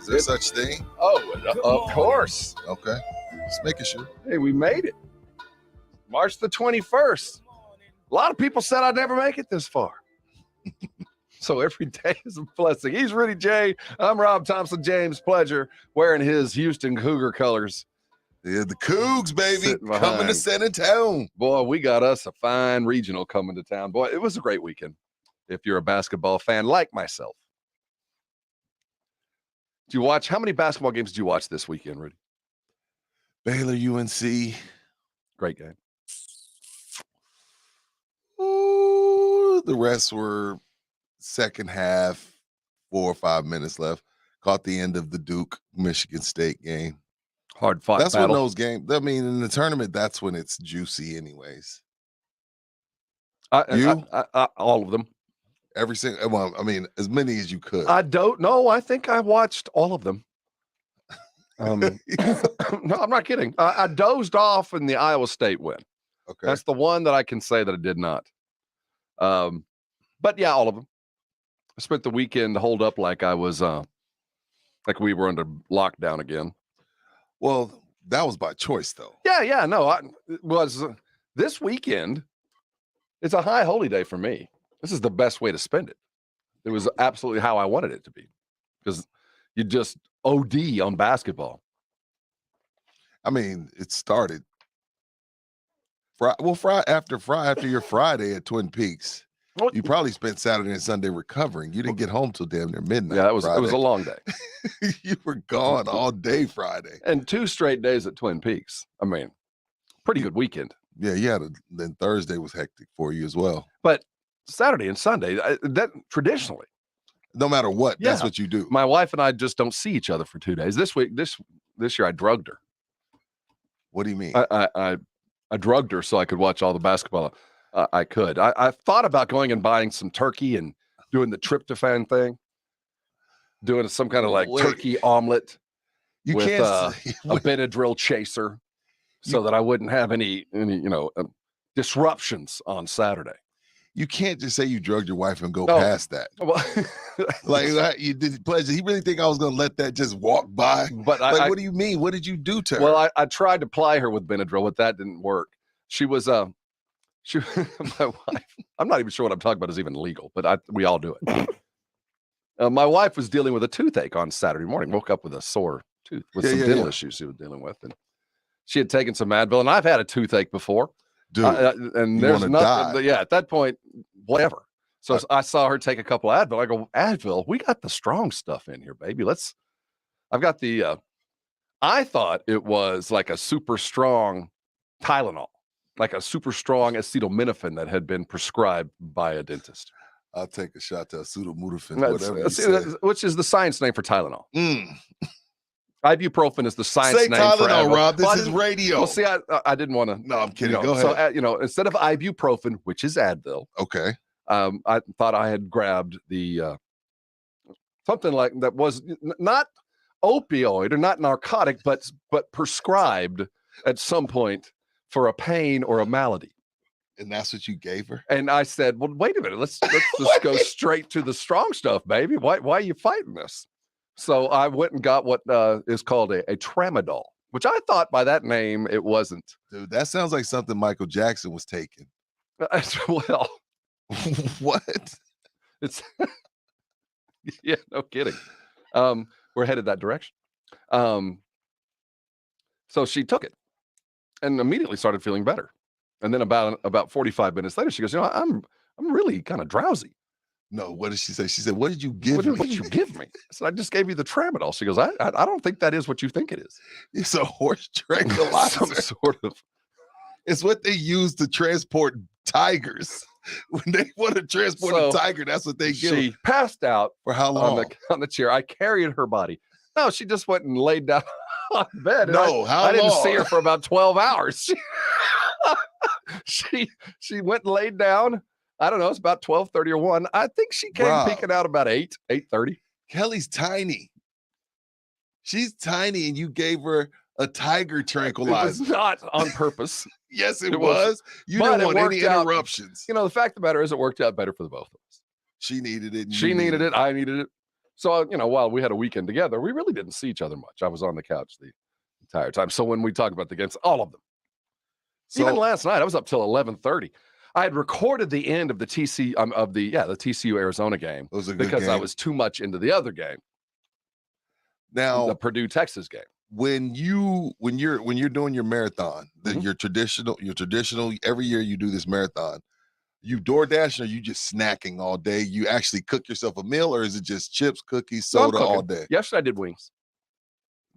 Is there such thing? Oh, of course. Okay. Just making sure. Hey, we made it. March the 21st. A lot of people said I'd never make it this far. So every day is a blessing. He's Rudy J. I'm Rob Thompson. James Pledger wearing his Houston Cougar colors. Yeah, the Cougs, baby, coming to San Antonio. Boy, we got us a fine regional coming to town. Boy, it was a great weekend if you're a basketball fan like myself. Did you watch, how many basketball games did you watch this weekend, Rudy? Baylor, UNC. Great game. Ooh, the rest were second half, 4 or 5 minutes left. Caught the end of the Duke Michigan State game. Hard fought That's battle. when those games, I mean, in the tournament, that's when it's juicy anyways. All of them. Every single, well, I mean, as many as you could. I don't know. I think I watched all of them. No, I'm not kidding. I dozed off in the Iowa State win. Okay. That's the one that I can say that I did not. But yeah, all of them. I spent the weekend holed up like I was, like we were under lockdown again. Well, that was by choice, though. Yeah, no. It was this weekend. It's a high holy day for me. This is the best way to spend it. It was absolutely how I wanted it to be, because you just OD on basketball. I mean, it started after your Friday at Twin Peaks. You probably spent Saturday and Sunday recovering. You didn't get home till damn near midnight. Yeah, it was a long day. You were gone all day Friday. And 2 straight days at Twin Peaks. I mean, pretty good weekend. Yeah, then Thursday was hectic for you as well. But Saturday and Sunday, that traditionally, no matter what, that's what you do. My wife and I just don't see each other for 2 days. This year I drugged her. What do you mean? I drugged her so I could watch all the basketball I could. I thought about going and buying some turkey and doing the tryptophan thing, doing some kind of like turkey omelet with a Benadryl chaser, so that I wouldn't have any disruptions on Saturday. You can't just say you drugged your wife and go past that. Well, like you did pleasure. He really think I was going to let that just walk by? But what do you mean? What did you do to her? Well, I tried to ply her with Benadryl, but that didn't work. She was my wife. I'm not even sure what I'm talking about is even legal, but we all do it. My wife was dealing with a toothache on Saturday morning. Woke up with a sore tooth with some dental issues she was dealing with, and she had taken some Advil. And I've had a toothache before. Dude, and there's nothing. Yeah, at that point, whatever. So I saw her take a couple of Advil. I go, Advil, we got the strong stuff in here, baby. I've got the. I thought it was like a super strong Tylenol, like a super strong acetaminophen that had been prescribed by a dentist. I'll take a shot to acetaminophen, whatever. Which is the science name for Tylenol. Ibuprofen is the science name Tylenol, for Advil. Rob. This is radio. Well, see, I didn't want to. No, I'm kidding. Go ahead. So, instead of ibuprofen, which is Advil, okay, I thought I had grabbed the something like that was not opioid or not narcotic, but prescribed at some point for a pain or a malady. And that's what you gave her? And I said, well, wait a minute. Let's just go straight to the strong stuff, baby. Why are you fighting this? So I went and got what is called a tramadol, which I thought by that name it wasn't. Dude, that sounds like something Michael Jackson was taking. Well, what? It's yeah, no kidding. We're headed that direction. So she took it and immediately started feeling better. And then about 45 minutes later, she goes, I'm really kind of drowsy. No, what did she say? She said, what did you give me? What did you give me? I said, I just gave you the tramadol. She goes, I don't think that is what you think it is. It's a horse tranquilizer. Some sort of. It's what they use to transport tigers. When they want to transport a tiger, that's what they give. She passed out. For how long? On the chair. I carried her body. No, she just went and laid down on bed. No, how long? I didn't see her for about 12 hours. She went and laid down. I don't know. It's about 12:30 or 1. I think she came peeking out about 8:30. Kelly's tiny. She's tiny, and you gave her a tiger tranquilizer. It was not on purpose. Yes, it was. You didn't want any interruptions. The fact of the matter is it worked out better for the both of us. She needed it. She needed it. I needed it. So, while we had a weekend together, we really didn't see each other much. I was on the couch the entire time. So when we talk about the games, all of them. So, even last night, I was up till 11:30. I had recorded the end of the TCU Arizona game because I was too much into the other game. Now, the Purdue Texas game. When you're doing your marathon, your traditional every year you do this marathon. You DoorDash, or you just snacking all day? You actually cook yourself a meal, or is it just chips, cookies, soda all day? Yesterday I did wings.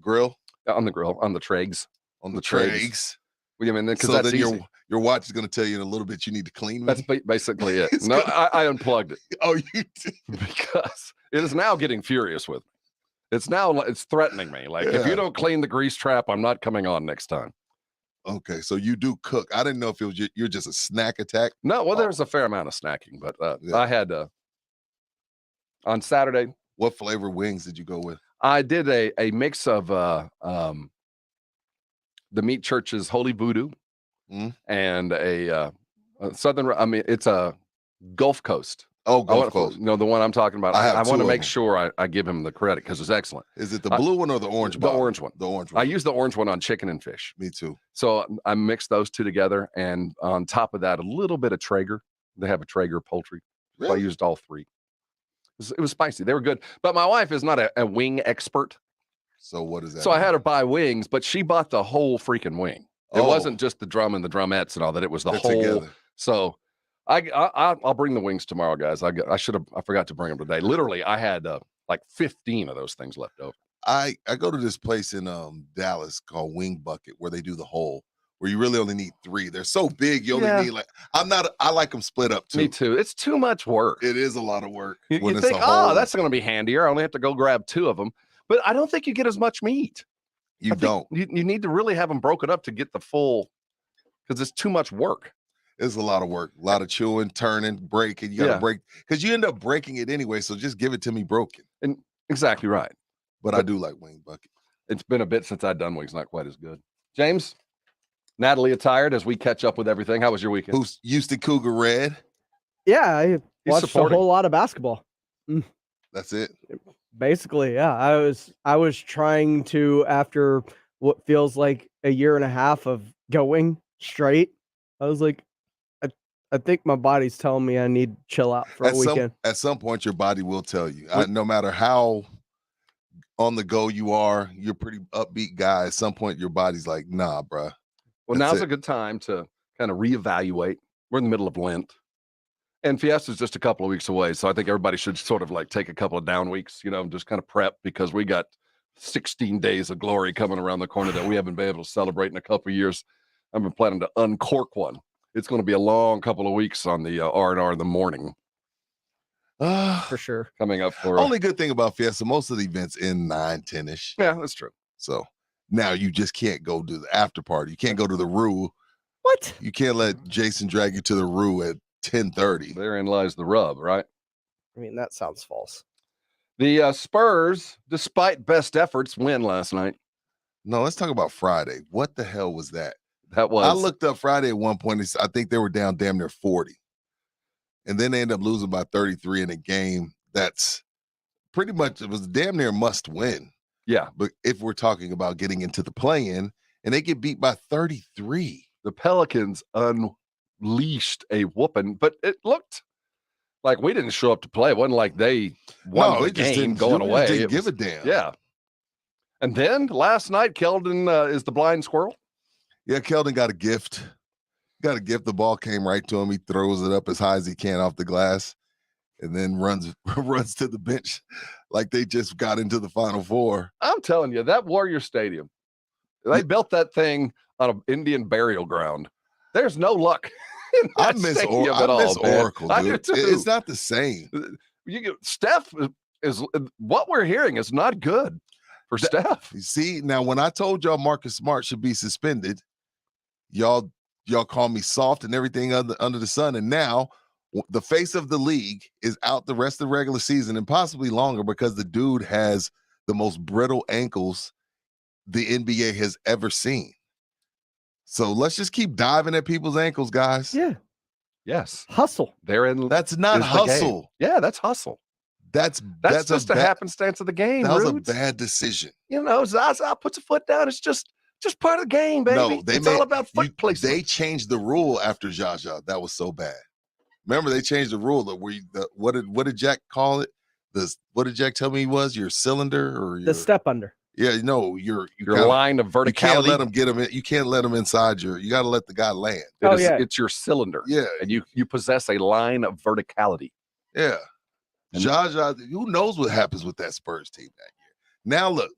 Grill? On the grill, on the trays. On the trays. What do you mean? Because so that's then easy. Your watch is going to tell you in a little bit you need to clean me. That's basically it. No, I unplugged it. Oh, you did? Because it is now getting furious with me. It's threatening me. Like, if you don't clean the grease trap, I'm not coming on next time. Okay, so you do cook. I didn't know if it was you're just a snack attack. No, well, there's a fair amount of snacking, but I had on Saturday. What flavor wings did you go with? I did a mix of the Meat Church's Holy Voodoo and a Southern. I mean, it's a Gulf Coast. Oh, Gulf Coast. No, the one I'm talking about. I want to make sure I give him the credit because it's excellent. Is it the blue one or the orange one? The orange one. The orange one. I use the orange one on chicken and fish. Me too. So I mixed those two together, and on top of that, a little bit of Traeger. They have a Traeger poultry. Really? So I used all three. It was spicy. They were good. But my wife is not a wing expert. So what is that? So I had her buy wings, but she bought the whole freaking wing. It wasn't just the drum and the drumettes and all that. It was the whole. Together. So I'll bring the wings tomorrow, guys. I forgot to bring them today. Literally, I had like 15 of those things left over. I go to this place in Dallas called Wing Bucket where they do the whole, where you really only need 3. They're so big, you only need I like them split up too. Me too. It's too much work. It is a lot of work. You think, that's going to be handier. I only have to go grab 2 of them. But I don't think you get as much meat. You don't. You need to really have them broken up to get the full, because it's too much work. It's a lot of work, a lot of chewing, turning, breaking. You got to break, because you end up breaking it anyway. So just give it to me broken. And exactly right. But I do like Wing Bucket. It's been a bit since I've done wings, not quite as good. James, Natalie attired as we catch up with everything. How was your weekend? Who's Houston Cougar Red? Yeah, I watched a whole lot of basketball. That's it. Basically, yeah. I was trying to, after what feels like a year and a half of going straight, I was like, I think my body's telling me I need to chill out for a weekend. At some point, your body will tell you. No matter how on the go you are, you're a pretty upbeat guy. At some point, your body's like, nah, bruh. Well, now's a good time to kind of reevaluate. We're in the middle of Lent. And Fiesta's just a couple of weeks away. So I think everybody should sort of like take a couple of down weeks, just kind of prep, because we got 16 days of glory coming around the corner that we haven't been able to celebrate in a couple of years. I've been planning to uncork one. It's going to be a long couple of weeks on the R&R in the morning. For sure. Coming up for... Only good thing about Fiesta, most of the events in 9-10ish. Yeah, that's true. So now you just can't go to the after party. You can't go to the Rue. What? You can't let Jason drag you to the Rue at 10:30. Therein lies the rub, right? I mean, that sounds false. The Spurs, despite best efforts, win last night. No, let's talk about Friday. What the hell was that? I looked up Friday at one point. I think they were down damn near 40. And then they ended up losing by 33 in a game that's pretty much, it was damn near must win. Yeah. But if we're talking about getting into the play-in, and they get beat by 33. The Pelicans unleashed a whooping, but it looked like we didn't show up to play. It wasn't like they won the game going away. Didn't give a damn. Yeah. And then last night, Keldon is the blind squirrel. Yeah, Keldon got a gift. The ball came right to him. He throws it up as high as he can off the glass, and then runs to the bench like they just got into the Final Four. I'm telling you, that Warrior Stadium, they built that thing on an Indian burial ground. There's no luck. I miss Oracle, dude. It's not the same. Steph is what we're hearing is not good for Steph. You see, now when I told y'all Marcus Smart should be suspended, y'all call me soft and everything under the sun, and now the face of the league is out the rest of the regular season and possibly longer, because the dude has the most brittle ankles the NBA has ever seen. So let's just keep diving at people's ankles, guys. Yeah. Yes. Hustle. That's not hustle. Yeah, that's hustle. That's just a happenstance of the game. That was Roots. a bad decision. You know, Zaza puts a foot down. It's just part of the game, baby. No, it's all about foot placement. They changed the rule after Zaza. That was so bad. Remember, they changed the rule that what did Jack call it? What did Jack tell me he was? Your cylinder or the step under? Yeah, no, your line of verticality. You can't let them get them in. You can't let them inside you got to let the guy land. It's your cylinder. Yeah, and you possess a line of verticality. Yeah, Zaza. Who knows what happens with that Spurs team that year? Now look,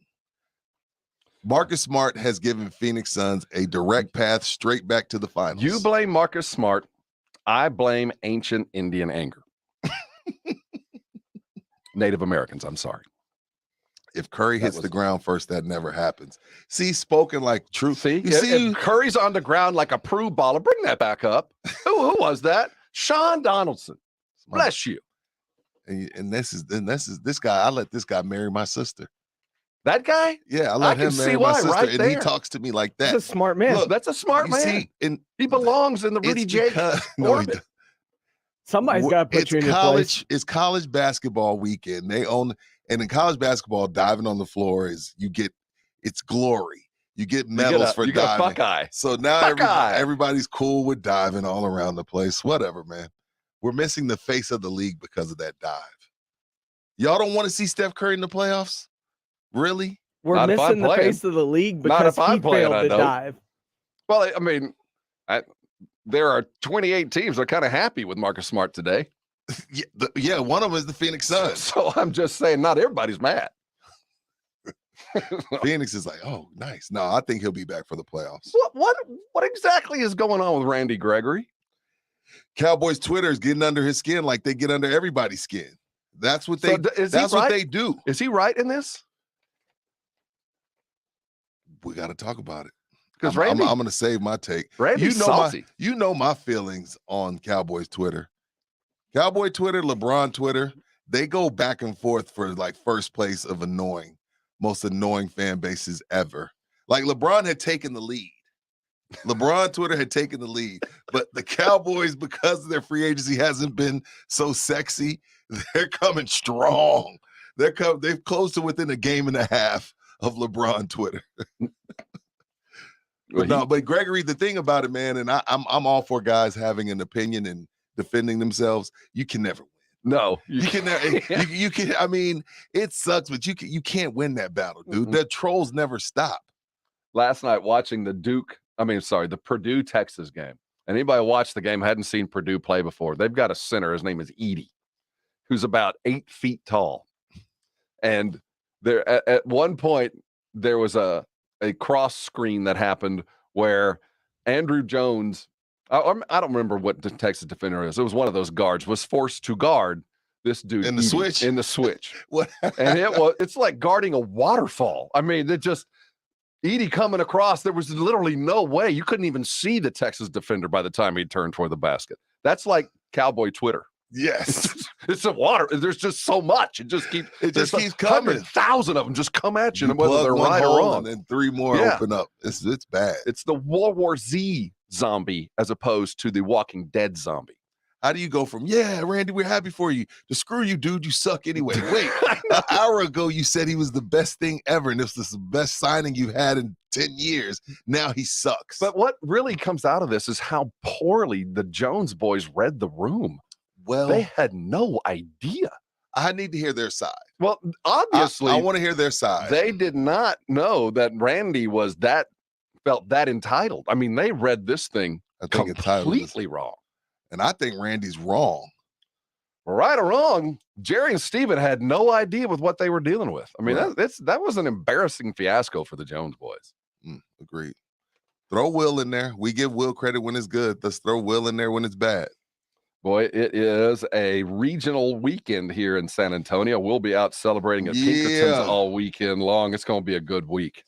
Marcus Smart has given Phoenix Suns a direct path straight back to the finals. You blame Marcus Smart. I blame ancient Indian anger. Native Americans, I'm sorry. If Curry hits the ground first, that never happens. See, spoken like truth. See, if Curry's on the ground like a Prue baller, bring that back up. Who was that? Sean Donaldson. Bless you. And this guy. I let this guy marry my sister. That guy? Yeah, I let him marry my sister, right and there. He talks to me like that. That's a smart man. Look, that's a smart man. See, and he belongs in the Rudy J. orbit. Somebody's got to put you in your place. It's college basketball weekend. And in college basketball, diving on the floor it's glory. You get medals for diving. You get a Buckeye. So now everybody's cool with diving all around the place. Whatever, man. We're missing the face of the league because of that dive. Y'all don't want to see Steph Curry in the playoffs? Really? We're missing the face of the league because he failed to dive. Well, I mean, there are 28 teams that are kind of happy with Marcus Smart today. Yeah, one of them is the Phoenix Suns. So I'm just saying, not everybody's mad. Phoenix is like, oh, nice. No, I think he'll be back for the playoffs. What exactly is going on with Randy Gregory? Cowboys Twitter is getting under his skin like they get under everybody's skin. That's what what they do. Is he right in this? We got to talk about it. Because I'm going to save my take. Randy's salty. You know my feelings on Cowboys Twitter. Cowboy Twitter, LeBron Twitter, they go back and forth for like first place of most annoying fan bases ever. Like LeBron had taken the lead. LeBron Twitter had taken the lead, but the Cowboys, because of their free agency hasn't been so sexy, they're coming strong. They've closed to within a game and a half of LeBron Twitter. But Gregory, the thing about it, man, and I'm all for guys having an opinion and defending themselves. You can never win. No, you can never. You can. I mean, it sucks, but you can't win that battle, dude. The trolls never stop. Last night watching the Purdue Texas game. Anybody watched the game hadn't seen Purdue play before. They've got a center. His name is Edey, who's about 8 feet tall. And there at one point there was a cross screen that happened where Andrew Jones, I don't remember what the Texas defender is. It was one of those guards, was forced to guard this dude in the switch. In the switch. What? And it's like guarding a waterfall. I mean, Edey coming across, there was literally no way. You couldn't even see the Texas defender by the time he turned toward the basket. That's like Cowboy Twitter. Yes. It's a water. There's just so much. It just keeps coming. 100,000 of them just come at you, whether they're right or wrong. And then 3 more open up. It's bad. It's the World War Z zombie as opposed to the Walking Dead zombie. How do you go from, yeah, Randy, we're happy for you, to screw you, dude, you suck anyway? Wait, an hour ago you said he was the best thing ever, and this was the best signing you've had in 10 years. Now he sucks. But what really comes out of this is how poorly the Jones boys read the room. Well, they had no idea. I need to hear their side. Well, obviously, I want to hear their side. They did not know that Randy felt that entitled. I mean, they read this thing completely wrong. And I think Randy's wrong. Right or wrong, Jerry and Steven had no idea with what they were dealing with. I mean, that was an embarrassing fiasco for the Jones boys. Agreed. Throw Will in there. We give Will credit when it's good. Let's throw Will in there when it's bad. Boy, it is a regional weekend here in San Antonio. We'll be out celebrating at Pinkerton's all weekend long. It's going to be a good week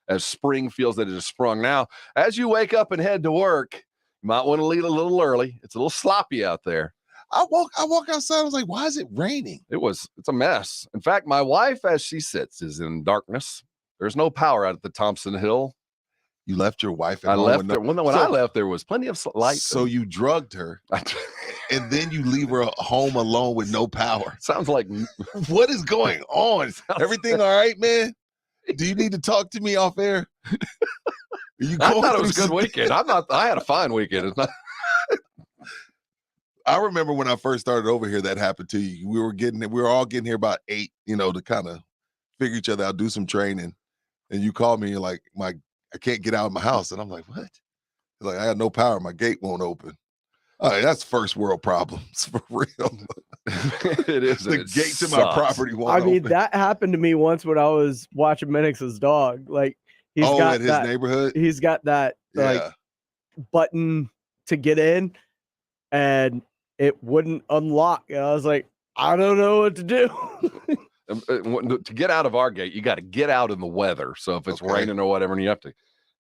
as spring feels that it has sprung. Now, as you wake up and head to work, you might want to leave a little early. It's a little sloppy out there. I walk outside. I was like, why is it raining? It's a mess. In fact, my wife, as she sits, is in darkness. There's no power out at the Thompson Hill. You left your wife at home? I left her. When I left, there was plenty of light. So you drugged her. and then you leave her home alone with no power. Sounds like What is going on? Everything all right, man? Do you need to talk to me off air? Are you I going thought it was a through good weekend. I had a fine weekend. It's not. I remember when I first started over here, that happened to you. We were all getting here about 8, to kind of figure each other out, do some training. And you called me, and you're like, I can't get out of my house. And I'm like, what? You're like, I got no power. My gate won't open. All right, that's first world problems for real. It is. The gate to my property won't open. That happened to me once when I was watching Minix's dog. Like he's got in his neighborhood. He's got that like button to get in, and it wouldn't unlock. And I was like, I don't know what to do. To get out of our gate, you got to get out in the weather. So if it's raining or whatever, and you have to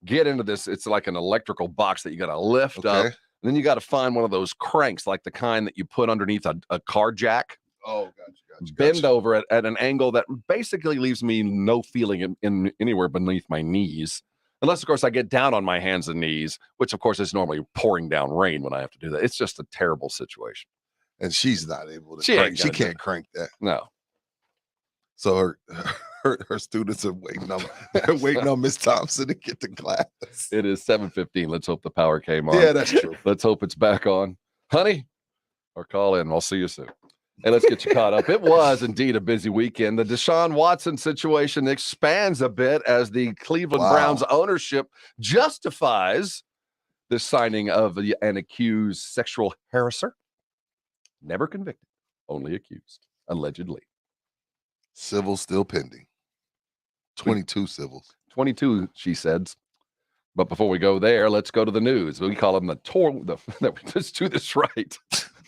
get into this, it's like an electrical box that you got to lift up. And then you got to find one of those cranks, like the kind that you put underneath a car jack. Oh, gotcha. Bend over at an angle that basically leaves me no feeling in anywhere beneath my knees. Unless, of course, I get down on my hands and knees, which, of course, is normally pouring down rain when I have to do that. It's just a terrible situation. And she's not able to crank. She can't crank that. No. So her students are waiting on Miss Thompson to get to class. It is 7:15. Let's hope the power came on. Yeah, that's true. Let's hope it's back on. Honey, or call in. I'll see you soon. And let's get you caught up. It was indeed a busy weekend. The Deshaun Watson situation expands a bit as the Cleveland Browns ownership justifies the signing of an accused sexual harasser. Never convicted, only accused, allegedly. Civil still pending. 22 civils. 22, she said. But before we go there, let's go to the news. We call them let's do this right.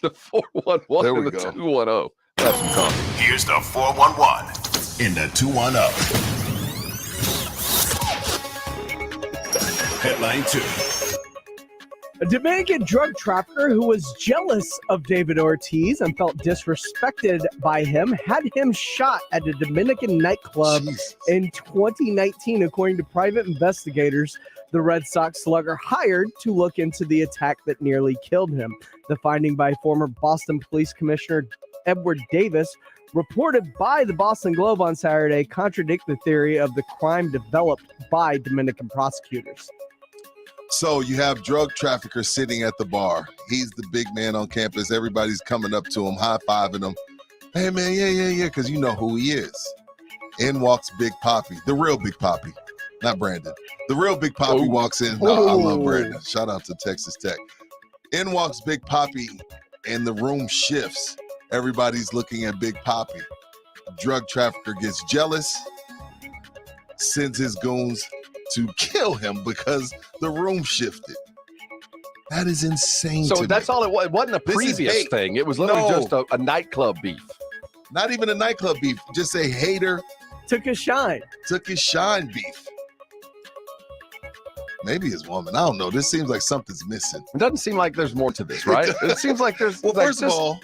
The 411 and the 210. Have some coffee. Here's the 411 in the 210. Headline 2. A Dominican drug trafficker who was jealous of David Ortiz and felt disrespected by him had him shot at a Dominican nightclub in 2019, according to private investigators the Red Sox slugger hired to look into the attack that nearly killed him. The finding by former Boston Police Commissioner Edward Davis, reported by the Boston Globe on Saturday, contradict the theory of the crime developed by Dominican prosecutors. So you have drug traffickers sitting at the bar. He's the big man on campus. Everybody's coming up to him, high-fiving him. Hey, man, yeah, because you know who he is. In walks Big Papi, the real Big Papi, not Brandon. The real Big Papi walks in. I love Brandon. Shout out to Texas Tech. In walks Big Papi, and the room shifts. Everybody's looking at Big Papi. Drug trafficker gets jealous, sends his goons to kill him because the room shifted. That is insane. So that's all it was. It wasn't a previous thing. It was literally just a nightclub beef. Not even a nightclub beef. Just a hater. Took his shine beef. Maybe his woman. I don't know. This seems like something's missing. It doesn't seem like there's more to this, right? It seems like there's. Well, first of all,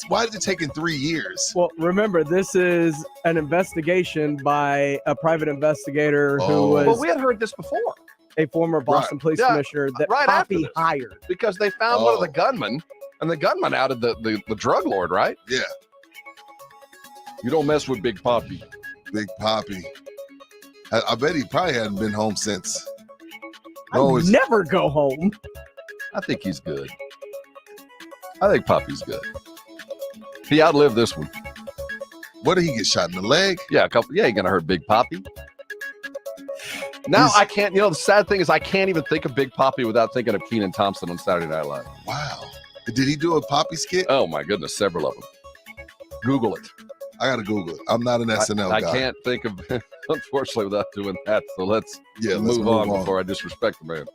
why is it taking 3 years? Well, remember, this is an investigation by a private investigator who was. Well, we had heard this before. A former Boston Police Commissioner that Papi hired because they found one of the gunmen, and the gunman outed the drug lord, right? Yeah. You don't mess with Big Papi. Big Papi. I bet he probably hadn't been home since. I never go home. I think he's good. I think Papi's good. He outlived this one. What did he get shot in the leg? Yeah, you're gonna hurt Big Papi. Now I can't. The sad thing is I can't even think of Big Papi without thinking of Kenan Thompson on Saturday Night Live. Wow. Did he do a Papi skit? Oh my goodness, several of them. Google it. I gotta Google it. I'm not an SNL guy. I can't think of, unfortunately, without doing that. So let's move on before I disrespect the man.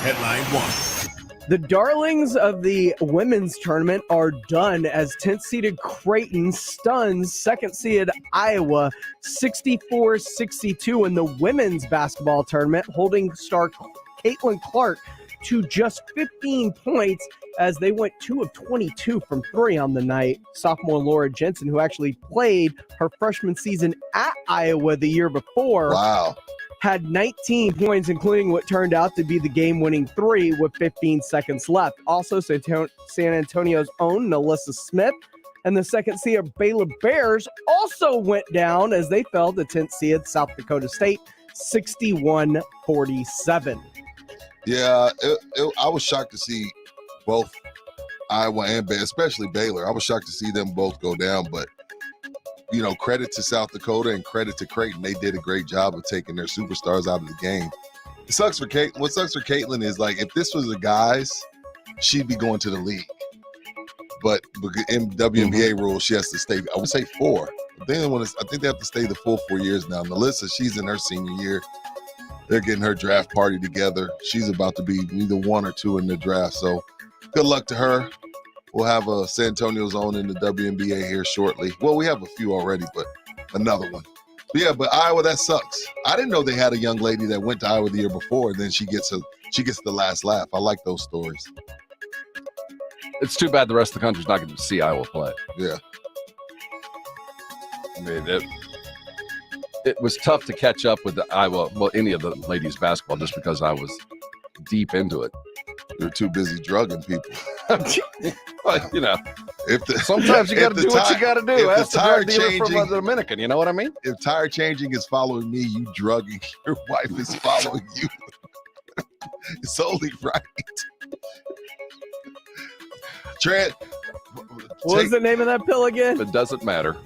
Headline 1. The darlings of the women's tournament are done as 10th-seeded Creighton stuns second-seeded Iowa 64-62 in the women's basketball tournament, holding star Caitlin Clark to just 15 points as they went 2 of 22 from 3 on the night. Sophomore Laura Jensen, who actually played her freshman season at Iowa the year before, had 19 points, including what turned out to be the game-winning 3 with 15 seconds left. Also, San Antonio's own Nalissa Smith and the second seed Baylor Bears also went down as they fell to 10th seed South Dakota State, 61-47. Yeah, I was shocked to see both Iowa and Baylor, especially Baylor. I was shocked to see them both go down, but credit to South Dakota and credit to Creighton. They did a great job of taking their superstars out of the game. It sucks for Caitlin. What sucks for Caitlin is, like, if this was the guys, she'd be going to the league. But in WNBA rules, she has to stay, I would say 4. I think they have to stay the full 4 years now. Melissa, she's in her senior year. They're getting her draft party together. She's about to be either 1 or 2 in the draft. So good luck to her. We'll have a San Antonio's own in the WNBA here shortly. Well, we have a few already, but another one. But Iowa, that sucks. I didn't know they had a young lady that went to Iowa the year before, and then she gets the last laugh. I like those stories. It's too bad the rest of the country's not going to see Iowa play. Yeah. I mean, it was tough to catch up with the Iowa, any of the ladies basketball, just because I was deep into it. You're too busy drugging people. But, sometimes you got to do what you got to do. Ask the drug dealer from the Dominican, you know what I mean? If tire changing is following me, you drugging your wife is following you. It's only right. Trent, what was the name of that pill again? It doesn't matter.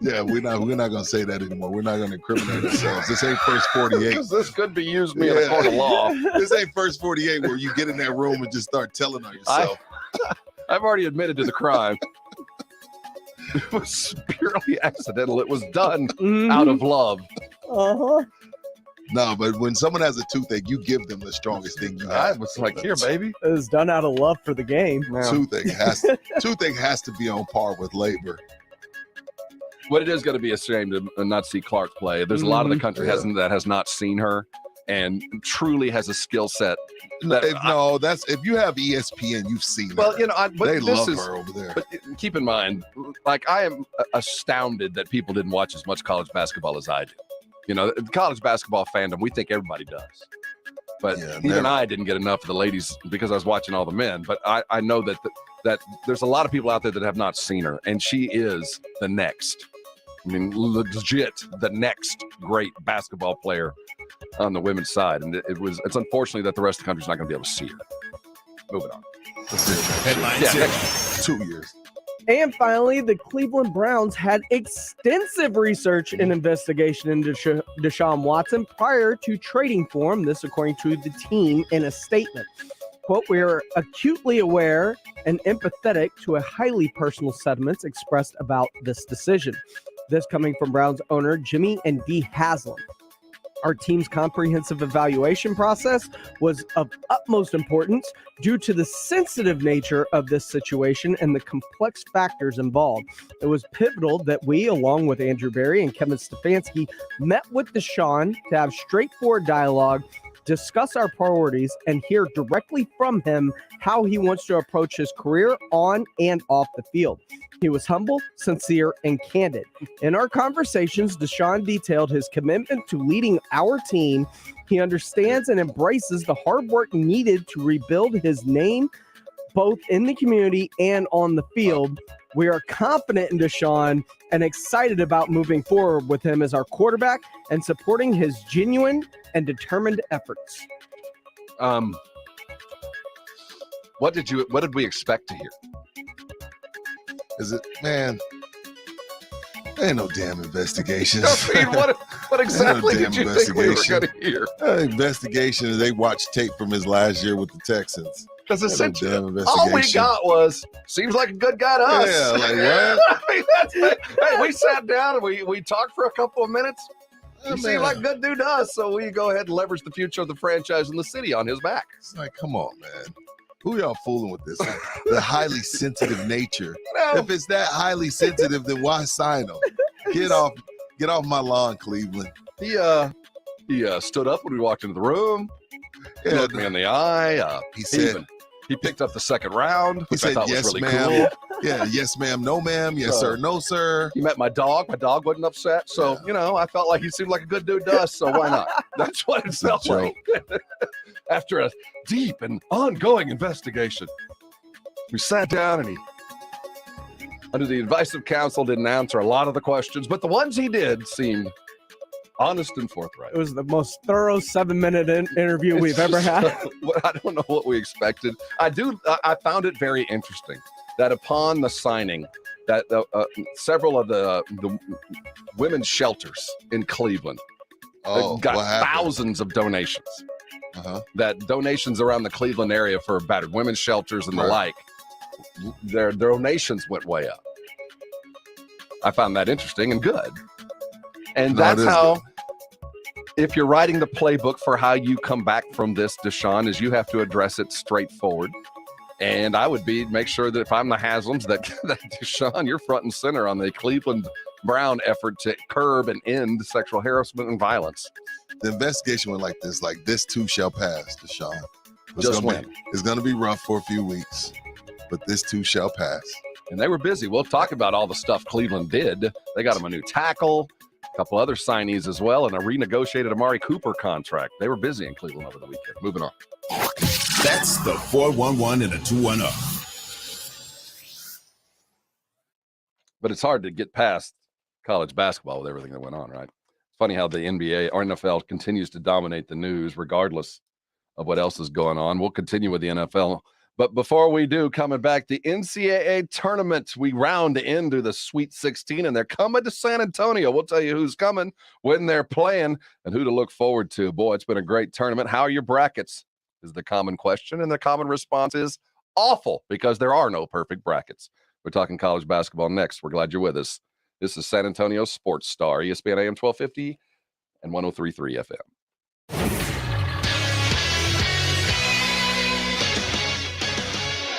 Yeah, we're not gonna say that anymore. We're not gonna incriminate ourselves. This ain't first 48. Because this could be used in a court of law. This ain't first 48 where you get in that room and just start telling on yourself. I've already admitted to the crime. It was purely accidental. It was done out of love. Uh-huh. No, but when someone has a toothache, you give them the strongest thing you have. I was like, here, baby. It was done out of love for the game. Yeah. Toothache has to be on par with labor. But it is going to be a shame to not see Clark play. There's a lot of the country that has not seen her and truly has a skill set. If you have ESPN, you've seen her. Well, they love her over there. But keep in mind, like, I am astounded that people didn't watch as much college basketball as I do. The college basketball fandom, we think everybody does. But even I didn't get enough of the ladies because I was watching all the men. But I know that there's a lot of people out there that have not seen her, and she is the next. I mean, legit, the next great basketball player on the women's side. And it's unfortunately that the rest of the country's not going to be able to see her. Moving on. Headline 2 years. And finally, the Cleveland Browns had extensive research and investigation into Deshaun Watson prior to trading for him. This, according to the team in a statement. Quote, "We are acutely aware and empathetic to a highly personal sentiments expressed about this decision." This coming from Browns owner Jimmy and Dee Haslam. Our team's comprehensive evaluation process was of utmost importance due to the sensitive nature of this situation and the complex factors involved. It was pivotal that we, along with Andrew Berry and Kevin Stefanski, met with Deshaun to have straightforward dialogue, discuss our priorities, and hear directly from him how he wants to approach his career on and off the field. He was humble, sincere, and candid. In our conversations, Deshaun detailed his commitment to leading our team. He understands and embraces the hard work needed to rebuild his name, both in the community and on the field. We are confident in Deshaun and excited about moving forward with him as our quarterback and supporting his genuine and determined efforts. What did we expect to hear? Man, there ain't no damn investigations. I mean, what exactly did you think we were going to hear? Investigation is they watched tape from his last year with the Texans. Because essentially, all we got was, seems like a good guy to us. Yeah, like what? I mean, hey, we sat down and we talked for a couple of minutes. He seemed like a good dude to us, so we go ahead and leverage the future of the franchise and the city on his back. It's like, come on, man. Who y'all fooling with this? The highly sensitive nature. No. If it's that highly sensitive, then why sign him? Get off my lawn, Cleveland. He stood up when we walked into the room. He looked me in the eye. He said he picked up the second round, which he I said, thought "Yes, was really ma'am. cool. Yeah, yes, ma'am, no, ma'am. Yes, sir, no, sir. He met my dog. My dog wasn't upset. So, I felt like he seemed like a good dude to us. So why not? That's what it felt like. After a deep and ongoing investigation, we sat down and he, under the advice of counsel, didn't answer a lot of the questions, but the ones he did seemed honest and forthright. It was the most thorough 7-minute interview we've ever had. I don't know what we expected. I found it very interesting that upon the signing, that several of the women's shelters in Cleveland got thousands of donations. That donations around the Cleveland area for battered women's shelters and the like, their donations went way up. I found that interesting and good. And that's how, if you're writing the playbook for how you come back from this, Deshaun, is you have to address it straightforward. And I would make sure that if I'm the Haslams, that Deshaun, you're front and center on the Cleveland Brown effort to curb and end sexual harassment and violence. The investigation went like this too shall pass, Deshaun. It's going to be rough for a few weeks, but this too shall pass. And they were busy. We'll talk about all the stuff Cleveland did. They got him a new tackle, a couple other signees as well, and a renegotiated Amari Cooper contract. They were busy in Cleveland over the weekend. Moving on. That's the 411 and a 210. But it's hard to get past college basketball with everything that went on, right? It's funny how the NBA or NFL continues to dominate the news regardless of what else is going on. We'll continue with the NFL. But before we do, coming back, the NCAA Tournament, we round into the Sweet 16, and they're coming to San Antonio. We'll tell you who's coming, when they're playing, and who to look forward to. Boy, it's been a great tournament. How are your brackets is the common question, and the common response is awful, because there are no perfect brackets. We're talking college basketball next. We're glad you're with us. This is San Antonio Sports Star, ESPN AM 1250 and 103.3 FM.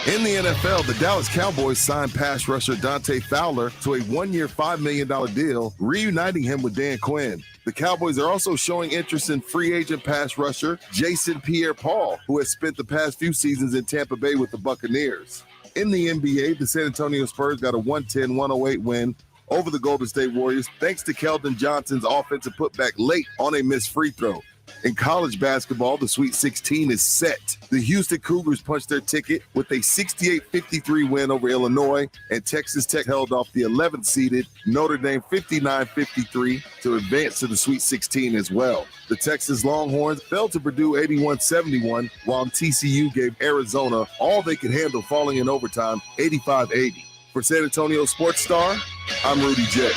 In the NFL, the Dallas Cowboys signed pass rusher Dante Fowler to a 1-year, $5 million deal, reuniting him with Dan Quinn. The Cowboys are also showing interest in free agent pass rusher Jason Pierre-Paul, who has spent the past few seasons in Tampa Bay with the Buccaneers. In the NBA, the San Antonio Spurs got a 110-108 win over the Golden State Warriors, thanks to Keldon Johnson's offensive putback late on a missed free throw. In college basketball, the Sweet 16 is set. The Houston Cougars punched their ticket with a 68-53 win over Illinois, and Texas Tech held off the 11th-seeded Notre Dame 59-53 to advance to the Sweet 16 as well. The Texas Longhorns fell to Purdue 81-71, while TCU gave Arizona all they could handle, falling in overtime 85-80. For San Antonio Sports Star, I'm Rudy J.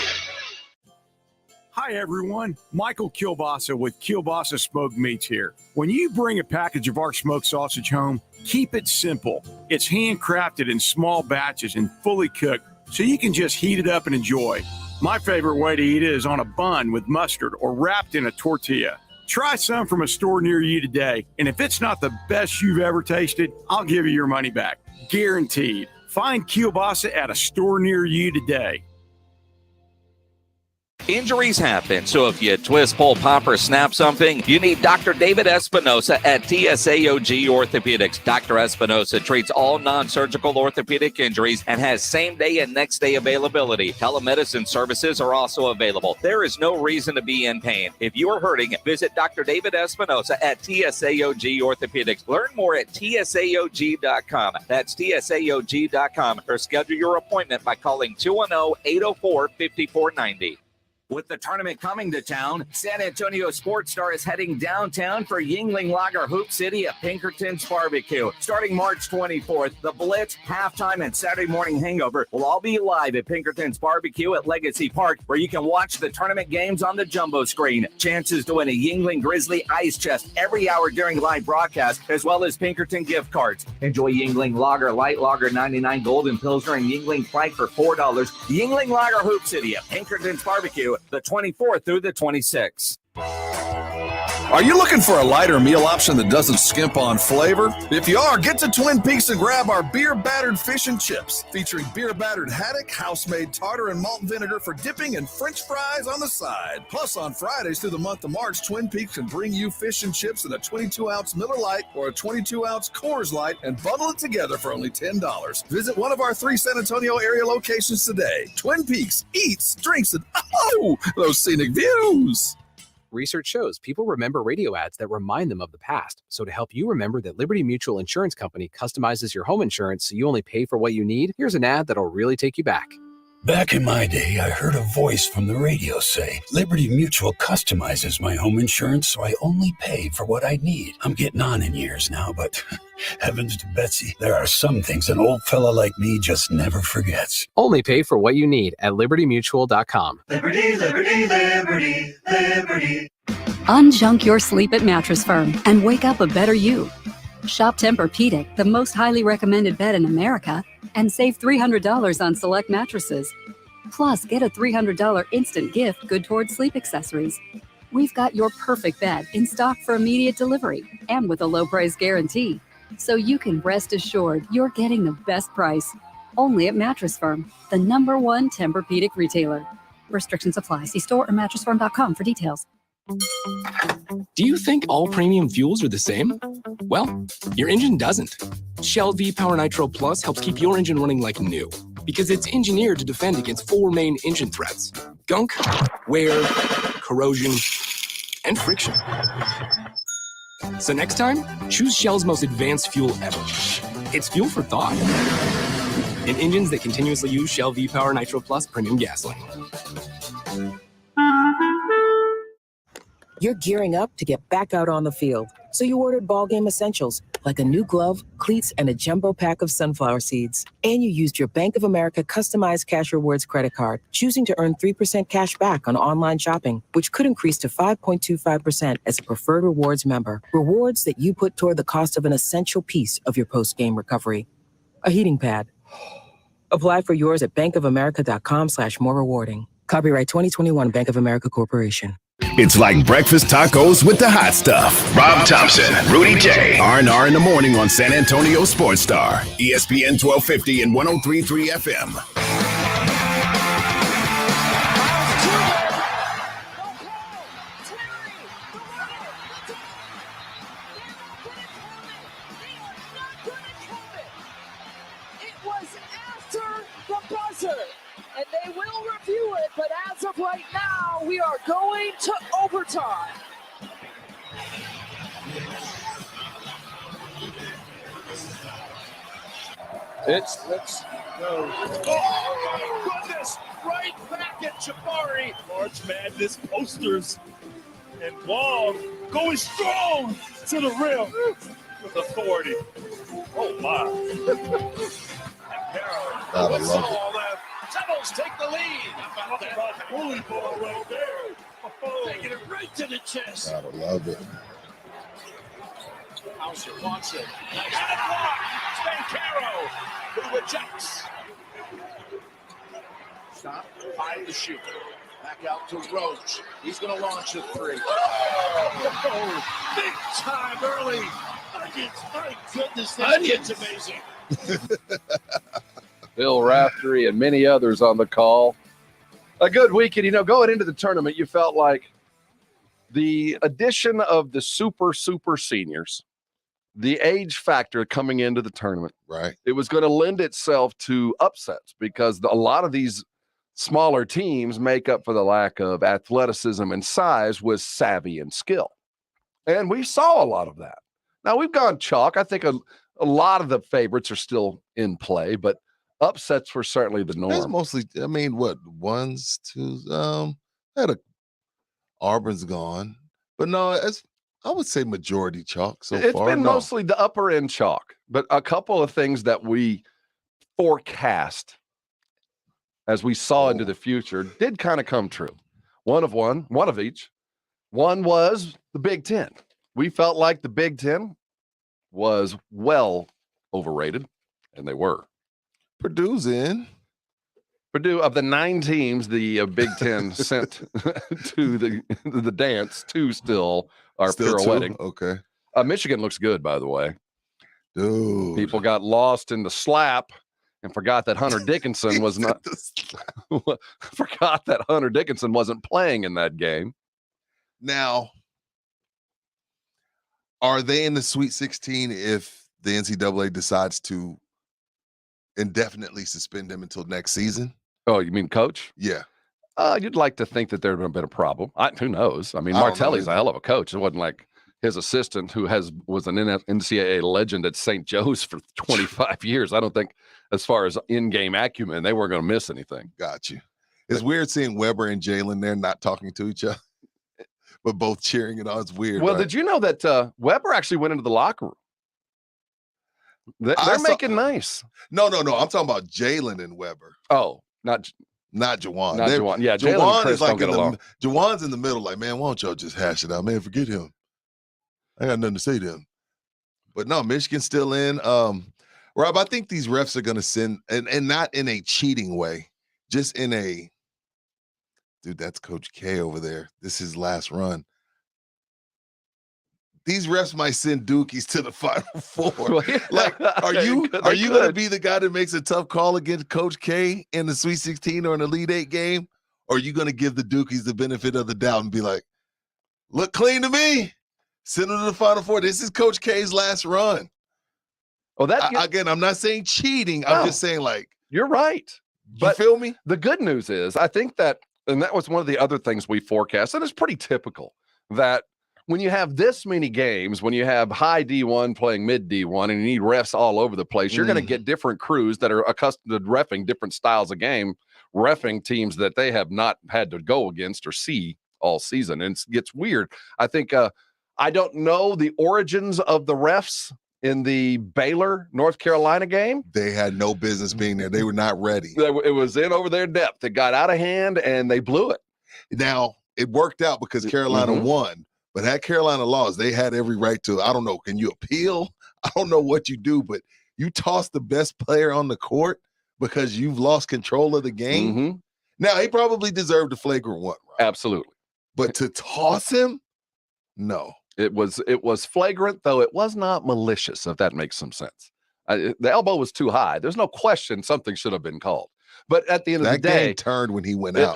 Hi, everyone. Michael Kielbasa with Kielbasa Smoked Meats here. When you bring a package of our smoked sausage home, keep it simple. It's handcrafted in small batches and fully cooked, so you can just heat it up and enjoy. My favorite way to eat it is on a bun with mustard or wrapped in a tortilla. Try some from a store near you today, and if it's not the best you've ever tasted, I'll give you your money back. Guaranteed. Find Kielbasa at a store near you today. Injuries happen, so if you twist, pull, pop, or snap something, you need Dr. David Espinosa at TSAOG Orthopedics. Dr. Espinosa treats all non-surgical orthopedic injuries and has same-day and next-day availability. Telemedicine services are also available. There is no reason to be in pain. If you are hurting, visit Dr. David Espinosa at TSAOG Orthopedics. Learn more at TSAOG.com. That's TSAOG.com, or schedule your appointment by calling 210-804-5490. With the tournament coming to town, San Antonio Sports Star is heading downtown for Yingling Lager Hoop City at Pinkerton's Barbecue. Starting March 24th, the Blitz, Halftime, and Saturday Morning Hangover will all be live at Pinkerton's Barbecue at Legacy Park, where you can watch the tournament games on the jumbo screen. Chances to win a Yingling Grizzly ice chest every hour during live broadcast, as well as Pinkerton gift cards. Enjoy Yingling Lager, Light Lager 99, Golden Pilsner, and Yingling Frank for $4. Yingling Lager Hoop City at Pinkerton's Barbecue, the 24th through the 26th. Are you looking for a lighter meal option that doesn't skimp on flavor? If you are, get to Twin Peaks and grab our beer-battered fish and chips, featuring beer-battered haddock, house-made tartar, and malt vinegar for dipping and French fries on the side. Plus, on Fridays through the month of March, Twin Peaks can bring you fish and chips in a 22-ounce Miller Lite or a 22-ounce Coors Light and bundle it together for only $10. Visit one of our 3 San Antonio area locations today. Twin Peaks eats, drinks, and those scenic views. Research shows people remember radio ads that remind them of the past. So to help you remember that Liberty Mutual Insurance Company customizes your home insurance so you only pay for what you need, here's an ad that'll really take you back. Back in my day, I heard a voice from the radio say, Liberty Mutual customizes my home insurance so I only pay for what I need. I'm getting on in years now, but heavens to Betsy, there are some things an old fella like me just never forgets. Only pay for what you need at libertymutual.com. Liberty, liberty, liberty, liberty. Unjunk your sleep at Mattress Firm and wake up a better you. Shop Tempur-Pedic, the most highly recommended bed in America, and save $300 on select mattresses. Plus, get a $300 instant gift good towards sleep accessories. We've got your perfect bed in stock for immediate delivery and with a low price guarantee. So you can rest assured you're getting the best price. Only at Mattress Firm, the #1 Tempur-Pedic retailer. Restrictions apply. See store or mattressfirm.com for details. Do you think all premium fuels are the same? Well, your engine doesn't. Shell V-Power Nitro Plus helps keep your engine running like new because it's engineered to defend against 4 main engine threats: gunk, wear, corrosion, and friction. So next time, choose Shell's most advanced fuel ever. It's fuel for thought. In engines that continuously use Shell V-Power Nitro Plus premium gasoline. You're gearing up to get back out on the field, so you ordered ball game essentials like a new glove, cleats, and a jumbo pack of sunflower seeds. And you used your Bank of America customized cash rewards credit card, choosing to earn 3% cash back on online shopping, which could increase to 5.25% as a preferred rewards member. Rewards that you put toward the cost of an essential piece of your post-game recovery. A heating pad. Apply for yours at bankofamerica.com/more rewarding. Copyright 2021 Bank of America Corporation. It's like breakfast tacos with the hot stuff. Rob Thompson, Rudy J. R&R in the morning on San Antonio Sports Star, ESPN 1250 and 103.3 FM. It was after the buzzer, and they will review it, but as of right now, we are going to overtime. Let's go. Oh, goodness! Right back at Jabari. March Madness posters. And Wong going strong to the rim with authority. Oh, my. And Carroll. What's all that? Devils take the lead. How about that bully ball right there? Oh, taking it right to the chest. Gotta love it. Hauser wants it. Nice block. Spancaro who rejects. Stop. High to shoot. Back out to Roach. He's going to launch a three. Oh, big time early. Onions. My goodness, this kid's amazing. Bill Raftery and many others on the call. A good weekend. You know, going into the tournament, you felt like the addition of the super seniors, the age factor coming into the tournament, right? It was going to lend itself to upsets because a lot of these smaller teams make up for the lack of athleticism and size with savvy and skill. And we saw a lot of that. Now, we've gone chalk. I think a lot of the favorites are still in play, but upsets were certainly the norm. It's mostly, I mean, what, ones, twos? Auburn's gone. But no, I would say majority chalk so far. It's been mostly the upper end chalk, but a couple of things that we forecast as we saw into the future did kind of come true. One of each. One was the Big Ten. We felt like the Big Ten was well overrated, and they were. Purdue's in. Purdue, of the 9 teams the Big Ten sent to the dance, 2 still are pirouetting. Okay. Michigan looks good, by the way. Dude. People got lost in the slap and forgot that Hunter Dickinson was not. Forgot that Hunter Dickinson wasn't playing in that game. Now, are they in the Sweet 16 if the NCAA decides to indefinitely suspend him until next season? Oh, you mean coach? Yeah. You'd like to think that there would have been a problem. Who knows? I mean, I don't know Martelli's a either. hell of a coach. It wasn't like his assistant, who was an NCAA legend at St. Joe's for 25 years. I don't think, as far as in-game acumen, they weren't going to miss anything. Got you. It's weird seeing Weber and Jalen there not talking to each other, but both cheering and all. It's weird. Well, right? did you know that Weber actually went into the locker room? They're making nice. No. I'm talking about Jalen and Weber. Oh, not Jawan. Not Jawan. Yeah, Jalen and Chris don't get along. Jawan's in the middle, like, man, why don't y'all just hash it out? Man, forget him. I got nothing to say to him. But no, Michigan's still in. Rob, I think these refs are going to send, and not in a cheating way, just in a, dude, that's Coach K over there. This is his last run. These refs might send Dookies to the Final Four. Like, are you going to be the guy that makes a tough call against Coach K in the Sweet 16 or an Elite 8 game? Or are you going to give the Dookies the benefit of the doubt and be like, look clean to me. Send them to the Final Four. This is Coach K's last run. Oh, again, I'm not saying cheating. I'm just saying, like, you're right. But you feel me? The good news is, I think that, and that was one of the other things we forecast, and it's pretty typical that when you have this many games, when you have high D1 playing mid D1 and you need refs all over the place, you're going to get different crews that are accustomed to reffing different styles of game, reffing teams that they have not had to go against or see all season. And it gets weird. I think, I don't know the origins of the refs in the Baylor, North Carolina game. They had no business being there. They were not ready. It was in over their depth. It got out of hand and they blew it. Now, it worked out because Carolina won. But had Carolina lost, they had every right to, I don't know, can you appeal? I don't know what you do, but you toss the best player on the court because you've lost control of the game. Now, he probably deserved a flagrant one. Right? Absolutely. But to toss him? No. It was flagrant, though it was not malicious, if that makes some sense. The elbow was too high. There's no question something should have been called. But at the end of the day, that game turned when he went out.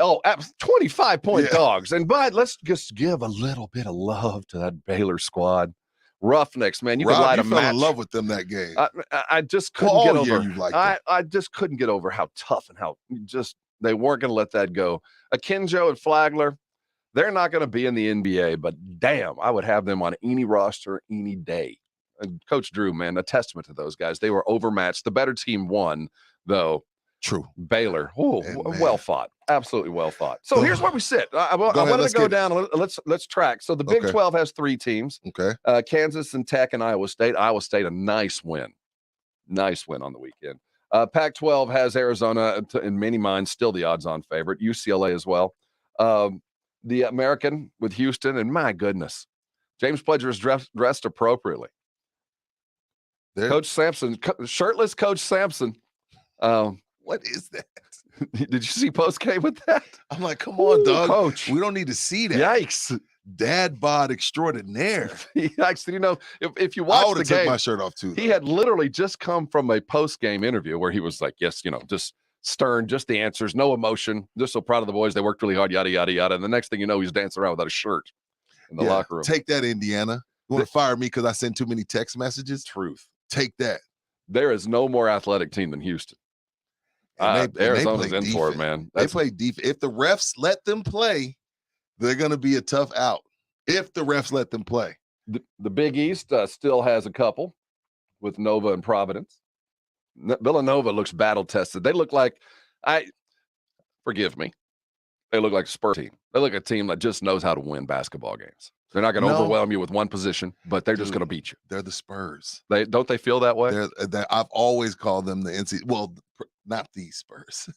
25-point dogs. And let's just give a little bit of love to that Baylor squad. Roughnecks, man. You could light a match. Fell in love with them that game. I just couldn't get over. I just couldn't get over how tough and how just they weren't going to let that go. Akinjo and Flagler, they're not going to be in the NBA, but damn, I would have them on any roster any day. And Coach Drew, man, a testament to those guys. They were overmatched. The better team won, though. True. Baylor. Oh, well fought. Absolutely well fought. So here's where we sit. I wanted to go down. Let's track. So the Big 12 has 3 teams. Okay. Kansas and Tech and Iowa State. Iowa State, a nice win. Nice win on the weekend. Pac-12 has Arizona, in many minds, still the odds-on favorite. UCLA as well. The American with Houston, and my goodness, James Pledger is dressed appropriately. Coach Sampson, shirtless Coach Sampson. What is that? Did you see post-game with that? I'm like, come on, dog. Coach. We don't need to see that. Yikes. Dad bod extraordinaire. Yikes. You know, if you watch the game, took my shirt off too. He had literally just come from a post-game interview where he was like, yes, just stern, just the answers, no emotion, just so proud of the boys. They worked really hard, yada, yada, yada. And the next thing you know, he's dancing around without a shirt in the locker room. Take that, Indiana. You want to fire me because I send too many text messages? Truth. Take that. There is no more athletic team than Houston. Arizona's in for it, man. They play defense. If the refs let them play, they're going to be a tough out. If the refs let them play. The Big East still has a couple with Nova and Providence. Villanova looks battle-tested. They look like, forgive me, they look like a Spurs team. They look like a team that just knows how to win basketball games. They're not going to overwhelm you with one position, but they're just going to beat you. They're the Spurs. Don't they feel that way? I've always called them the NCAA. Well, not the Spurs,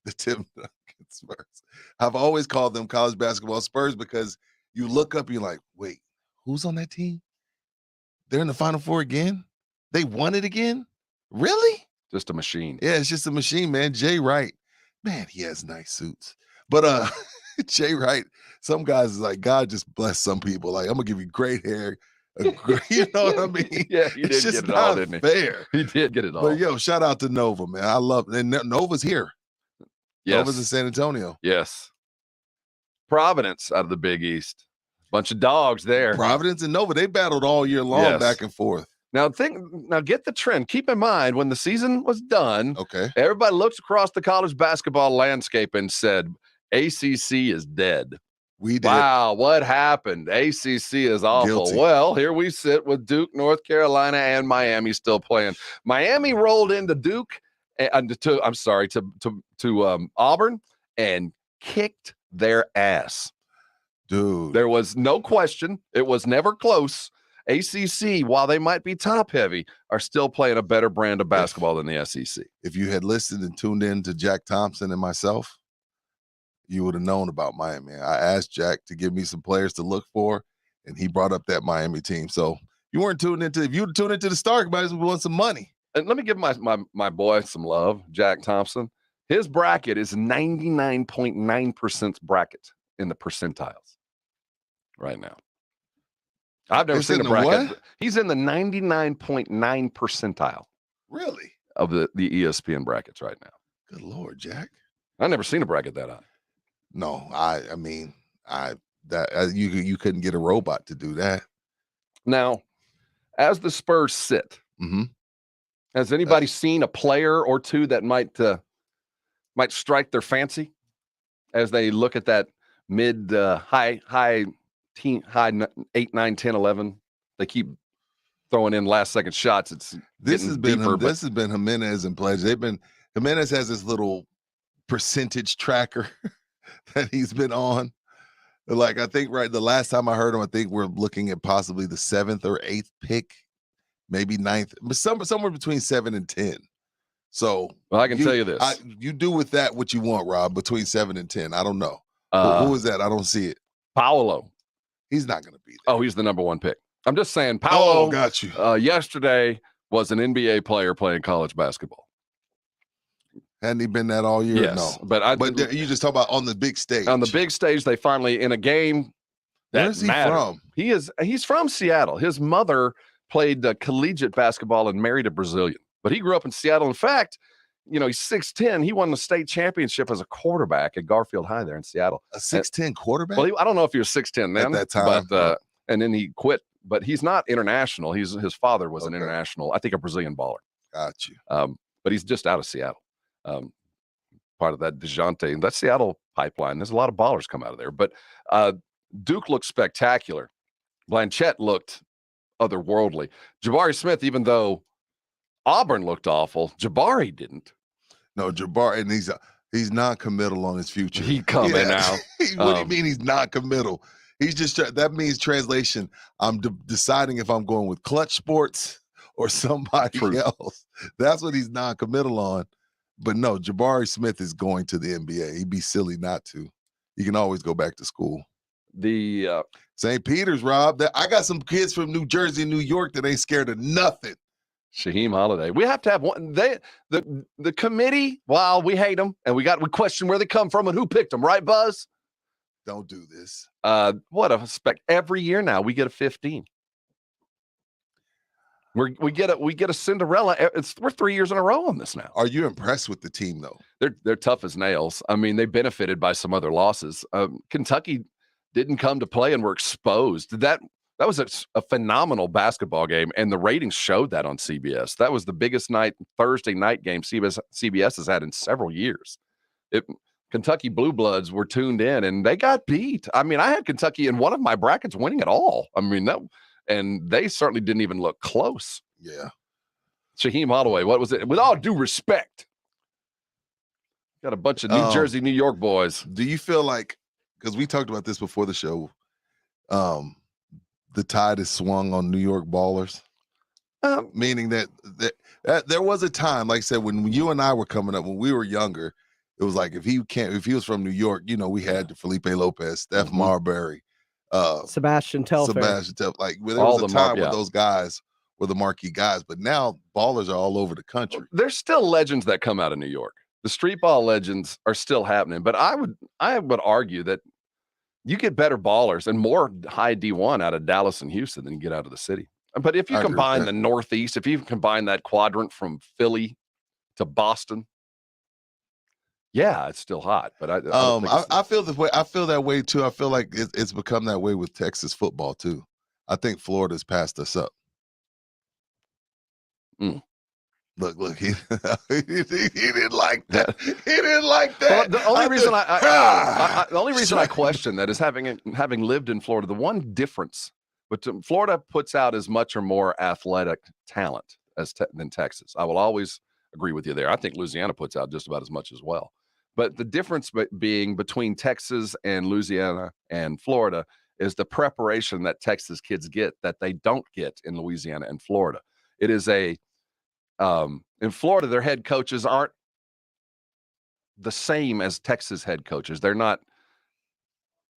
the Tim Duncan Spurs. I've always called them college basketball Spurs because you look up and you're like, wait, who's on that team? They're in the Final Four again? They won it again? Really? Just a machine. Yeah, it's just a machine, man. Jay Wright. Man, he has nice suits. But Jay Wright, some guys is like, God just bless some people. Like, I'm gonna give you great hair. You know what I mean? Yeah, he did get it all, didn't he? Fair. He did get it all. But yo, shout out to Nova, man. I love and Nova's here. Yes. Nova's in San Antonio. Yes. Providence out of the Big East. Bunch of dogs there. Providence and Nova, they battled all year long back and forth. Now get the trend. Keep in mind when the season was done, okay, everybody looks across the college basketball landscape and said, ACC is dead. We did. Wow, what happened? ACC is awful. Guilty. Well, here we sit with Duke, North Carolina, and Miami still playing. Miami rolled into Duke to Auburn and kicked their ass. Dude. There was no question. It was never close. ACC, while they might be top heavy, are still playing a better brand of basketball than the SEC. If you had listened and tuned in to Jack Thompson and myself, you would have known about Miami. I asked Jack to give me some players to look for, and he brought up that Miami team. So you weren't tuned into. If you tuned into the Stark, you might as well want some money. And let me give my boy some love, Jack Thompson. His bracket is 99.9% bracket in the percentiles right now. I've never seen a bracket. What? He's in the 99.9 percentile. Really? Of the ESPN brackets right now. Good Lord, Jack. I've never seen a bracket that high. No, you couldn't get a robot to do that. Now, as the Spurs sit, has anybody seen a player or two that might strike their fancy as they look at that mid high 8, 9, 10, 11? They keep throwing in last second shots. This has been Jimenez and Pledge. Jimenez has this little percentage tracker that he's been on. Like, I think the last time I heard him, I think we're looking at possibly the 7th or 8th pick, maybe 9th, but somewhere between 7 and 10. So I can tell you this. You do with that what you want, Rob, between 7 and 10. I don't know. Who is that? I don't see it. Paolo. He's not going to be there. Oh, he's the number 1 pick. I'm just saying, Paolo, got you. Yesterday was an NBA player playing college basketball. Hadn't he been that all year? Yes, no. but you just talk about on the big stage. On the big stage, they finally, in a game that Where's he mattered. from? He's from Seattle. His mother played collegiate basketball and married a Brazilian, but he grew up in Seattle. In fact, he's 6'10". He won the state championship as a quarterback at Garfield High there in Seattle. A 6'10" quarterback? Well, I don't know if he was 6'10" then. At that time. But, and then he quit. But he's not international. His father was an international, I think a Brazilian baller. Got you. But he's just out of Seattle. Part of that DeJounte, that Seattle pipeline. There's a lot of ballers come out of there. But Duke looked spectacular. Blanchett looked otherworldly. Jabari Smith, even though Auburn looked awful, Jabari didn't. No, Jabari, and he's non-committal on his future. He coming out. What do you mean he's non-committal? He's just, that means translation, I'm deciding if I'm going with Clutch Sports or somebody else. That's what he's non-committal on. But no, Jabari Smith is going to the NBA. He'd be silly not to. He can always go back to school. The St. Peter's, Rob. I got some kids from New Jersey and New York that ain't scared of nothing. Shaheem Holiday. We have to have one. The committee, while we hate them and we question where they come from and who picked them, right, Buzz? Don't do this. What a every year now we get a 15. We get a Cinderella. We're 3 years in a row on this now. Are you impressed with the team though? They're tough as nails. I mean, they benefited by some other losses. Kentucky didn't come to play and were exposed. That was a phenomenal basketball game, and the ratings showed that on CBS. That was the biggest Thursday night game CBS has had in several years. Kentucky Blue Bloods were tuned in, and they got beat. I mean, I had Kentucky in one of my brackets winning it all. I mean, and they certainly didn't even look close. Yeah. Shaheem Holloway, what was it? With all due respect, got a bunch of New Jersey, New York boys. Do you feel like, because we talked about this before the show, the tide is swung on New York ballers? Meaning that there was a time, like I said, when you and I were coming up, when we were younger, it was like if he was from New York, we had Felipe Lopez, Steph Marbury, Sebastian Telfair. Like there was a time where those guys were the marquee guys, but now ballers are all over the country. There's still legends that come out of New York. The street ball legends are still happening, but I would argue that you get better ballers and more high D1 out of Dallas and Houston than you get out of the city. But if you combine the Northeast, if you combine that quadrant from Philly to Boston, yeah, it's still hot. But I feel this way. I feel that way too. I feel like it's become that way with Texas football too. I think Florida's passed us up. Look, he didn't like that. He didn't like that. Well, the only reason I question that is having lived in Florida. The one difference, but Florida puts out as much or more athletic talent than Texas. I will always agree with you there. I think Louisiana puts out just about as much as well. But the difference being between Texas and Louisiana and Florida is the preparation that Texas kids get that they don't get in Louisiana and Florida. It is in Florida, their head coaches aren't the same as Texas head coaches. They're not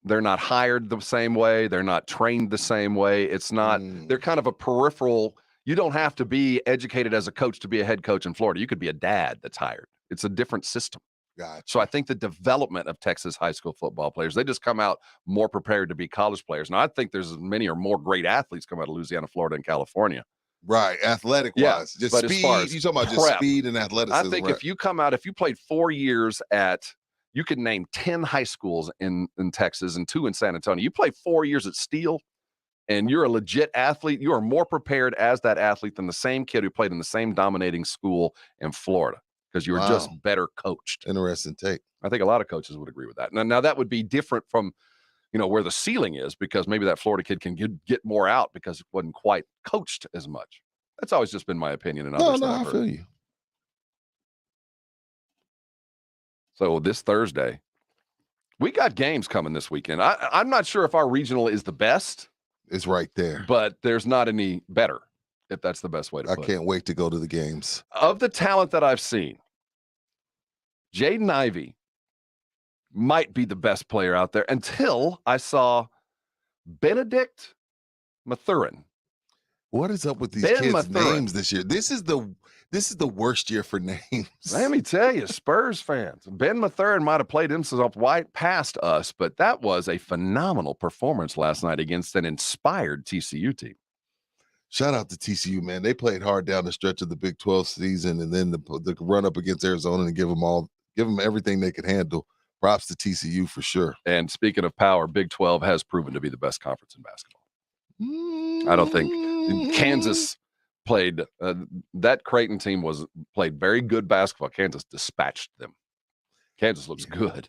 hired the same way. They're not trained the same way. It's not, they're kind of a peripheral. You don't have to be educated as a coach to be a head coach in Florida. You could be a dad that's hired. It's a different system. Gotcha. So I think the development of Texas high school football players, they just come out more prepared to be college players. Now, I think there's as many or more great athletes come out of Louisiana, Florida, and California. Right, athletic wise, just but speed. As far as you talking about just speed and athleticism. I think if you come out, if you played 4 years you can name 10 high schools in Texas and 2 in San Antonio. You play 4 years at Steele, and you're a legit athlete. You are more prepared as that athlete than the same kid who played in the same dominating school in Florida because you were just better coached. Interesting take. I think a lot of coaches would agree with that. Now that would be different from where the ceiling is, because maybe that Florida kid can get more out because it wasn't quite coached as much. That's always just been my opinion. And others I feel you. So this Thursday, we got games coming this weekend. I'm not sure if our regional is the best. It's right there. But there's not any better, if that's the best way to put it. I can't wait to go to the games. Of the talent that I've seen, Jaden Ivey might be the best player out there until I saw Benedict Mathurin. What is up with these kids' names this year? This is the worst year for names. Let me tell you, Spurs fans, Ben Mathurin might have played himself right past us, but that was a phenomenal performance last night against an inspired TCU team. Shout out to TCU, man. They played hard down the stretch of the Big 12 season, and then the run up against Arizona and give them everything they could handle. Props to TCU for sure. And speaking of power, Big 12 has proven to be the best conference in basketball. I don't think Kansas played that Creighton team played very good basketball. Kansas dispatched them. Kansas looks good.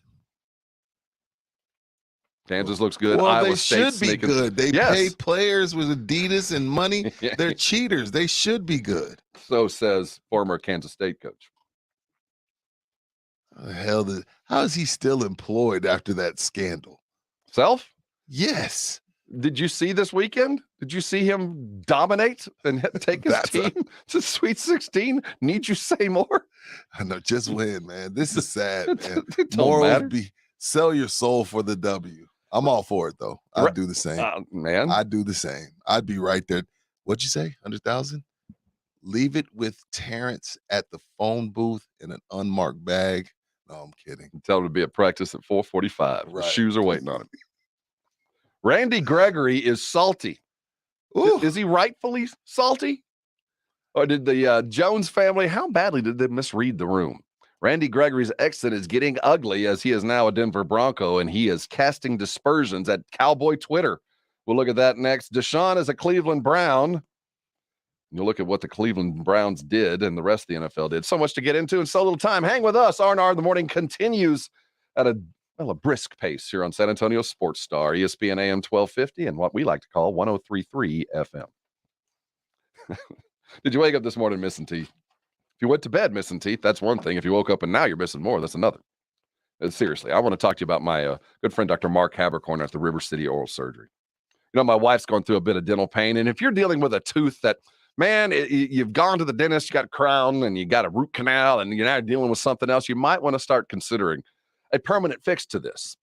Kansas looks good. Well, Iowa they State's should be good. They pay players with Adidas and money. They're cheaters. They should be good. So says former Kansas State coach. How is he still employed after that scandal? Self? Yes. Did you see this weekend? Did you see him dominate and take his team to Sweet 16? Need you say more? I know. Just win, man. This is sad, man. Morals sell your soul for the W. I'm all for it, though. I'd do the same. Man. I'd do the same. I'd be right there. What'd you say? 100,000? Leave it with Terrence at the phone booth in an unmarked bag. No, I'm kidding. Tell him to be at practice at 4:45. Right. The shoes are waiting on him. Randy Gregory is salty. Is he rightfully salty? Or did the Jones family, how badly did they misread the room? Randy Gregory's exit is getting ugly as he is now a Denver Bronco, and he is casting dispersions at Cowboy Twitter. We'll look at that next. Deshaun is a Cleveland Brown. You'll look at what the Cleveland Browns did and the rest of the NFL did. So much to get into and so little time. Hang with us. R&R in the morning continues at a brisk pace here on San Antonio Sports Star, ESPN AM 1250, and what we like to call 103.3 FM. Did you wake up this morning missing teeth? If you went to bed missing teeth, that's one thing. If you woke up and now you're missing more, that's another. Seriously, I want to talk to you about my good friend, Dr. Mark Habercorn at the River City Oral Surgery. My wife's going through a bit of dental pain, and if you're dealing with a tooth that, man, you've gone to the dentist, you got a crown, and you got a root canal, and you're now dealing with something else, you might want to start considering a permanent fix to this,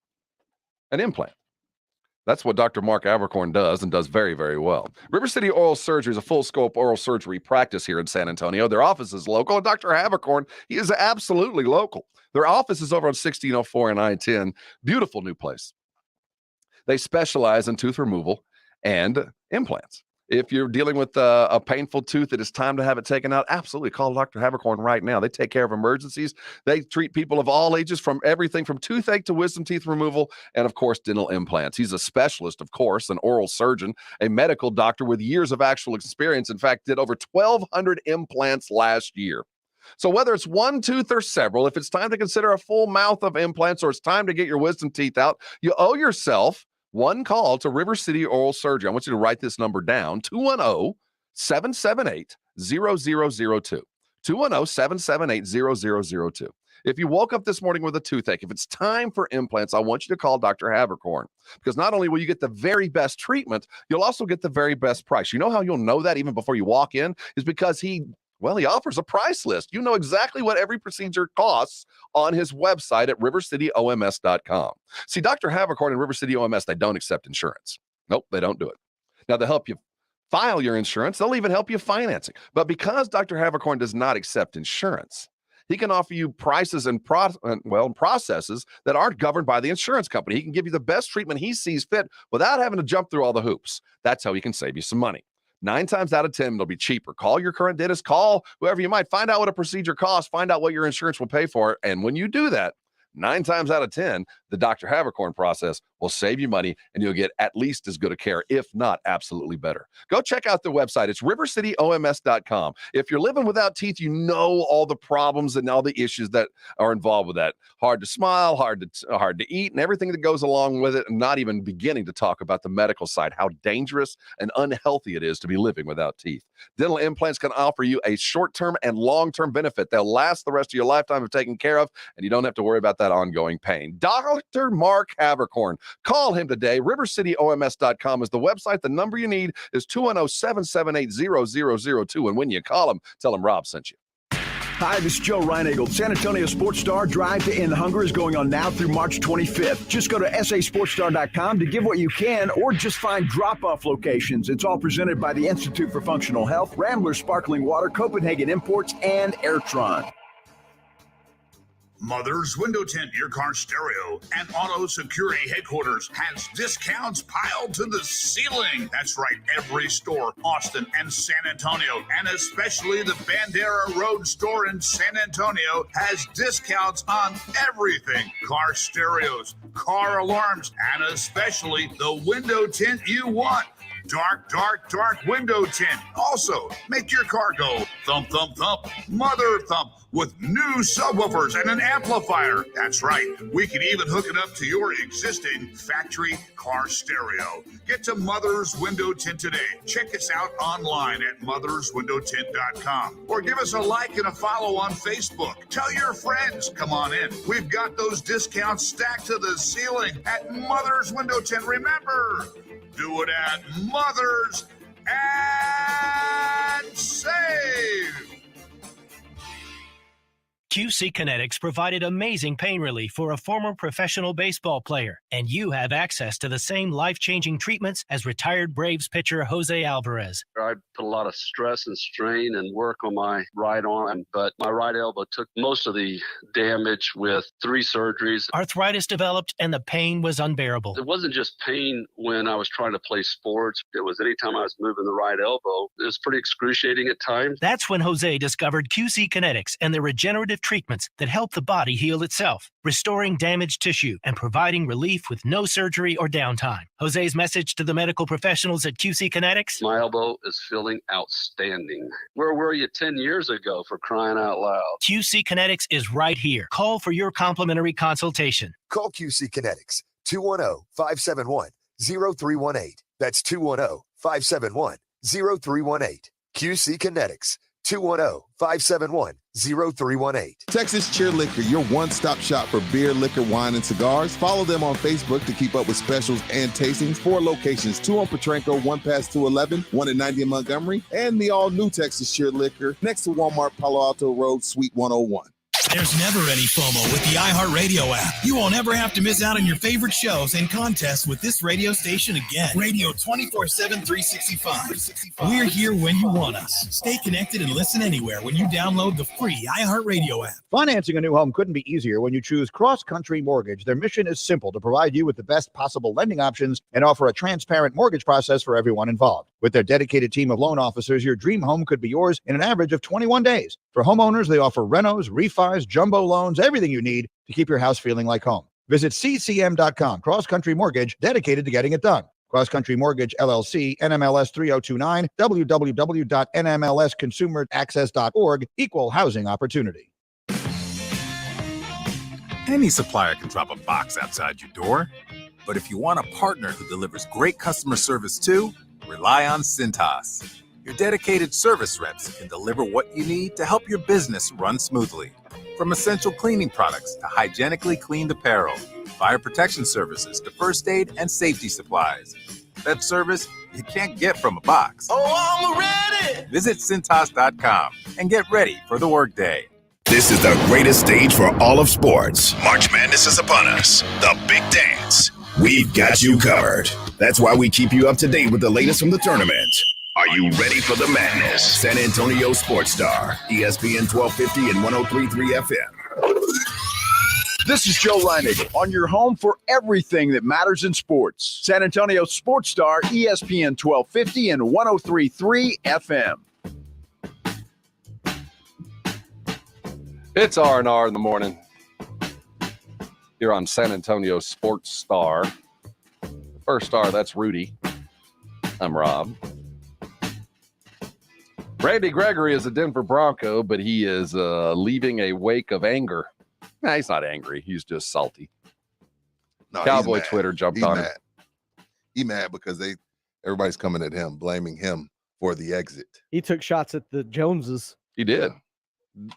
an implant. That's what Dr. Mark Abercorn does and does very, very well. River City Oral Surgery is a full-scope oral surgery practice here in San Antonio. Their office is local, and Dr. Abercorn, he is absolutely local. Their office is over on 1604 and I-10. Beautiful new place. They specialize in tooth removal and implants. If you're dealing with a painful tooth that it's time to have it taken out, absolutely call Dr. Habercorn right now. They take care of emergencies. They treat people of all ages, from everything from toothache to wisdom teeth removal and, of course, dental implants. He's a specialist, of course, an oral surgeon, a medical doctor with years of actual experience. In fact, did over 1,200 implants last year. So whether it's one tooth or several, if it's time to consider a full mouth of implants or it's time to get your wisdom teeth out, you owe yourself one call to River City Oral Surgery. I want you to write this number down, 210-778-0002. 210-778-0002. If you woke up this morning with a toothache, if it's time for implants, I want you to call Dr. Habercorn, because not only will you get the very best treatment, you'll also get the very best price. You know how you'll know that even before you walk in? Is because he offers a price list. You know exactly what every procedure costs on his website at rivercityoms.com. See, Dr. Habercorn and River City OMS, they don't accept insurance. Nope, they don't do it. Now, they'll help you file your insurance. They'll even help you financing. But because Dr. Habercorn does not accept insurance, he can offer you prices and processes that aren't governed by the insurance company. He can give you the best treatment he sees fit without having to jump through all the hoops. That's how he can save you some money. 9 times out of 10, it'll be cheaper. Call your current dentist, call whoever you might, find out what a procedure costs, find out what your insurance will pay for. And when you do that, 9 times out of 10, the Dr. Habercorn process will save you money, and you'll get at least as good a care, if not absolutely better. Go check out the website. It's rivercityoms.com. If you're living without teeth, you know all the problems and all the issues that are involved with that. Hard to smile, hard to eat, and everything that goes along with it, and not even beginning to talk about the medical side, how dangerous and unhealthy it is to be living without teeth. Dental implants can offer you a short-term and long-term benefit. They'll last the rest of your lifetime of taking care of, and you don't have to worry about that ongoing pain. Dr. Mark Habercorn. Call him today. rivercityoms.com is the website. The number you need is 210-778-0002. And when you call him, tell him Rob sent you. Hi, this is Joe Reinagle. San Antonio Sports Star Drive to End Hunger is going on now through March 25th. Just go to sasportstar.com to give what you can, or just find drop-off locations. It's all presented by the Institute for Functional Health, Rambler Sparkling Water, Copenhagen Imports, and Airtron. Mother's Window Tint, your car stereo, and auto security headquarters has discounts piled to the ceiling. That's right, every store, Austin and San Antonio, and especially the Bandera Road store in San Antonio, has discounts on everything. Car stereos, car alarms, and especially the window tint you want. Dark, dark, dark window tint. Also, make your car go thump, thump, thump, mother thump, with new subwoofers and an amplifier. That's right. We can even hook it up to your existing factory car stereo. Get to Mother's Window Tint today. Check us out online at motherswindowtint.com, or give us a like and a follow on Facebook. Tell your friends. Come on in. We've got those discounts stacked to the ceiling at Mother's Window Tint. Remember, do it at Mother's and save. QC Kinetics provided amazing pain relief for a former professional baseball player, and you have access to the same life-changing treatments as retired Braves pitcher Jose Alvarez. I put a lot of stress and strain and work on my right arm, but my right elbow took most of the damage with 3 surgeries. Arthritis developed, and the pain was unbearable. It wasn't just pain when I was trying to play sports. It was anytime I was moving the right elbow. It was pretty excruciating at times. That's when Jose discovered QC Kinetics and the regenerative treatments that help the body heal itself, restoring damaged tissue and providing relief with no surgery or downtime. Jose's message to the medical professionals at QC Kinetics: my elbow is feeling outstanding. Where were you 10 years ago, for crying out loud? QC Kinetics is right here. Call for your complimentary consultation. Call QC Kinetics, 210-571-0318. That's 210-571-0318. QC Kinetics, 210-571-0318. Texas Cheer Liquor, your one-stop shop for beer, liquor, wine, and cigars. Follow them on Facebook to keep up with specials and tastings. 4 locations, 2 on Petranco, 1 past 211, 1 in 90 in Montgomery, and the all-new Texas Cheer Liquor next to Walmart, Palo Alto Road, Suite 101. There's never any FOMO with the iHeartRadio app. You won't ever have to miss out on your favorite shows and contests with this radio station again. Radio 24/7, 365. We're here when you want us. Stay connected and listen anywhere when you download the free iHeartRadio app. Financing a new home couldn't be easier when you choose Cross Country Mortgage. Their mission is simple: to provide you with the best possible lending options and offer a transparent mortgage process for everyone involved. With their dedicated team of loan officers, your dream home could be yours in an average of 21 days. For homeowners, they offer renos, refis, jumbo loans, everything you need to keep your house feeling like home. Visit ccm.com. Cross Country Mortgage, dedicated to getting it done. Cross Country Mortgage, LLC, NMLS 3029, www.nmlsconsumeraccess.org, equal housing opportunity. Any supplier can drop a box outside your door. But if you want a partner who delivers great customer service too, rely on Cintas. Your dedicated service reps can deliver what you need to help your business run smoothly. From essential cleaning products to hygienically cleaned apparel, fire protection services to first aid and safety supplies. That service you can't get from a box. Oh, I'm ready. Visit Cintas.com and get ready for the workday. This is the greatest stage for all of sports. March Madness is upon us. The big dance. We've got you covered. That's why we keep you up to date with the latest from the tournament. Are you ready for the madness? San Antonio Sports Star, ESPN 1250 and 103.3 FM. This is Joe Reinig on your home for everything that matters in sports. San Antonio Sports Star, ESPN 1250 and 103.3 FM. It's R&R in the morning here on San Antonio Sports Star. First star, that's Rudy. I'm Rob. Randy Gregory is a Denver Bronco, but he is leaving a wake of anger. Nah, he's not angry. He's just salty. No, Cowboy Twitter jumped on him. He's mad because everybody's coming at him, blaming him for the exit. He took shots at the Joneses. He did.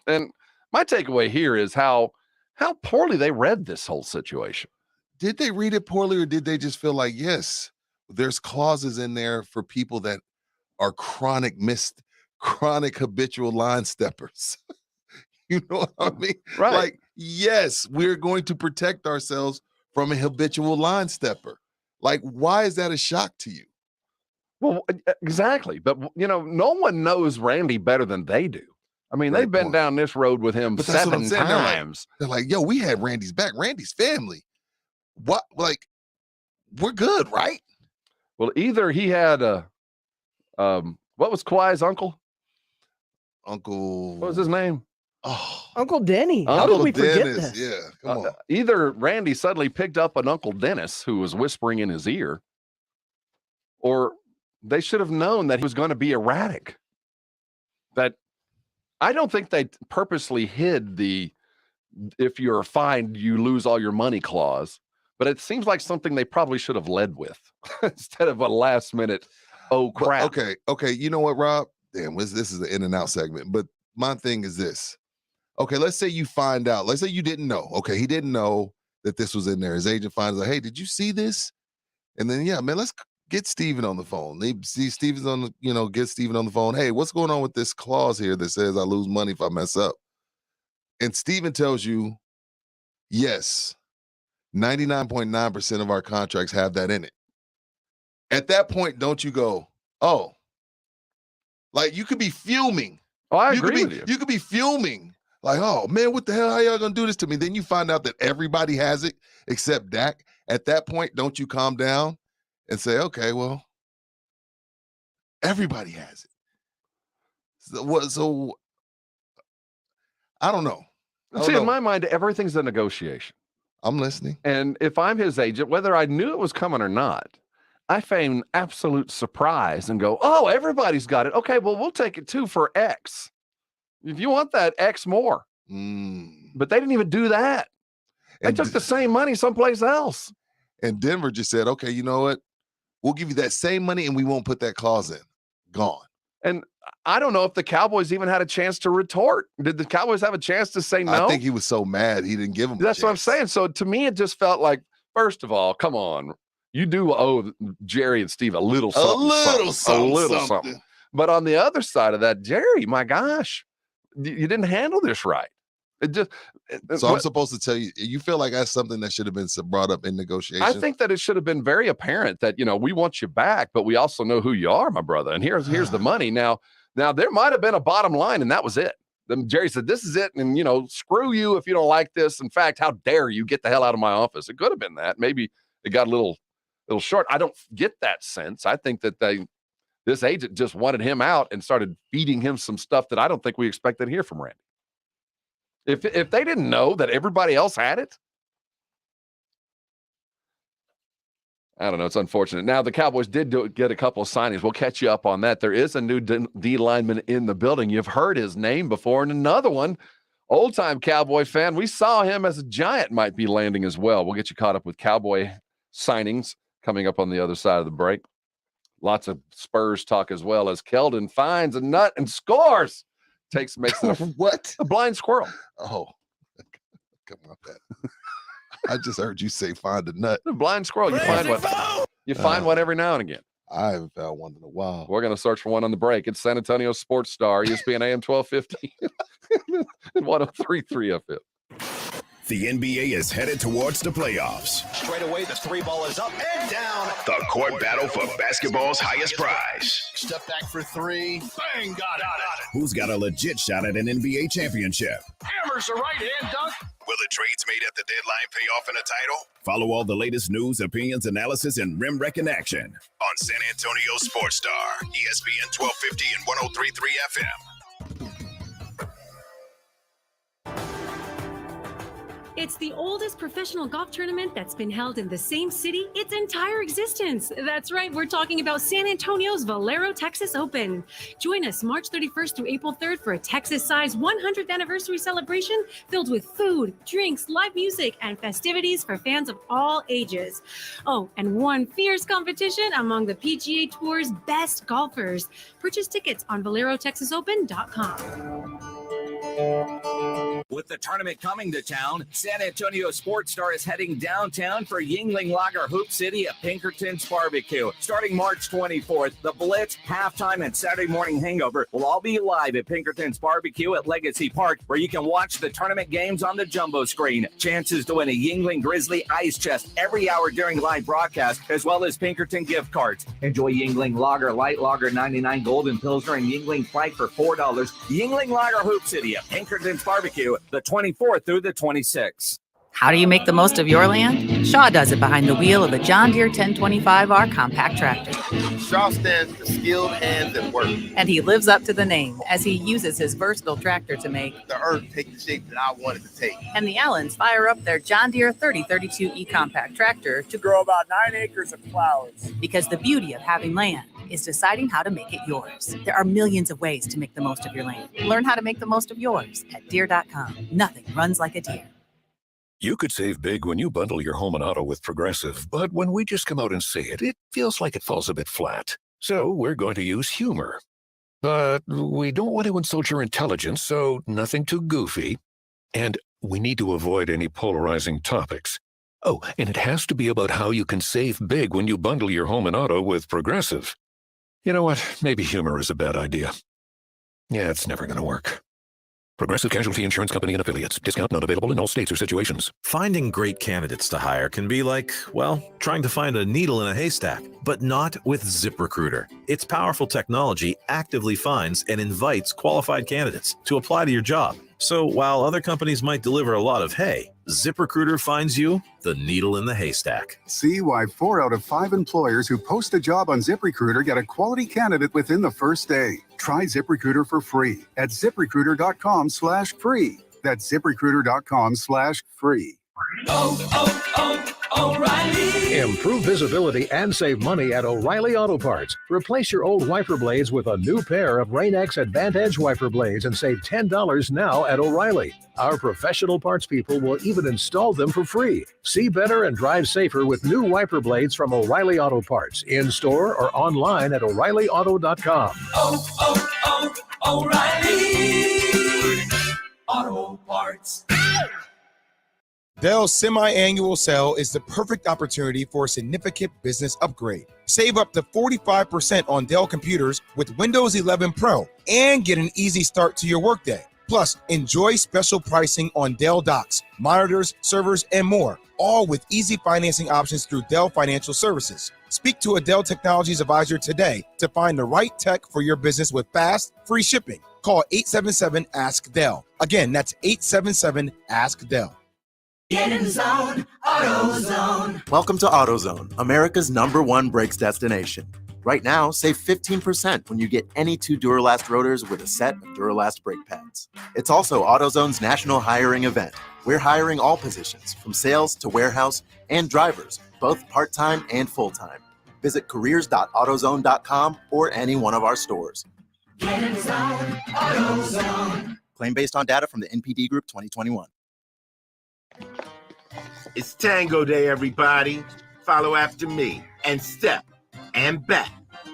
And my takeaway here is how poorly they read this whole situation. Did they read it poorly, or did they just feel like, yes, there's clauses in there for people that are chronic habitual line steppers? You know what I mean? Right. Like, yes, we're going to protect ourselves from a habitual line stepper. Like, why is that a shock to you? Well, exactly. But, no one knows Randy better than they do. I mean, they've been down this road with him 7 times. They're like, yo, we had Randy's back. Randy's family. What? Like, we're good, right? Well, either he had what was Kawhi's uncle? What was his name? Oh, Uncle Denny. How did we forget this? Yeah, come on. Either Randy suddenly picked up an Uncle Dennis who was whispering in his ear, or they should have known that he was going to be erratic. That I don't think they purposely hid the if you're fined, you lose all your money clause, but it seems like something they probably should have led with instead of a last minute, oh crap. But okay. You know what, Rob? Damn, this is the in and out segment, but my thing is this. Okay, let's say you find out. Let's say you didn't know. Okay, he didn't know that this was in there. His agent finds out, hey, did you see this? And then, yeah, man, let's get Steven on the phone. They see Steven's on the, get Steven on the phone. Hey, what's going on with this clause here that says I lose money if I mess up? And Steven tells you, yes, 99.9% of our contracts have that in it. At that point, don't you go, oh, like you could be fuming. Oh, I agree with you. You could be fuming. Like, oh, man, what the hell? How y'all going to do this to me? Then you find out that everybody has it except Dak. At that point, don't you calm down and say, okay, well, everybody has it. So I don't know. See, in my mind, everything's a negotiation. I'm listening. And if I'm his agent, whether I knew it was coming or not, I feign absolute surprise and go, oh, everybody's got it. Okay, well, we'll take it too for X. If you want that, X more. But they didn't even do that. They took the same money someplace else. And Denver just said, okay, you know what? We'll give you that same money and we won't put that clause in. Gone. And I don't know if the Cowboys even had a chance to retort. Did the Cowboys have a chance to say no? I think he was so mad he didn't give him That's what I'm saying. So to me, it just felt like, first of all, come on. You do owe Jerry and Steve a little something. But on the other side of that, Jerry, my gosh, you didn't handle this right. It just So I'm supposed to tell you, you feel like that's something that should have been brought up in negotiations? I think that it should have been very apparent that, we want you back, but we also know who you are, my brother. And here's the money. Now there might have been a bottom line, and that was it. Then Jerry said, this is it. And, screw you if you don't like this. In fact, how dare you get the hell out of my office? It could have been that. Maybe it got a little short. I don't get that sense. I think that this agent just wanted him out and started feeding him some stuff that I don't think we expected to hear from Randy. If they didn't know that everybody else had it, I don't know. It's unfortunate. Now, the Cowboys did get a couple of signings. We'll catch you up on that. There is a new D lineman in the building. You've heard his name before. And another one, old-time Cowboy fan, we saw him as a Giant might be landing as well. We'll get you caught up with Cowboy signings coming up on the other side of the break. Lots of Spurs talk as well as Keldon finds a nut and scores. Makes it a blind squirrel. Oh, come on, that. I just heard you say find a nut. A blind squirrel. You find one. You find one every now and again. I haven't found one in a while. We're going to search for one on the break. It's San Antonio Sports Star, ESPN AM 1250 and 103.3 FM. The NBA is headed towards the playoffs. Straight away, the three ball is up and down. The court battle for basketball's highest prize. Step back for three. Bang, got it. Who's got a legit shot at an NBA championship? Hammers a right-hand dunk. Will the trades made at the deadline pay off in a title? Follow all the latest news, opinions, analysis, and rim wreck in action on San Antonio Sports Star, ESPN 1250 and 103.3 FM. It's the oldest professional golf tournament that's been held in the same city its entire existence. That's right, we're talking about San Antonio's Valero Texas Open. Join us March 31st through April 3rd for a Texas-sized 100th anniversary celebration filled with food, drinks, live music, and festivities for fans of all ages. Oh, and one fierce competition among the PGA Tour's best golfers. Purchase tickets on ValeroTexasOpen.com. With the tournament coming to town, San Antonio Sports Star is heading downtown for Yingling Lager Hoop City at Pinkerton's Barbecue. Starting March 24th, the Blitz, Halftime, and Saturday Morning Hangover will all be live at Pinkerton's Barbecue at Legacy Park, where you can watch the tournament games on the jumbo screen. Chances to win a Yingling Grizzly ice chest every hour during live broadcast, as well as Pinkerton gift cards. Enjoy Yingling Lager, Light Lager 99, Golden Pilsner, and Yingling Flight for $4. Yingling Lager Hoop City at Pinkerton's Barbecue, the 24th through the 26th. How do you make the most of your land? Shaw does it behind the wheel of a John Deere 1025R compact tractor. Shaw stands for skilled hands at work. And he lives up to the name as he uses his versatile tractor to make the earth take the shape that I want it to take. And the Allens fire up their John Deere 3032E compact tractor to grow about 9 acres of flowers. Because the beauty of having land is deciding how to make it yours. There are millions of ways to make the most of your land. Learn how to make the most of yours at Deere.com. Nothing runs like a Deere. You could save big when you bundle your home and auto with Progressive, but when we just come out and say it, it feels like it falls a bit flat. So we're going to use humor. But we don't want to insult your intelligence, so nothing too goofy. And we need to avoid any polarizing topics. Oh, and it has to be about how you can save big when you bundle your home and auto with Progressive. You know what? Maybe humor is a bad idea. Yeah, it's never going to work. Progressive Casualty Insurance Company and Affiliates. Discount not available in all states or situations. Finding great candidates to hire can be like, well, trying to find a needle in a haystack, but not with ZipRecruiter. Its powerful technology actively finds and invites qualified candidates to apply to your job. So while other companies might deliver a lot of hay, ZipRecruiter finds you the needle in the haystack. See why 4 out of 5 employers who post a job on ZipRecruiter get a quality candidate within the first day. Try ZipRecruiter for free at ZipRecruiter.com/free. That's ZipRecruiter.com/free. O'Reilly. Improve visibility and save money at O'Reilly Auto Parts. Replace your old wiper blades with a new pair of Rain-X Advantage wiper blades and save $10 now at O'Reilly. Our professional parts people will even install them for free. See better and drive safer with new wiper blades from O'Reilly Auto Parts. In-store or online at O'ReillyAuto.com. O'Reilly Auto Parts. Dell's semi-annual sale is the perfect opportunity for a significant business upgrade. Save up to 45% on Dell computers with Windows 11 Pro and get an easy start to your workday. Plus, enjoy special pricing on Dell docks, monitors, servers, and more, all with easy financing options through Dell Financial Services. Speak to a Dell Technologies advisor today to find the right tech for your business with fast, free shipping. Call 877-ASK-DELL. Again, that's 877-ASK-DELL. Get in the zone, AutoZone. Welcome to AutoZone, America's #1 brakes destination. Right now, save 15% when you get any 2 Duralast rotors with a set of Duralast brake pads. It's also AutoZone's national hiring event. We're hiring all positions, from sales to warehouse and drivers, both part-time and full-time. Visit careers.autozone.com or any one of our stores. Get in the zone, AutoZone. Claim based on data from the NPD Group 2021. It's Tango Day, everybody. Follow after me and step and back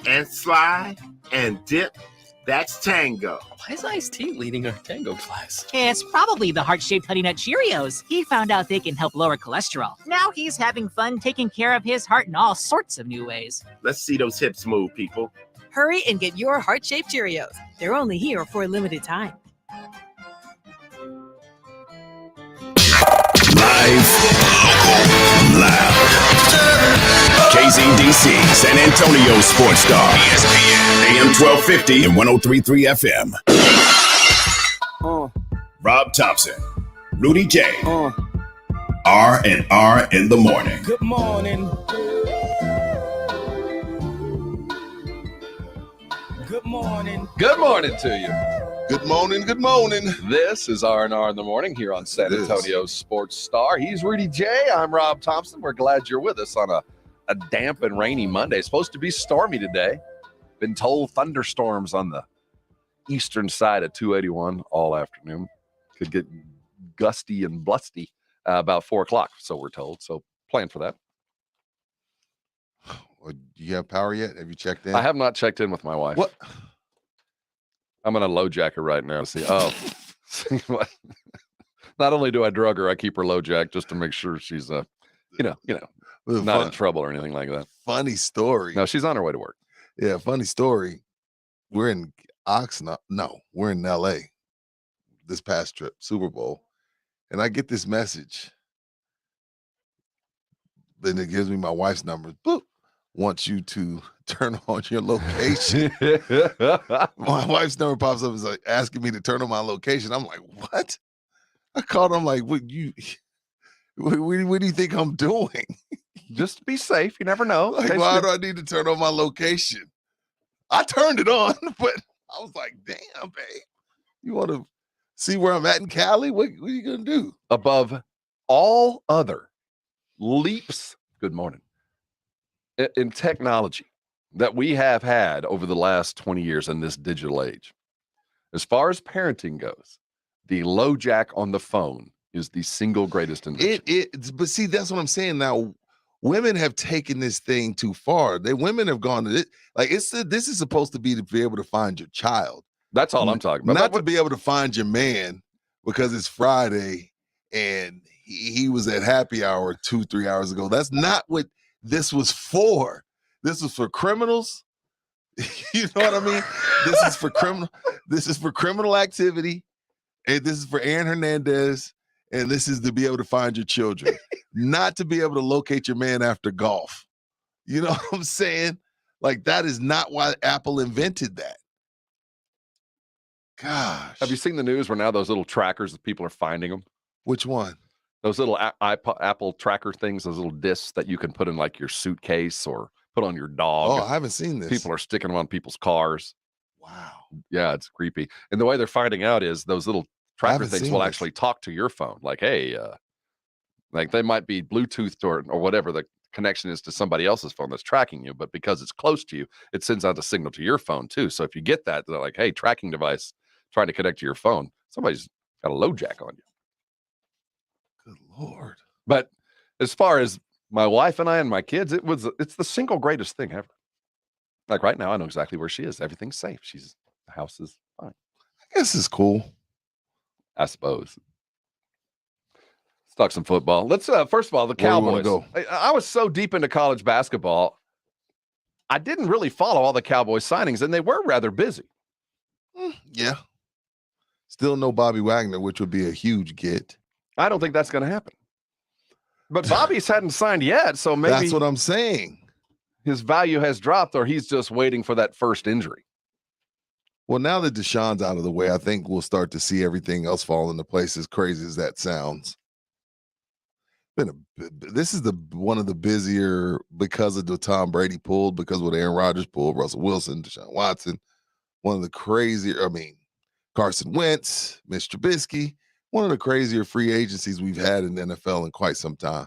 and slide and dip. That's tango. Why is Ice-T leading our tango class? It's probably the heart-shaped Honey Nut Cheerios. He found out they can help lower cholesterol. Now he's having fun taking care of his heart in all sorts of new ways. Let's see those hips move, people. Hurry and get your heart-shaped Cheerios. They're only here for a limited time. Live, loud. KZDC, San Antonio Sports Star. ESPN, AM 1250 and 103.3 FM. Rob Thompson, Rudy J. R&R in the morning. Good morning. Good morning. Good morning to you. Good morning. Good morning. This is R&R in the morning here on San Antonio Sports Star. He's Rudy J. I'm Rob Thompson. We're glad you're with us on a damp and rainy Monday. It's supposed to be stormy today. Been told thunderstorms on the eastern side of 281 all afternoon. Could get gusty and blusty about 4 o'clock, so we're told. So plan for that. Do you have power yet? Have you checked in? I have not checked in with my wife. What? I'm going to low jack her right now to see. Oh, see what? Not only do I drug her, I keep her low jack just to make sure she's, not in trouble or anything like that. Funny story. No, she's on her way to work. Yeah, funny story. We're in Oxnard. No, we're in LA this past trip, Super Bowl. And I get this message. Then it gives me my wife's number. Boop. Wants you to turn on your location. My wife's number pops up, is like asking me to turn on my location. I'm like, what? I called him like, what do you think I'm doing? Just be safe. You never know. Like, why do I need to turn on my location? I turned it on, but I was like, damn, babe. You want to see where I'm at in Cali? What are you going to do? Above all other leaps, good morning, in technology that we have had over the last 20 years in this digital age, as far as parenting goes, the low jack on the phone is the single greatest invention. But see, that's what I'm saying now. Women have taken this thing too far. Women have gone to it. Like this is supposed to be able to find your child. That's all I'm talking about. Not to be able to find your man because it's Friday and he was at happy hour 2-3 hours ago. That's not what this was for. This was for criminals. You know what I mean? This is for criminal activity. And this is for Aaron Hernandez. And this is to be able to find your children, not to be able to locate your man after golf. You know what I'm saying? Like, that is not why Apple invented that. Gosh. Have you seen the news where now those little trackers that people are finding them? Which one? Those little Apple tracker things, those little discs that you can put in like your suitcase or put on your dog. Oh, I haven't seen this. People are sticking them on people's cars. Wow. Yeah, it's creepy. And the way they're finding out is those little tracker things will actually talk to your phone. Like, hey, like they might be Bluetooth or whatever the connection is to somebody else's phone that's tracking you, but because it's close to you, it sends out a signal to your phone too. So if you get that, they're like, hey, tracking device trying to connect to your phone, somebody's got a low jack on you. Good Lord. But as far as my wife and I and my kids, it's the single greatest thing ever. Like right now, I know exactly where she is. Everything's safe. The house is fine. I guess it's cool. I suppose. Let's talk some football. Let's first of all, the Cowboys. Go? I was so deep into college basketball, I didn't really follow all the Cowboys signings, and they were rather busy. Yeah. Still no Bobby Wagner, which would be a huge get. I don't think that's going to happen. But Bobby's hadn't signed yet, so maybe that's what I'm saying. His value has dropped, or he's just waiting for that first injury. Well, now that Deshaun's out of the way, I think we'll start to see everything else fall into place, as crazy as that sounds. This is one of the busier because of the Tom Brady pulled, because of what Aaron Rodgers pulled, Russell Wilson, Deshaun Watson. One of the crazier, Carson Wentz, Mitch Trubisky, one of the crazier free agencies we've had in the NFL in quite some time.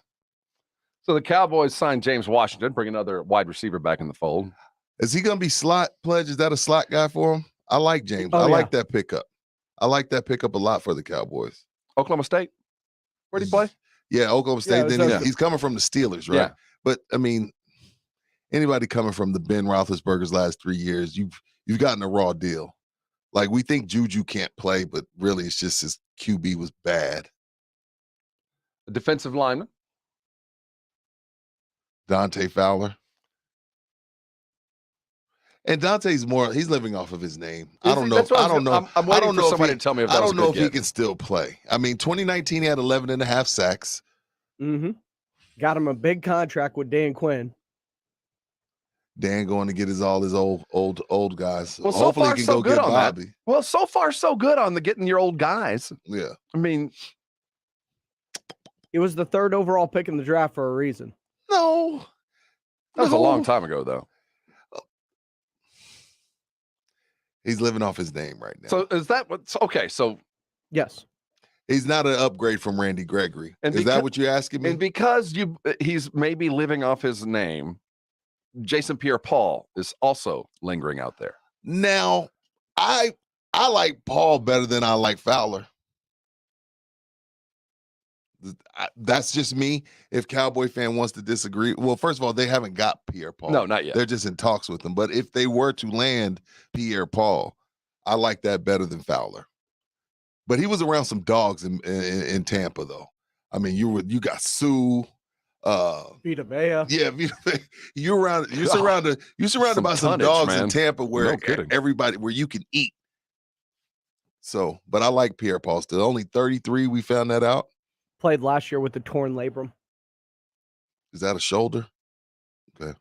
So the Cowboys signed James Washington, bring another wide receiver back in the fold. Is he going to be slot, Pledge? Is that a slot guy for him? I like James. I like that pickup. I like that pickup a lot for the Cowboys. Oklahoma State? Where'd he play? Yeah, Oklahoma State. He's coming from the Steelers, right? Yeah. But, anybody coming from the Ben Roethlisberger's last 3 years, you've gotten a raw deal. Like, we think Juju can't play, but really it's just his QB was bad. A defensive lineman? Dante Fowler. And Dante's he's living off of his name. I don't know. I'm waiting for somebody to tell me if that was a good he can still play. 2019 he had 11 and a half sacks. Mm-hmm. Got him a big contract with Dan Quinn. Dan going to get all his old guys. Well, hopefully so far, he can so go good get on Bobby. that. Well, so far, so good on the getting your old guys. Yeah. It was the 3rd overall pick in the draft for a reason. No. That was a long time ago, though. He's living off his name right now. So is that what's okay? So yes, he's not an upgrade from Randy Gregory. Is that what you're asking me? And because he's maybe living off his name, Jason Pierre-Paul is also lingering out there. Now, I like Paul better than I like Fowler. That's just me. If Cowboy fan wants to disagree, well, first of all, they haven't got Pierre-Paul. No, not yet. They're just in talks with him. But if they were to land Pierre-Paul, I like that better than Fowler. But he was around some dogs in Tampa, though. You got Sue, Vita Vea. Yeah, Vita Vea. You're surrounded by some dogs in Tampa where where you can eat. So, but I like Pierre-Paul still. Only 33. We found that out. Played last year with the torn labrum. Is that a shoulder? Okay.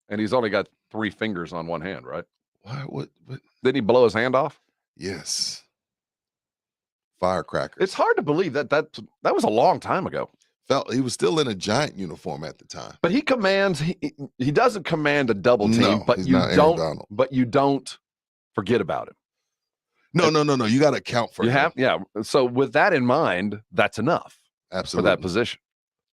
And he's only got 3 fingers on one hand, right? What? Didn't he blow his hand off? Yes. Firecracker. It's hard to believe that was a long time ago. He was still in a Giant uniform at the time. But he commands. He doesn't command a double team. No, but you don't forget about him. No. You got to account for him. Yeah. So with that in mind, that's enough. Absolutely. For that position.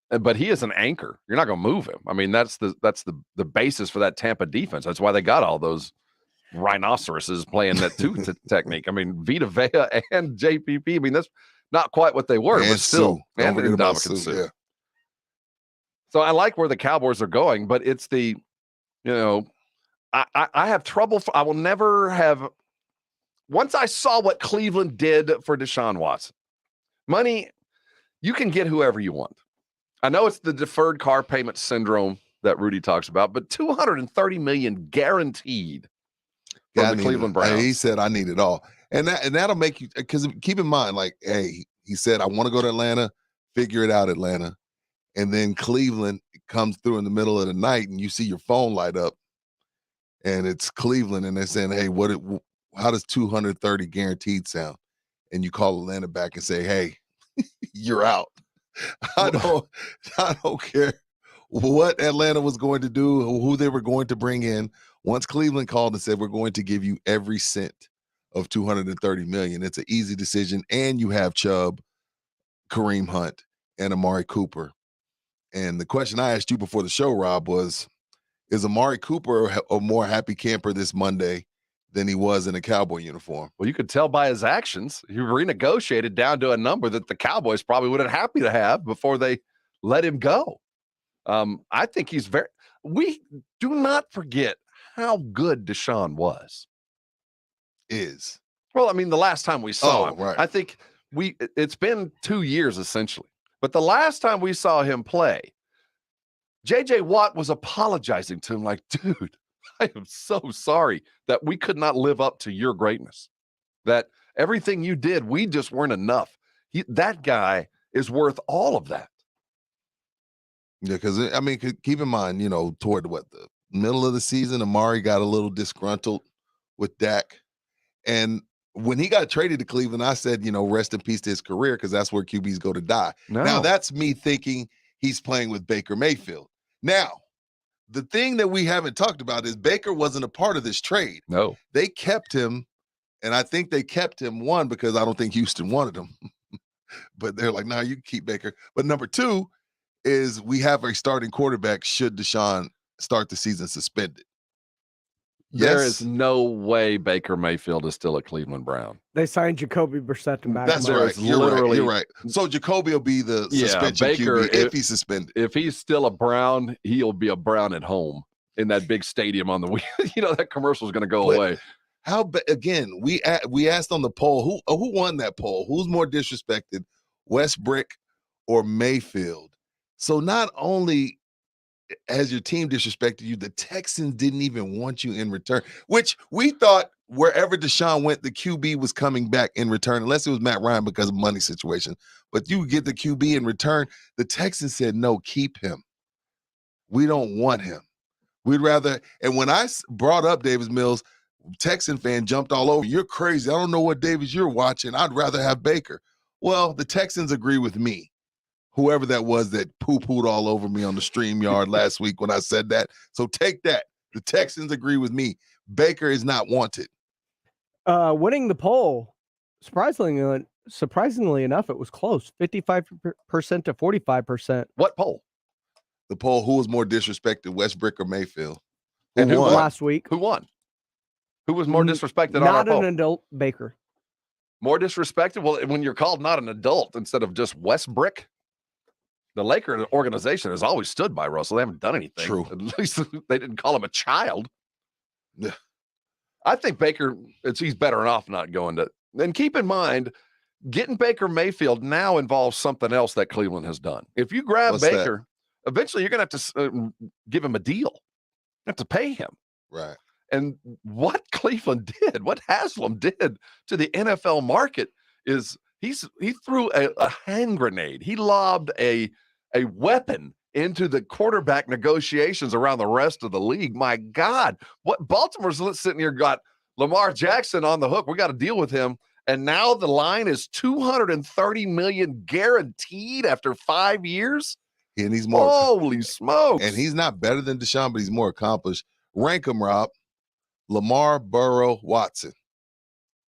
But he is an anchor. You're not going to move him. That's the basis for that Tampa defense. That's why they got all those rhinoceroses playing that technique. Vita Vea and JPP. That's not quite what they were, and but still. And Ndamukong Suh. Yeah. So I like where the Cowboys are going, but it's I have trouble. I will never have. Once I saw what Cleveland did for Deshaun Watson, money, you can get whoever you want. I know it's the deferred car payment syndrome that Rudy talks about, but $230 million guaranteed from the Cleveland Browns. He said, I need it all. And that'll make you, because keep in mind, he said, I want to go to Atlanta, figure it out, Atlanta. And then Cleveland comes through in the middle of the night and you see your phone light up and it's Cleveland and they're saying, hey, how does 230 guaranteed sound? And you call Atlanta back and say, hey, you're out. I don't care what Atlanta was going to do, who they were going to bring in. Once Cleveland called and said, we're going to give you every cent of $230 million, it's an easy decision. And you have Chubb, Kareem Hunt, and Amari Cooper. And the question I asked you before the show, Rob, was, is Amari Cooper a more happy camper this Monday than he was in a Cowboy uniform? Well, you could tell by his actions. He renegotiated down to a number that the Cowboys probably would have been happy to have before they let him go. I think he's we do not forget how good Deshaun is. Well, the last time we saw him, right. I think it's been 2 years essentially. But the last time we saw him play, J.J. Watt was apologizing to him like, dude, I am so sorry that we could not live up to your greatness. That Everything you did, we just weren't enough. That guy is worth all of that. Yeah, because I mean, keep in mind, toward the middle of the season, Amari got a little disgruntled with Dak, and when he got traded to Cleveland, I said, rest in peace to his career because that's where QBs go to die. No. Now that's me thinking he's playing with Baker Mayfield. Now, the thing that we haven't talked about is Baker wasn't a part of this trade. No, they kept him, and I think they kept him, one, because I don't think Houston wanted him, but they're like, nah, you can keep Baker. But number two is we have a starting quarterback should Deshaun start the season suspended. There is no way Baker Mayfield is still a Cleveland Brown. They signed Jacoby Brissett to back That's him up. right. You're right. So Jacoby will be the suspension Baker, QB if he's suspended. If he's still a Brown, he'll be a Brown at home in that big stadium on the weekend. That commercial is going to go away. Again, we asked on the poll, who won that poll? Who's more disrespected, Westbrook or Mayfield? So not only has your team disrespected you, the Texans didn't even want you in return, which we thought wherever Deshaun went, the QB was coming back in return, unless it was Matt Ryan because of money situation. But you get the QB in return. The Texans said, no, keep him. We don't want him. We'd rather, and when I brought up Davis Mills, Texan fan jumped all over. You're crazy. I don't know what Davis you're watching. I'd rather have Baker. Well, the Texans agree with me. Whoever that was that poo-pooed all over me on the StreamYard last week when I said that. So take that. The Texans agree with me. Baker is not wanted. Winning the poll, surprisingly enough, it was close. 55% to 45%. What poll? The poll, who was more disrespected, Westbrook or Mayfield? And who won? Last week? Who won? Who was more disrespected on our Not poll? an adult Baker. More disrespected? Well, when you're called not an adult instead of just Westbrook, the Laker organization has always stood by Russell. They haven't done anything. True. At least they didn't call him a child. Yeah. I think Baker, he's better off not going to. And keep in mind, getting Baker Mayfield now involves something else that Cleveland has done. If you grab Baker, eventually you're going to have to give him a deal. You have to pay him. Right. And what Cleveland did, what Haslam did to the NFL market is he threw a hand grenade. He lobbed a weapon into the quarterback negotiations around the rest of the league. My God, what Baltimore's sitting here got Lamar Jackson on the hook. We got to deal with him. And now the line is $230 million guaranteed after 5 years. And he's more. Holy smokes. And he's not better than Deshaun, but he's more accomplished. Rank him, Rob. Lamar, Burrow, Watson.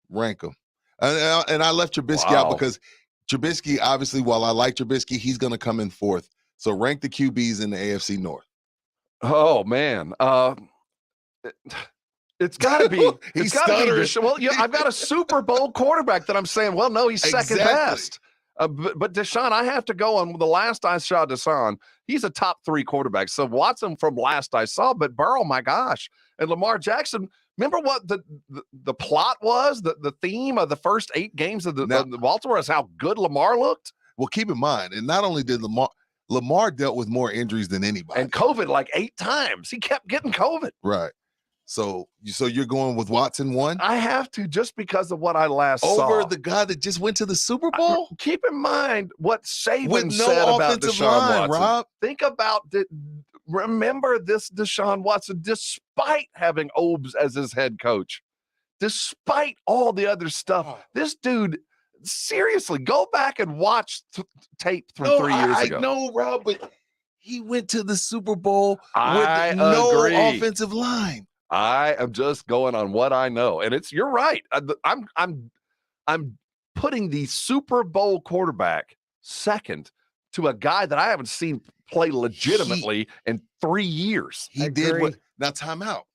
Rank him. And I left Trubisky out because Trubisky, obviously, while I like Trubisky, he's going to come in fourth. So rank the QBs in the AFC North. Oh, man. It's got to be. It's got to be Deshaun. Well, I've got a Super Bowl quarterback that I'm saying, well, no, he's second best. But Deshaun, I have to go on the last I saw Deshaun. He's a top 3 quarterback. So Watson from last I saw, but Burrow, my gosh. And Lamar Jackson, remember what the plot was? The theme of the first 8 games of the Baltimore is how good Lamar looked? Well, keep in mind, and not only did Lamar dealt with more injuries than anybody. And COVID like 8 times. He kept getting COVID. Right. So you're going with Watson 1? I have to, just because of what I last saw. Over the guy that just went to the Super Bowl? Keep in mind what Saban with no said about offensive Deshaun line, Watson. Rob. Think about remember this Deshaun Watson, despite having Obes as his head coach, despite all the other stuff, this dude, seriously, go back and watch tape from 3 years ago. I know, Rob, but he went to the Super Bowl I with no agree. offensive line. I am just going on what I know, and you're right. I'm putting the Super Bowl quarterback second to a guy that I haven't seen play legitimately in 3 years. He did what? Now, time out.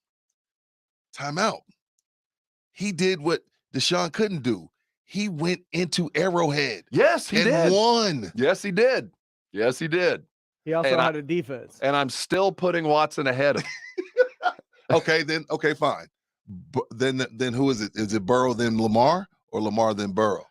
He did what Deshaun couldn't do. He went into Arrowhead. Yes, he did. Won. Yes, he did. Yes, he did. He also had a defense. And I'm still putting Watson ahead of him. Okay, fine. Then who is it? Is it Burrow then Lamar or Lamar then Burrow?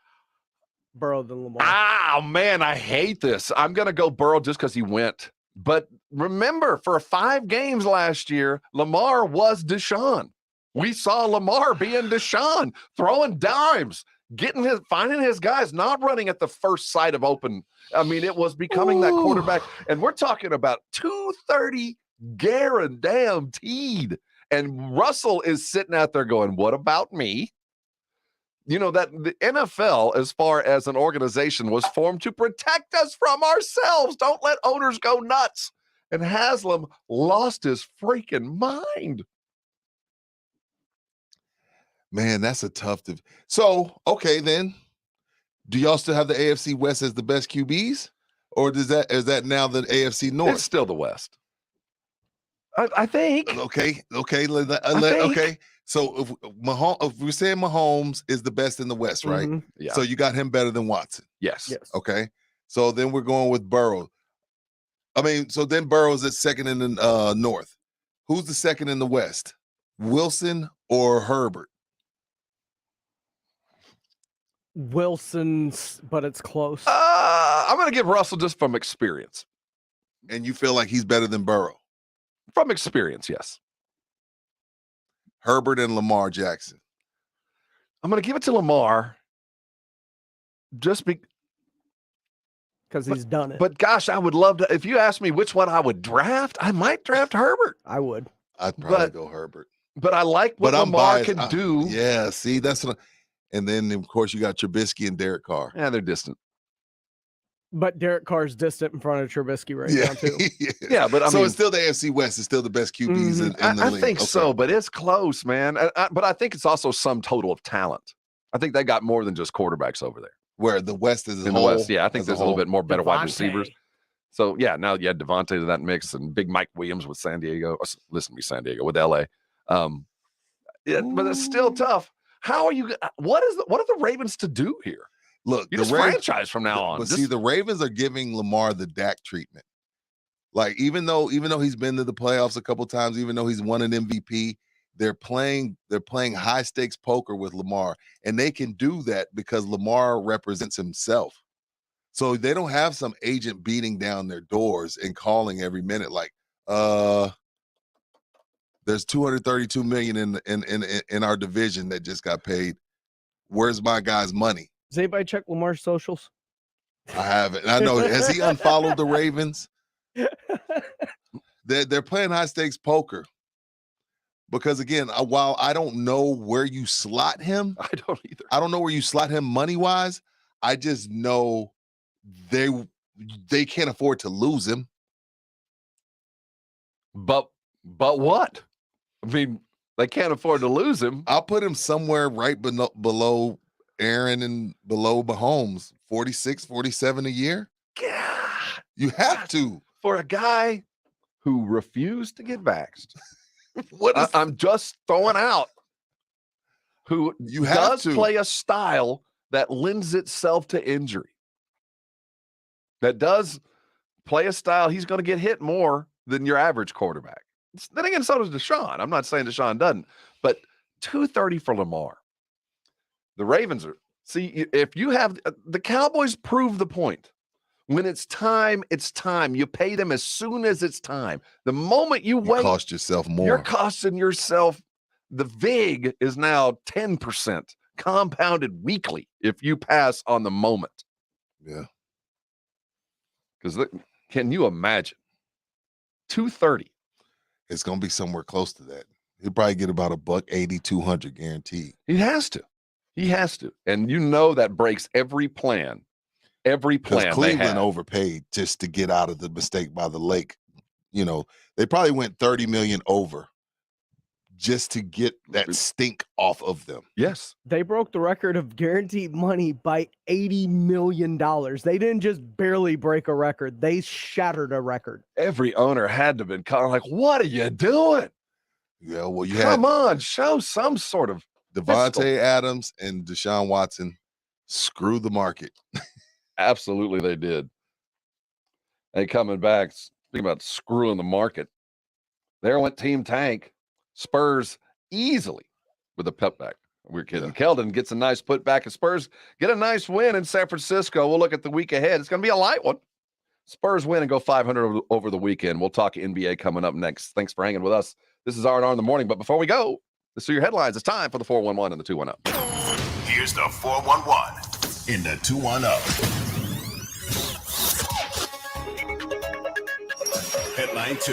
Burrow than Lamar. Oh, man, I hate this. I'm going to go Burrow just because he went. But remember, for 5 games last year, Lamar was Deshaun. We saw Lamar being Deshaun, throwing dimes, finding his guys, not running at the first sight of open. I mean, it was becoming that quarterback. And we're talking about 230 guaranteed. And Russell is sitting out there going, what about me? You know, that the NFL, as far as an organization, was formed to protect us from ourselves. Don't let owners go nuts. And Haslam lost his freaking mind. Man, that's a tough. So, okay, then, do y'all still have the AFC West as the best QBs, or is that now the AFC North? It's still the West. I think. Okay. Okay. So if we're saying Mahomes is the best in the West, right? Mhm. Yeah. So you got him better than Watson. Yes. Okay. So then we're going with Burrow. I mean, so then Burrow's at second in the North. Who's the second in the West? Wilson or Herbert? Wilson's, but it's close. I'm going to give Russell just from experience. And you feel like he's better than Burrow? From experience, yes. Herbert and Lamar Jackson. I'm going to give it to Lamar just because he's done it. But gosh, I would love to. If you ask me which one I would draft, I might draft Herbert. I would. I'd probably go Herbert. But I like what Lamar can do. Yeah, see, that's what. And then, of course, you got Trubisky and Derek Carr. Yeah, they're distant. But Derek Carr's distant in front of Trubisky right now, too. Yeah, but I mean, it's still the AFC West. It's still the best QBs in the league. I think so, but it's close, man. But I think it's also some total of talent. I think they got more than just quarterbacks over there. Where the West is in the West, yeah. I think there's a little bit more better wide receivers. So, yeah, now you had Devontae to that mix and big Mike Williams with San Diego. Listen to me, San Diego with LA. But it's still tough. What are the Ravens to do here? Look, you just franchise from now on. But see, the Ravens are giving Lamar the Dak treatment. Like, even though he's been to the playoffs a couple times, even though he's won an MVP, they're playing high stakes poker with Lamar, and they can do that because Lamar represents himself. So they don't have some agent beating down their doors and calling every minute like, there's $232 million in our division that just got paid. Where's my guy's money? Does anybody check Lamar's socials? I haven't. I know. Has he unfollowed the Ravens? They're playing high stakes poker. Because again, while I don't know where you slot him, I don't either. I don't know where you slot him money wise. I just know they can't afford to lose him. But what? I mean, they can't afford to lose him. I'll put him somewhere right below Aaron and below Mahomes, 46, 47 a year. God, you have to. For a guy who refused to get vaxxed. I'm just throwing out who does play a style that lends itself to injury. That does play a style. He's going to get hit more than your average quarterback. Then again, so does Deshaun. I'm not saying Deshaun doesn't, but 230 for Lamar. The Ravens are, see, if you have, the Cowboys prove the point. When it's time, it's time. You pay them as soon as it's time. The moment you wait, cost yourself more. You're costing yourself. The VIG is now 10% compounded weekly if you pass on the moment. Yeah. Because can you imagine? 230. It's going to be somewhere close to that. He'll probably get about $180, 200 guaranteed. He has to. And you know that breaks every plan. Every plan. Cleveland overpaid just to get out of the mistake by the lake. You know, they probably went $30 million over just to get that stink off of them. Yes. They broke the record of guaranteed money by $80 million. They didn't just barely break a record. They shattered a record. Every owner had to have been kind of like, what are you doing? Yeah, well, Come on, show some sort of Devontae Adams and Deshaun Watson screw the market. Absolutely, they did. They coming back. Speaking about screwing the market. There went Team Tank. Spurs easily with a putback. We're kidding. Yeah. Keldon gets a nice putback. And Spurs get a nice win in San Francisco. We'll look at the week ahead. It's going to be a light one. Spurs win and go 500 over the weekend. We'll talk NBA coming up next. Thanks for hanging with us. This is R&R in the morning. But before we go, let's see your headlines. It's time for the 411 and the 210. Here's the 411 in the 210. Headline 2.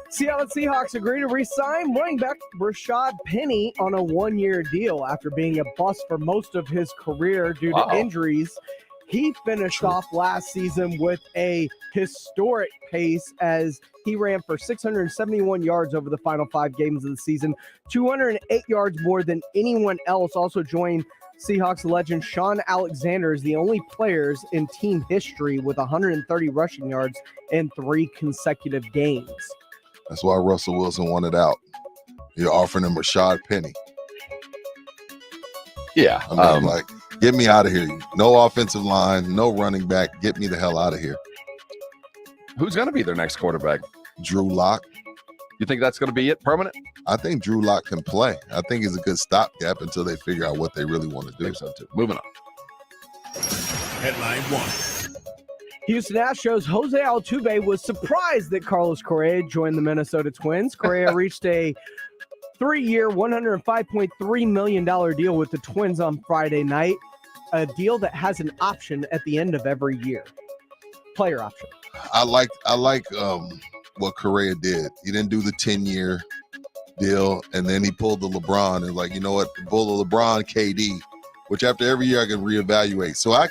Seattle Seahawks agree to re-sign running back Rashad Penny on a one-year deal after being a bust for most of his career due to injuries. He finished off last season with a historic pace as he ran for 671 yards over the final 5 games of the season, 208 yards more than anyone else. Also joined Seahawks legend Sean Alexander as the only players in team history with 130 rushing yards in 3 consecutive games. That's why Russell Wilson wanted out. You're offering him Rashad Penny. Yeah. I mean, get me out of here. No offensive line, no running back. Get me the hell out of here. Who's going to be their next quarterback? Drew Lock. You think that's going to be it permanent? I think Drew Lock can play. I think he's a good stopgap until they figure out what they really want to do. I think so too. Moving on. Headline 1. Houston Astros Jose Altuve was surprised that Carlos Correa joined the Minnesota Twins. Correa reached a 3-year, $105.3 million deal with the Twins on Friday night, a deal that has an option at the end of every year. Player option. I like what Correa did. He didn't do the 10-year deal, and then he pulled the LeBron and like, you know what, pull the LeBron KD, which after every year I can reevaluate. So I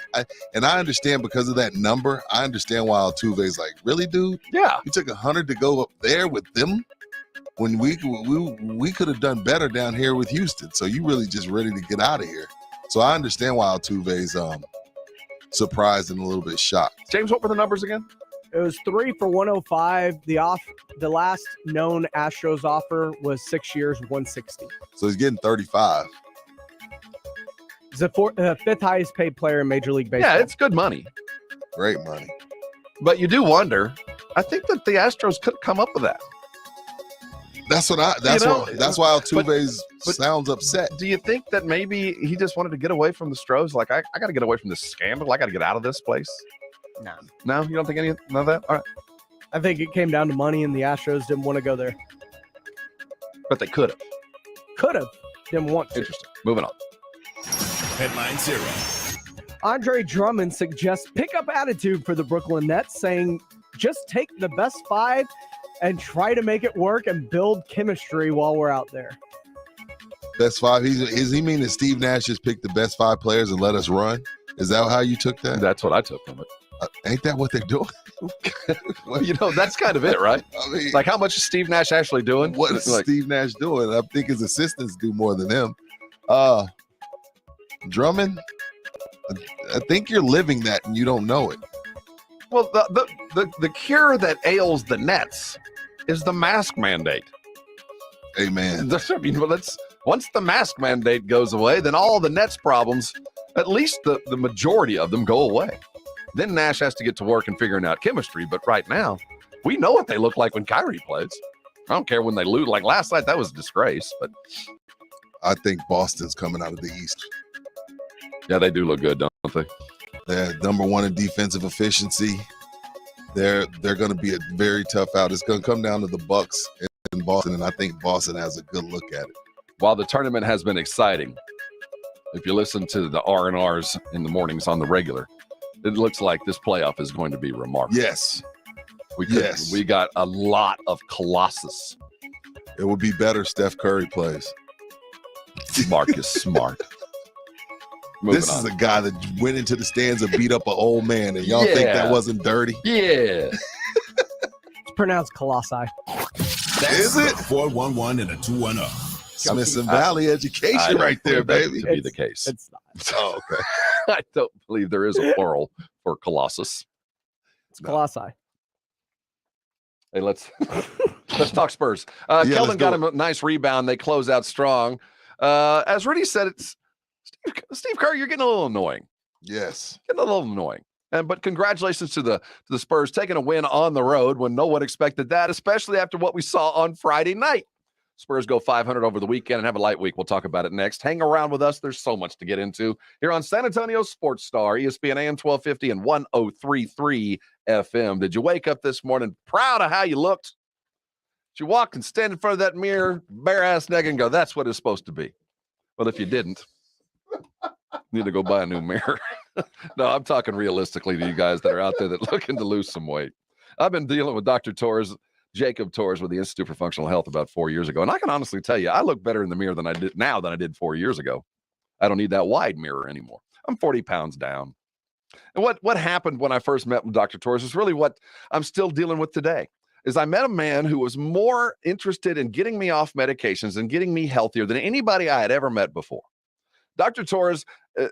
understand because of that number, I understand why Altuve's like, really, dude? Yeah. You took 100 to go up there with them when we could have done better down here with Houston. So you really just ready to get out of here. So I understand why Altuve's surprised and a little bit shocked. James, what were the numbers again? It was 3 for 105. The last known Astros offer was 6 years, 160. So he's getting 35. He's the fifth highest paid player in Major League Baseball. Yeah, it's good money. Great money. But you do wonder, I think that the Astros could come up with that. That's why Altuve sounds upset. Do you think that maybe he just wanted to get away from the Stros? Like, I got to get away from this scandal. I got to get out of this place. No, you don't think any of that? All right. I think it came down to money, and the Astros didn't want to go there. But they could have. Didn't want to. Interesting. Moving on. Headline 0. Andre Drummond suggests pickup attitude for the Brooklyn Nets, saying just take the best 5 and try to make it work and build chemistry while we're out there. Best 5? Is he mean that Steve Nash just picked the best 5 players and let us run? Is that how you took that? That's what I took from it. Ain't that what they're doing? Well, that's kind of it, right? I mean, like, how much is Steve Nash actually doing? What is Steve Nash doing? I think his assistants do more than him. Drummond, I think you're living that and you don't know it. Well, the cure that ails the Nets is the mask mandate. Amen. Once the mask mandate goes away, then all the Nets problems, at least the majority of them, go away. Then Nash has to get to work and figuring out chemistry. But right now, we know what they look like when Kyrie plays. I don't care when they lose. Like last night, that was a disgrace. But I think Boston's coming out of the East. Yeah, they do look good, don't they? They're number 1 in defensive efficiency. They're going to be a very tough out. It's going to come down to the Bucks in Boston, and I think Boston has a good look at it. While the tournament has been exciting, if you listen to the R&Rs in the mornings on the regular, it looks like this playoff is going to be remarkable. Yes. We got a lot of Colossus. It would be better Steph Curry plays. Marcus Smart. This is a guy that went into the stands and beat up an old man, and y'all think that wasn't dirty? Yeah. It's pronounced Colossi. Is it? 411 and a 210. Smithson Valley education right there, baby. To be the case. It's not. Oh, okay. I don't believe there is a plural for Colossus. It's Colossi. Hey, let's talk Spurs. Keldon got him a nice rebound. They close out strong. As Rudy said, it's Steve Kerr, you're getting a little annoying. Yes. Getting a little annoying. But congratulations to the Spurs taking a win on the road when no one expected that, especially after what we saw on Friday night. Spurs go 500 over the weekend and have a light week. We'll talk about it next. Hang around with us. There's so much to get into here on San Antonio Sports Star, ESPN AM 1250 and 103.3 FM. Did you wake up this morning proud of how you looked? Did you walk and stand in front of that mirror, bare ass naked, and go, that's what it's supposed to be? Well, if you didn't, Need to go buy a new mirror. No, I'm talking realistically to you guys that are out there that are looking to lose some weight. I've been dealing with Dr. Torres, Jacob Torres with the Institute for Functional Health about 4 years ago. And I can honestly tell you, I look better in the mirror than I did 4 years ago. I don't need that wide mirror anymore. I'm 40 pounds down. And what happened when I first met with Dr. Torres is really what I'm still dealing with today. Is I met a man who was more interested in getting me off medications and getting me healthier than anybody I had ever met before. Dr. Torres,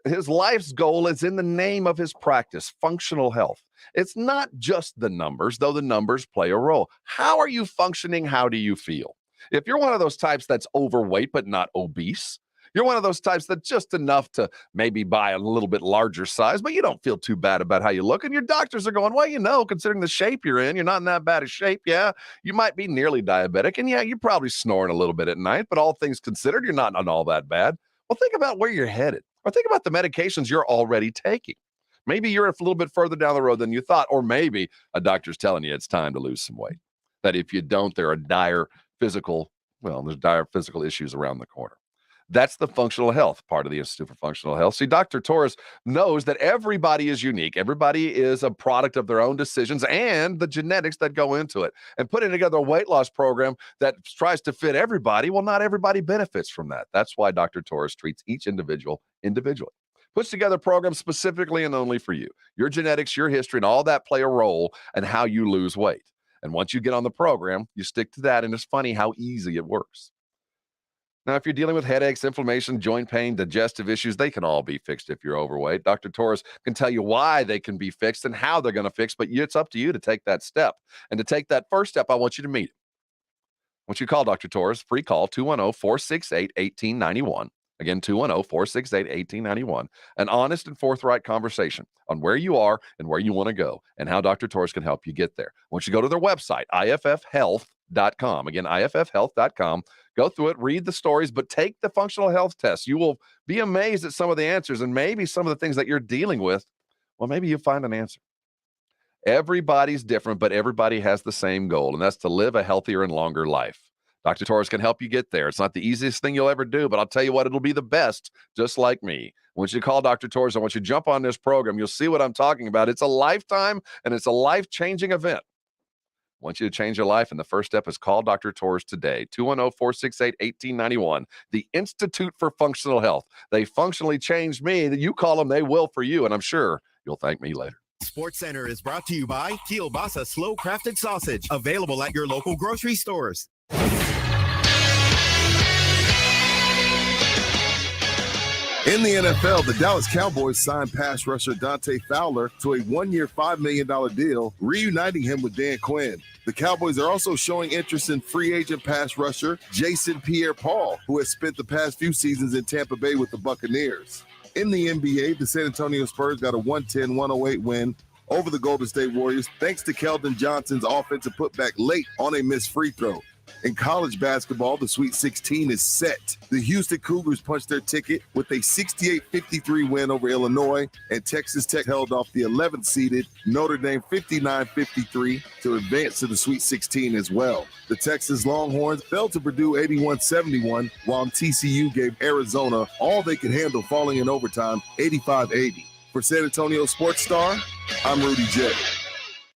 his life's goal is in the name of his practice, functional health. It's not just the numbers, though the numbers play a role. How are you functioning? How do you feel? If you're one of those types that's overweight but not obese, you're one of those types that's just enough to maybe buy a little bit larger size, but you don't feel too bad about how you look. And your doctors are going, well, considering the shape you're in, you're not in that bad a shape. Yeah, you might be nearly diabetic. And yeah, you're probably snoring a little bit at night, but all things considered, you're not all that bad. Well, think about where you're headed, or think about the medications you're already taking. Maybe you're a little bit further down the road than you thought, or maybe a doctor's telling you it's time to lose some weight. That if you don't, there are dire physical issues around the corner. That's the functional health part of the Institute for Functional Health. See, Dr. Torres knows that everybody is unique. Everybody is a product of their own decisions and the genetics that go into it. And putting together a weight loss program that tries to fit everybody, well, not everybody benefits from that. That's why Dr. Torres treats each individual individually. Puts together programs specifically and only for you. Your genetics, your history, and all that play a role in how you lose weight. And once you get on the program, you stick to that, and it's funny how easy it works. Now, if you're dealing with headaches, inflammation, joint pain, digestive issues, they can all be fixed if you're overweight. Dr. Torres can tell you why they can be fixed and how they're going to fix, but it's up to you to take that step. And to take that first step, I want you to meet him. Once you call Dr. Torres, free call, 210-468-1891. Again, 210-468-1891. An honest and forthright conversation on where you are and where you want to go and how Dr. Torres can help you get there. Once you go to their website, iffhealth.com. Again, iffhealth.com. Go through it, read the stories, but take the functional health test. You will be amazed at some of the answers and maybe some of the things that you're dealing with. Well, maybe you find an answer. Everybody's different, but everybody has the same goal, and that's to live a healthier and longer life. Dr. Torres can help you get there. It's not the easiest thing you'll ever do, but I'll tell you what, it'll be the best, just like me. Once you call Dr. Torres, and once you jump on this program, you'll see what I'm talking about. It's a lifetime, and it's a life-changing event. I want you to change your life, and the first step is call Dr. Torres today, 210-468-1891, the Institute for Functional Health. They functionally changed me. You call them, they will for you, and I'm sure you'll thank me later. Sports Center is brought to you by Kielbasa Slow Crafted Sausage, available at your local grocery stores. In the NFL, the Dallas Cowboys signed pass rusher Dante Fowler to a one-year, $5 million deal, reuniting him with Dan Quinn. The Cowboys are also showing interest in free agent pass rusher Jason Pierre-Paul, who has spent the past few seasons in Tampa Bay with the Buccaneers. In the NBA, the San Antonio Spurs got a 110-108 win over the Golden State Warriors thanks to Keldon Johnson's offensive putback late on a missed free throw. In college basketball, the Sweet 16 is set. The Houston Cougars punched their ticket with a 68-53 win over Illinois, and Texas Tech held off the 11th-seeded Notre Dame 59-53 to advance to the Sweet 16 as well. The Texas Longhorns fell to Purdue 81-71, while TCU gave Arizona all they could handle, falling in overtime 85-80. For San Antonio Sports Star, I'm Rudy J.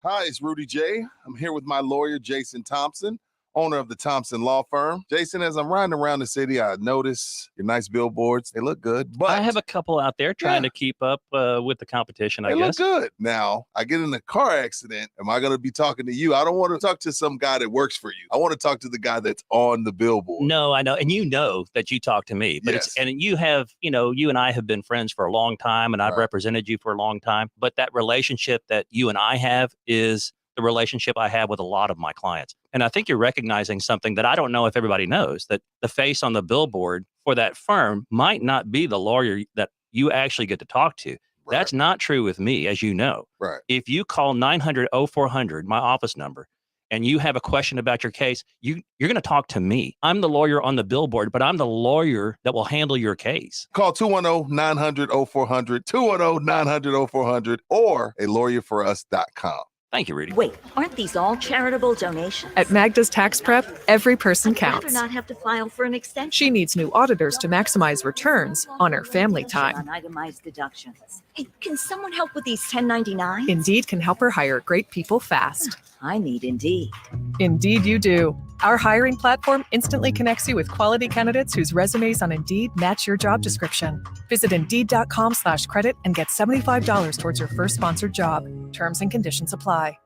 Hi, it's Rudy J. I'm here with my lawyer, Jason Thompson, owner of the Thompson Law Firm. Jason, as I'm riding around the city, I notice your nice billboards. They look good, but I have a couple out there trying to keep up with the competition, I guess. They look good. Now, I get in a car accident. Am I going to be talking to you? I don't want to talk to some guy that works for you. I want to talk to the guy that's on the billboard. No, I know. And you know that you talk to me, but you have, you and I have been friends for a long time, and I've represented you for a long time. But that relationship that you and I have is the relationship I have with a lot of my clients. And I think you're recognizing something that I don't know if everybody knows, that the face on the billboard for that firm might not be the lawyer that you actually get to talk to. Right. That's not true with me, as you know. Right. If you call 900-0400, my office number, and you have a question about your case, you're going to talk to me. I'm the lawyer on the billboard, but I'm the lawyer that will handle your case. Call 210-900-0400, 210-900-0400, or a lawyerforus.com. Thank you, Rudy. Wait, aren't these all charitable donations? At Magda's Tax Prep, every person I'd rather counts. not have to file for an extension. She needs new auditors to maximize returns on her family time. On itemized deductions. Hey, can someone help with these 1099s? Indeed can help her hire great people fast. I need Indeed. Indeed you do. Our hiring platform instantly connects you with quality candidates whose resumes on Indeed match your job description. Visit Indeed.com/credit and get $75 towards your first sponsored job. Terms and conditions apply.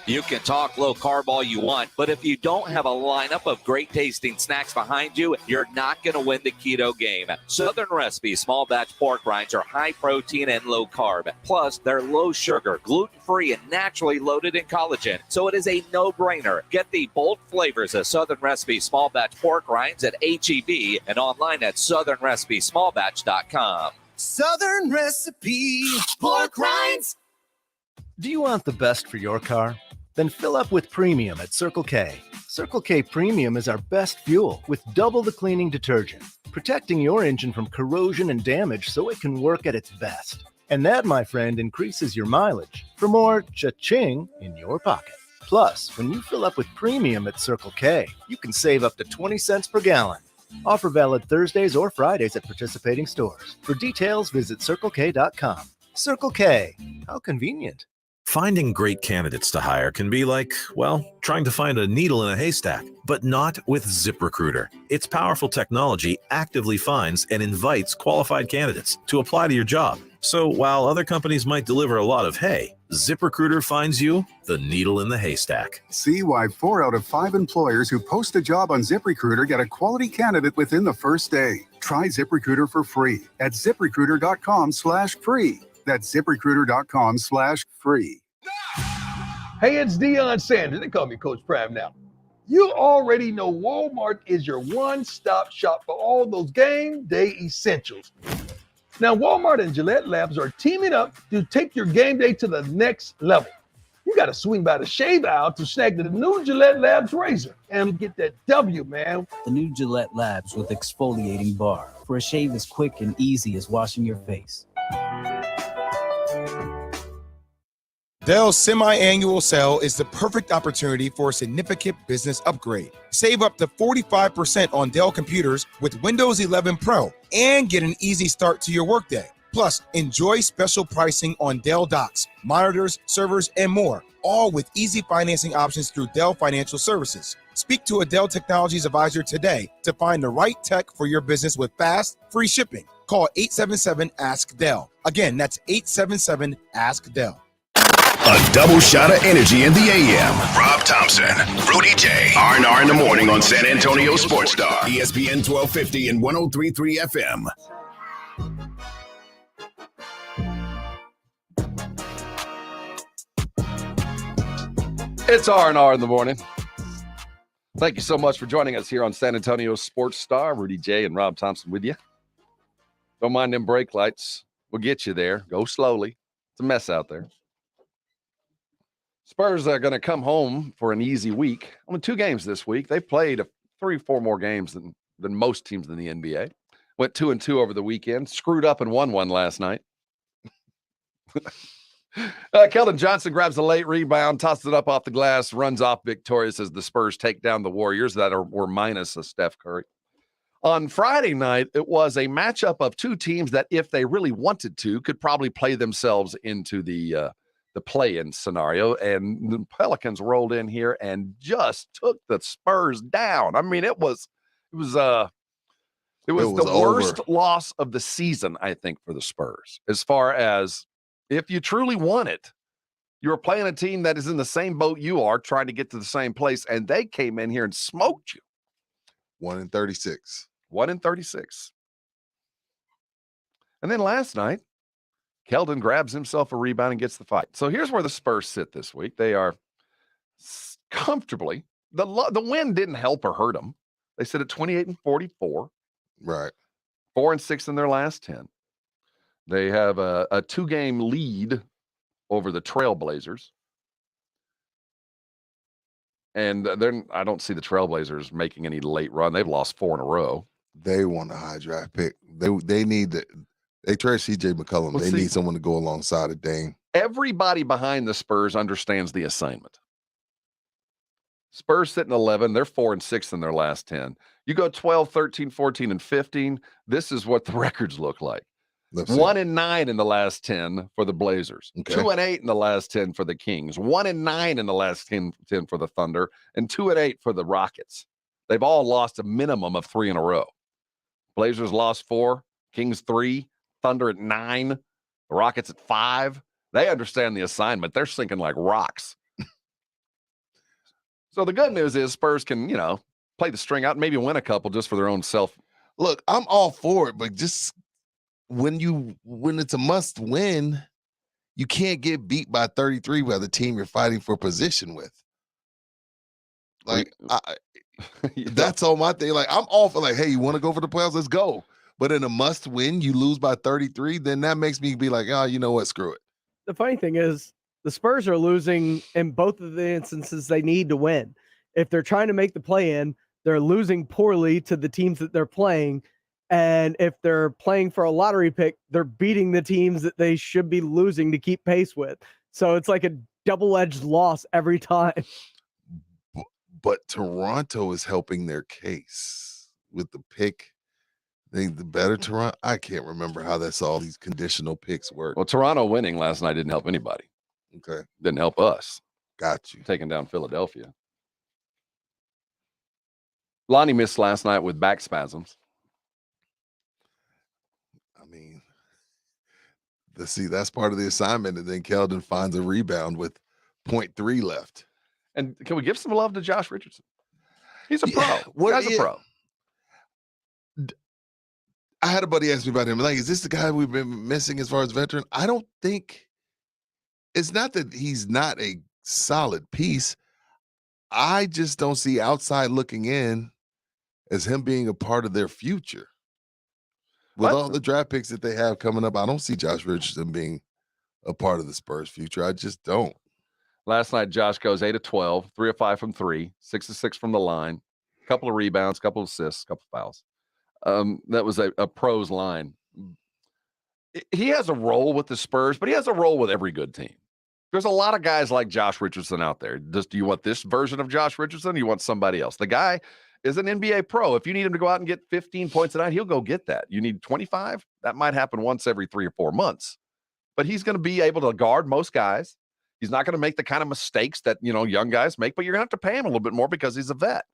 You can talk low carb all you want, but if you don't have a lineup of great tasting snacks behind you, you're not going to win the keto game. Southern Recipe small batch pork rinds are high protein and low carb. Plus, they're low sugar, gluten-free, and naturally loaded in collagen. So it is a no-brainer. Get the bold flavors of Southern Recipe small batch pork rinds at H-E-B and online at southernrecipesmallbatch.com. Southern Recipe pork rinds. Do you want the best for your car? Then fill up with Premium at Circle K. Circle K Premium is our best fuel with double the cleaning detergent, protecting your engine from corrosion and damage so it can work at its best. And that, my friend, increases your mileage for more cha-ching in your pocket. Plus, when you fill up with Premium at Circle K, you can save up to 20 cents per gallon. Offer valid Thursdays or Fridays at participating stores. For details, visit CircleK.com. Circle K. How convenient. Finding great candidates to hire can be like, well, trying to find a needle in a haystack, but not with ZipRecruiter. Its powerful technology actively finds and invites qualified candidates to apply to your job. So while other companies might deliver a lot of hay, ZipRecruiter finds you the needle in the haystack. See why 4 out of 5 employers who post a job on ZipRecruiter get a quality candidate within the first day. Try ZipRecruiter for free at ZipRecruiter.com/free. That's ZipRecruiter.com/free. Hey, it's Deion Sanders. They call me Coach Prime now. You already know Walmart is your one-stop shop for all those game day essentials. Now, Walmart and Gillette Labs are teaming up to take your game day to the next level. You got to swing by the shave aisle to snag the new Gillette Labs razor and get that W, man. The new Gillette Labs with exfoliating bar for a shave as quick and easy as washing your face. Dell's semi-annual sale is the perfect opportunity for a significant business upgrade. Save up to 45% on Dell computers with Windows 11 Pro and get an easy start to your workday. Plus, enjoy special pricing on Dell docks, monitors, servers, and more, all with easy financing options through Dell Financial Services. Speak to a Dell Technologies advisor today to find the right tech for your business with fast, free shipping. Call 877-ASK-DELL. Again, that's 877-ASK-DELL. A double shot of energy in the AM. Rob Thompson, Rudy J, R&R in the morning on San Antonio Sports Star, ESPN 1250 and 103.3 FM. It's R&R in the morning. Thank you so much for joining us here on San Antonio Sports Star. Rudy J and Rob Thompson with you. Don't mind them brake lights. We'll get you there. Go slowly. It's a mess out there. Spurs are going to come home for an easy week. Only 2 games this week. They've played 3 or 4 more games than most teams in the NBA. Went 2-2 over the weekend. Screwed up and won one last night. Keldon Johnson grabs a late rebound, tosses it up off the glass, runs off victorious as the Spurs take down the Warriors that were minus a Steph Curry. On Friday night, it was a matchup of 2 teams that, if they really wanted to, could probably play themselves into the play-in scenario, and the Pelicans rolled in here and just took the Spurs down. I mean, it was the worst loss of the season, I think, for the Spurs. As far as if you truly want it, you're playing a team that is in the same boat you are, trying to get to the same place, and they came in here and smoked you. 1-36. 1-36. And then last night, Keldon grabs himself a rebound and gets the fight. So here's where the Spurs sit this week. They are comfortably. The win didn't help or hurt them. They sit at 28-44. Right. 4-6 in their last 10. They have a 2-game lead over the Trailblazers. And then I don't see the Trailblazers making any late run. They've lost 4 in a row. They want a high draft pick. They need the. They trade C.J. McCollum. They need someone to go alongside of Dame. Everybody behind the Spurs understands the assignment. Spurs sitting 11. They're 4-6 in their last 10. You go 12, 13, 14, and 15. This is what the records look like. 1-9 in the last 10 for the Blazers. Okay. 2-8 in the last 10 for the Kings. 1-9 in the last 10 for the Thunder. And 2-8 for the Rockets. They've all lost a minimum of 3 in a row. Blazers lost 4. Kings 3. Thunder at 9. The Rockets at 5. They understand the assignment. They're sinking like rocks. So the good news is Spurs can, play the string out and maybe win a couple just for their own self. Look, I'm all for it, but just when it's a must win, you can't get beat by 33 by the team you're fighting for position with. Like, that's all my thing. Like, I'm all for hey, you want to go for the playoffs? Let's go. But in a must win, you lose by 33, then that makes me be like, oh, you know what? Screw it. The funny thing is, the Spurs are losing in both of the instances they need to win. If they're trying to make the play-in, they're losing poorly to the teams that they're playing. And if they're playing for a lottery pick, they're beating the teams that they should be losing to keep pace with. So it's like a double-edged loss every time. But Toronto is helping their case with the pick. The better Toronto. I can't remember how that's all these conditional picks work. Well, Toronto winning last night didn't help anybody. Okay. Didn't help us. Got you. Taking down Philadelphia. Lonnie missed last night with back spasms. I mean, that's part of the assignment. And then Keldon finds a rebound with 0.3 left. And can we give some love to Josh Richardson? He's a pro. Guy's a pro. I had a buddy ask me about him. Like, is this the guy we've been missing as far as veteran? I don't think it's not that he's not a solid piece. I just don't see outside looking in as him being a part of their future. With all the draft picks that they have coming up, I don't see Josh Richardson being a part of the Spurs' future. I just don't. Last night, Josh goes 8 of 12, 3 of 5 from 3, 6 of 6 from the line, a couple of rebounds, a couple of assists, a couple of fouls. That was a pro's line. He has a role with the Spurs, but he has a role with every good team. There's a lot of guys like Josh Richardson out there. Do you want this version of Josh Richardson? Or you want somebody else? The guy is an NBA pro. If you need him to go out and get 15 points a night, he'll go get that. You need 25? That might happen once every 3 or 4 months. But he's going to be able to guard most guys. He's not going to make the kind of mistakes that, young guys make, but you're going to have to pay him a little bit more because he's a vet.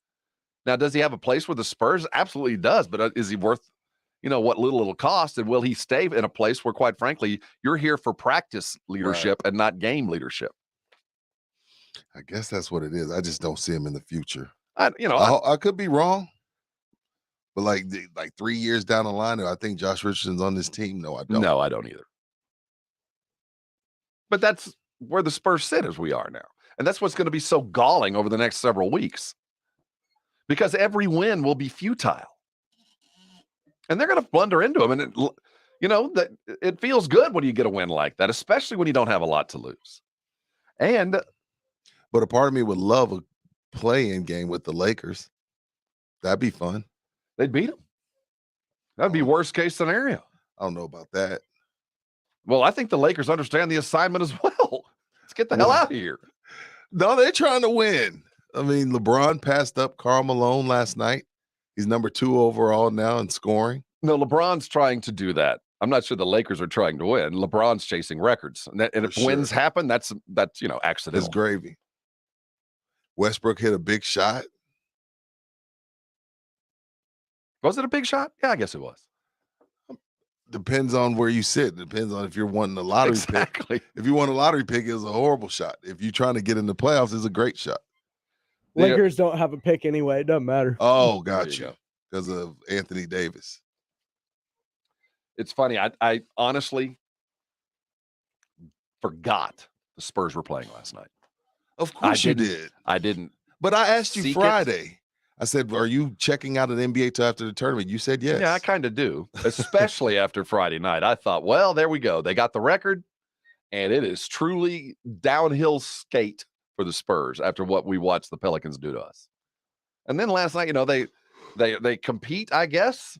Now, does he have a place with the Spurs? Absolutely he does. But is he worth, what little it'll cost? And will he stay in a place where, quite frankly, you're here for practice leadership and not game leadership? I guess that's what it is. I just don't see him in the future. I could be wrong. But like 3 years down the line, I think Josh Richardson's on this team. No, I don't. No, I don't either. But that's where the Spurs sit as we are now. And that's what's going to be so galling over the next several weeks. Because every win will be futile. And they're going to blunder into them. And, it feels good when you get a win like that, especially when you don't have a lot to lose. But a part of me would love a play-in game with the Lakers. That'd be fun. They'd beat them. That'd be worst case scenario. I don't know about that. Well, I think the Lakers understand the assignment as well. Let's get the hell out of here. No, they're trying to win. I mean, LeBron passed up Karl Malone last night. He's number 2 overall now in scoring. No, LeBron's trying to do that. I'm not sure the Lakers are trying to win. LeBron's chasing records. And if wins happen, that's accidental. It's gravy. Westbrook hit a big shot. Was it a big shot? Yeah, I guess it was. Depends on where you sit. Depends on if you're wanting a lottery pick. If you want a lottery pick, it's a horrible shot. If you're trying to get in the playoffs, it's a great shot. Lakers don't have a pick anyway. It doesn't matter. Oh, got you. Because of Anthony Davis. It's funny. I honestly forgot the Spurs were playing last night. Of course you did. I didn't. But I asked you Friday. I said, are you checking out an NBA till after the tournament? You said yes. Yeah, I kind of do, especially after Friday night. I thought, well, there we go. They got the record, and it is truly downhill skate for the Spurs after what we watched the Pelicans do to us. And then last night, they compete, I guess.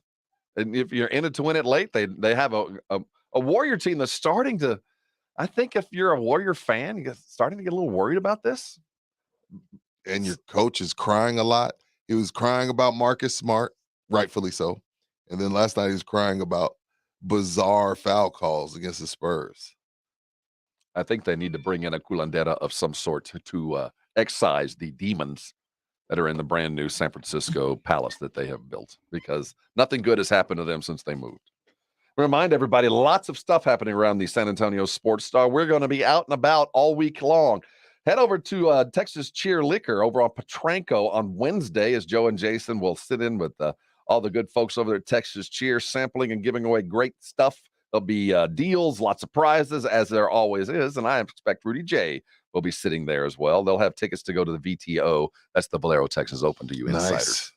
And if you're in it to win it late, they have a Warrior team that's starting to I think if you're a Warrior fan, you're starting to get a little worried about this. And your coach is crying a lot. He was crying about Marcus Smart, rightfully so. And then last night he was crying about bizarre foul calls against the Spurs. I think they need to bring in a culandera of some sort to excise the demons that are in the brand new San Francisco palace that they have built, because nothing good has happened to them since they moved. Remind everybody, lots of stuff happening around the San Antonio Sports Star. We're going to be out and about all week long. Head over to Texas Cheer Liquor over on Potranco on Wednesday, as Joe and Jason will sit in with all the good folks over there at Texas Cheer, sampling and giving away great stuff. There'll be deals, lots of prizes, as there always is, and I expect Rudy J will be sitting there as well. They'll have tickets to go to the VTO. That's the Valero Texas Open to you insiders.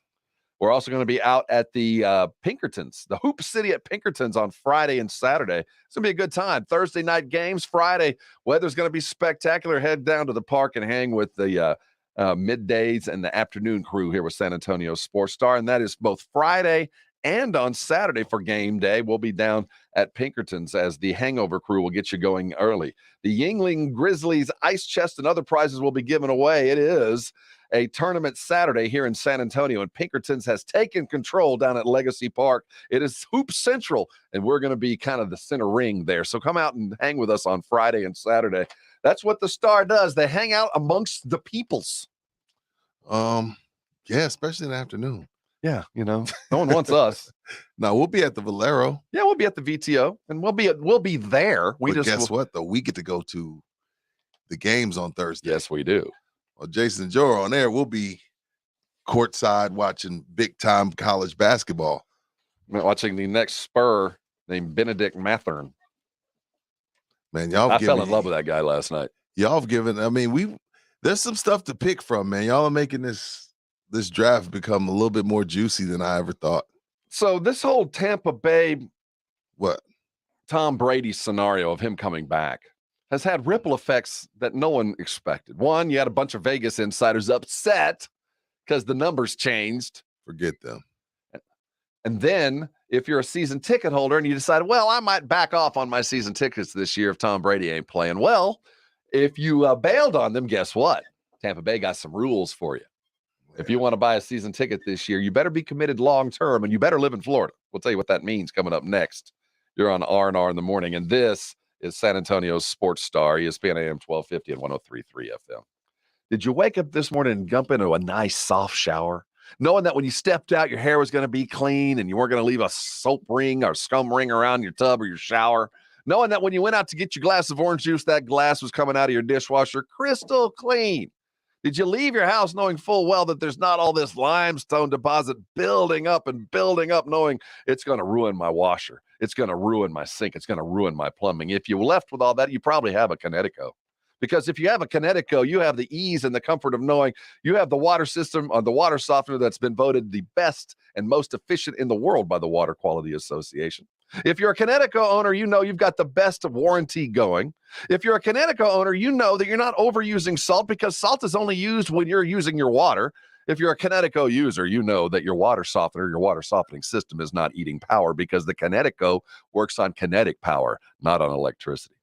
We're also going to be out at the Pinkertons, the Hoop City at Pinkertons on Friday and Saturday. It's going to be a good time. Thursday night games, Friday, weather's going to be spectacular. Head down to the park and hang with the middays and the afternoon crew here with San Antonio Sports Star. And that is both Friday and on Saturday for game day. We'll be down at Pinkertons as the hangover crew will get you going early. The Yingling Grizzlies ice chest and other prizes will be given away. It is a tournament Saturday here in San Antonio, and Pinkertons has taken control down at Legacy Park. It is Hoop Central, and we're going to be kind of the center ring there. So come out and hang with us on Friday and Saturday. That's what the Star does. They hang out amongst the peoples. Yeah, especially in the afternoon. Yeah, no one wants us. No, we'll be at the Valero. Yeah, we'll be at the VTO, and we'll be there. Guess what, though? We get to go to the games on Thursday. Yes, we do. Well, Jason and Joe are on there. We'll be courtside watching big-time college basketball. Watching the next Spur named Benedict Mathern. Man, I fell in love with that guy last night. Y'all have given, there's some stuff to pick from, man. Y'all are making this draft become a little bit more juicy than I ever thought. So this whole Tampa Bay Tom Brady scenario of him coming back has had ripple effects that no one expected. One, you had a bunch of Vegas insiders upset because the numbers changed. Forget them. And then if you're a season ticket holder and you decide, well, I might back off on my season tickets this year if Tom Brady ain't playing. Well, if you bailed on them, guess what? Tampa Bay got some rules for you. If you want to buy a season ticket this year, you better be committed long-term, and you better live in Florida. We'll tell you what that means coming up next. You're on R&R in the morning, and this is San Antonio's Sports Star, ESPN AM 1250 and 103.3 FM. Did you wake up this morning and jump into a nice soft shower, knowing that when you stepped out, your hair was going to be clean and you weren't going to leave a soap ring or scum ring around your tub or your shower, knowing that when you went out to get your glass of orange juice, that glass was coming out of your dishwasher crystal clean? Did you leave your house knowing full well that there's not all this limestone deposit building up, knowing it's going to ruin my washer, it's going to ruin my sink, it's going to ruin my plumbing? If you left with all that, you probably have a Connecticut. Because if you have a Connecticut, you have the ease and the comfort of knowing you have the water system, the water softener that's been voted the best and most efficient in the world by the Water Quality Association. If you're a Connecticut owner, you know you've got the best warranty going. If you're a Connecticut owner, you know that you're not overusing salt, because salt is only used when you're using your water. If you're a Connecticut user, you know that your water softener, your water softening system is not eating power, because the Connecticut works on kinetic power, not on electricity.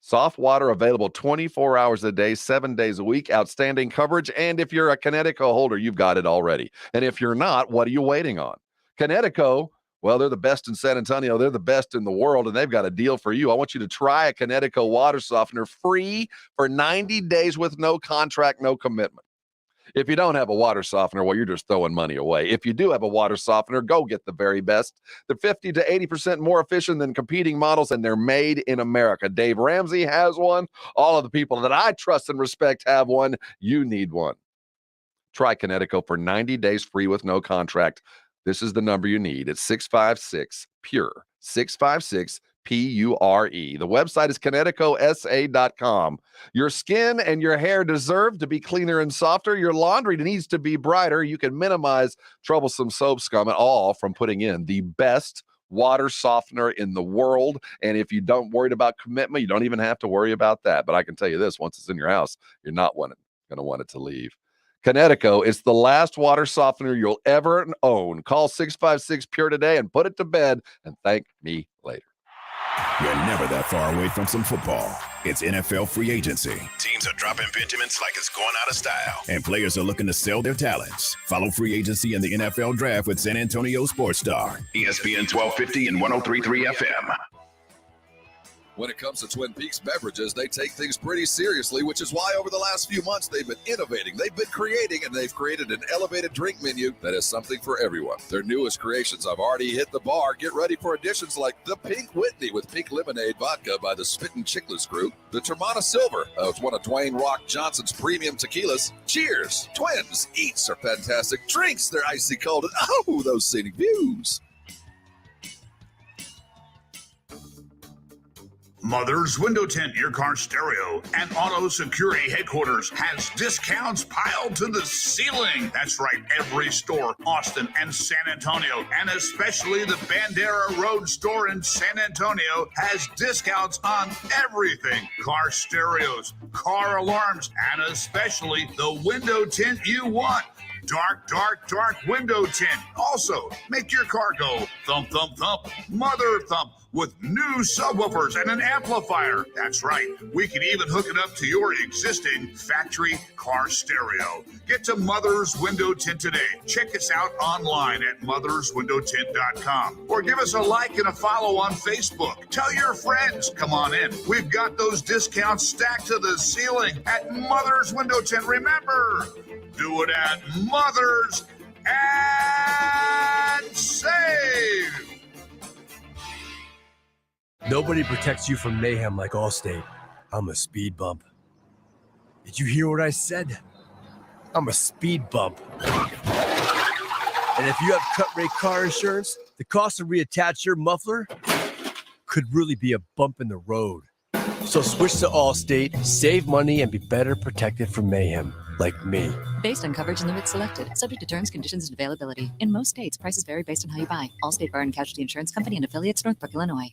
Soft water available 24 hours a day, 7 days a week, outstanding coverage. And if you're a Connecticut holder, you've got it already. And if you're not, what are you waiting on? Connecticut, well, they're the best in San Antonio. They're the best in the world, and they've got a deal for you. I want you to try a Connecticut water softener free for 90 days with no contract, no commitment. If you don't have a water softener, well, you're just throwing money away. If you do have a water softener, go get the very best. They're 50 to 80% more efficient than competing models, and they're made in America. Dave Ramsey has one. All of the people that I trust and respect have one. You need one. Try Connecticut for 90 days free with no contract. This is the number you need. It's 656-PURE. 656-PURE. The website is ConnecticutSA.com. Your skin and your hair deserve to be cleaner and softer. Your laundry needs to be brighter. You can minimize troublesome soap scum at all from putting in the best water softener in the world. And if you don't worry about commitment, you don't even have to worry about that. But I can tell you this, once it's in your house, you're not going to want it to leave. Connecticut is the last water softener you'll ever own. Call 656-PURE today and put it to bed, and thank me later. You're never that far away from some football. It's NFL free agency. Teams are dropping Benjamins like it's going out of style. And players are looking to sell their talents. Follow free agency and the NFL draft with San Antonio Sports Star. ESPN 1250 and 103.3 FM. When it comes to Twin Peaks beverages, they take things pretty seriously, which is why over the last few months they've been innovating, they've been creating, and they've created an elevated drink menu that is something for everyone. Their newest creations have already hit the bar. Get ready for additions like the Pink Whitney with Pink Lemonade Vodka by the Spittin' Chicklets Group, the Termana Silver, one of Dwayne Rock Johnson's premium tequilas. Cheers! Twins! Eats are fantastic. Drinks, they're icy cold. And oh, those scenic views! Mother's Window Tint, your car stereo, and auto security headquarters has discounts piled to the ceiling. That's right, every store, Austin and San Antonio, and especially the Bandera Road store in San Antonio has discounts on everything. Car stereos, car alarms, and especially the window tint you want. Dark, dark, dark window tint. Also, make your car go thump, thump, thump, mother thump with new subwoofers and an amplifier. That's right. We can even hook it up to your existing factory car stereo. Get to Mother's Window Tint today. Check us out online at motherswindowtint.com or give us a like and a follow on Facebook. Tell your friends. Come on in. We've got those discounts stacked to the ceiling at Mother's Window Tint. Remember, do it at Mother's and save. Nobody protects you from mayhem like Allstate. I'm a speed bump. Did you hear what I said? I'm a speed bump. And if you have cut-rate car insurance, the cost to reattach your muffler could really be a bump in the road. So switch to Allstate, save money, and be better protected from mayhem, like me. Based on coverage and limits selected, subject to terms, conditions, and availability. In most states, prices vary based on how you buy. Allstate Bar and Casualty Insurance Company and affiliates, Northbrook, Illinois.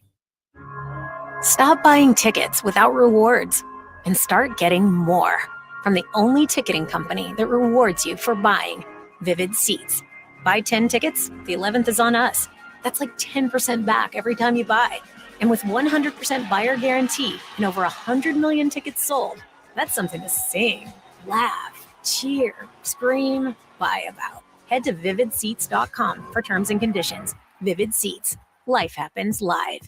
Stop buying tickets without rewards and start getting more from the only ticketing company that rewards you for buying, Vivid Seats. Buy 10 tickets, the 11th is on us. That's like 10% back every time you buy. And with 100% buyer guarantee and over 100 million tickets sold, that's something to sing, laugh, cheer, scream, buy about. Head to vividseats.com for terms and conditions. Vivid Seats. Life happens live.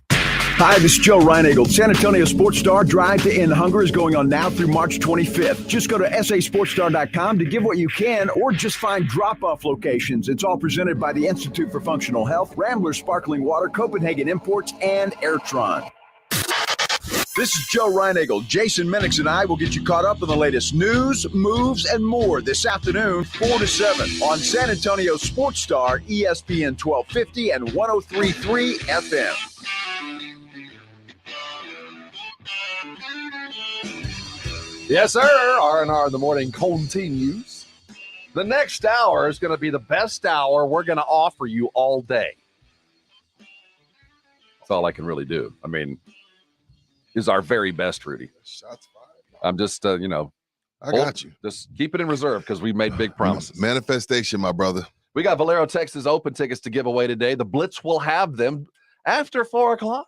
Hi, this is Joe Reinagle. San Antonio Sports Star Drive to End Hunger is going on now through March 25th. Just go to sasportstar.com to give what you can or just find drop-off locations. It's all presented by the Institute for Functional Health, Rambler Sparkling Water, Copenhagen Imports, and Airtron. This is Joe Reinagle. Jason Minix and I will get you caught up on the latest news, moves, and more this afternoon, 4 to 7 on San Antonio Sports Star, ESPN 1250 and 103.3 FM. Yes, sir. R&R in the morning continues. The next hour is going to be the best hour we're going to offer you all day. That's all I can really do. I mean, is our very best, Rudy. Shots fired. I'm just, I got you. Just keep it in reserve because we made big promises. Manifestation, my brother. We got Valero Texas Open tickets to give away today. The Blitz will have them after 4 o'clock.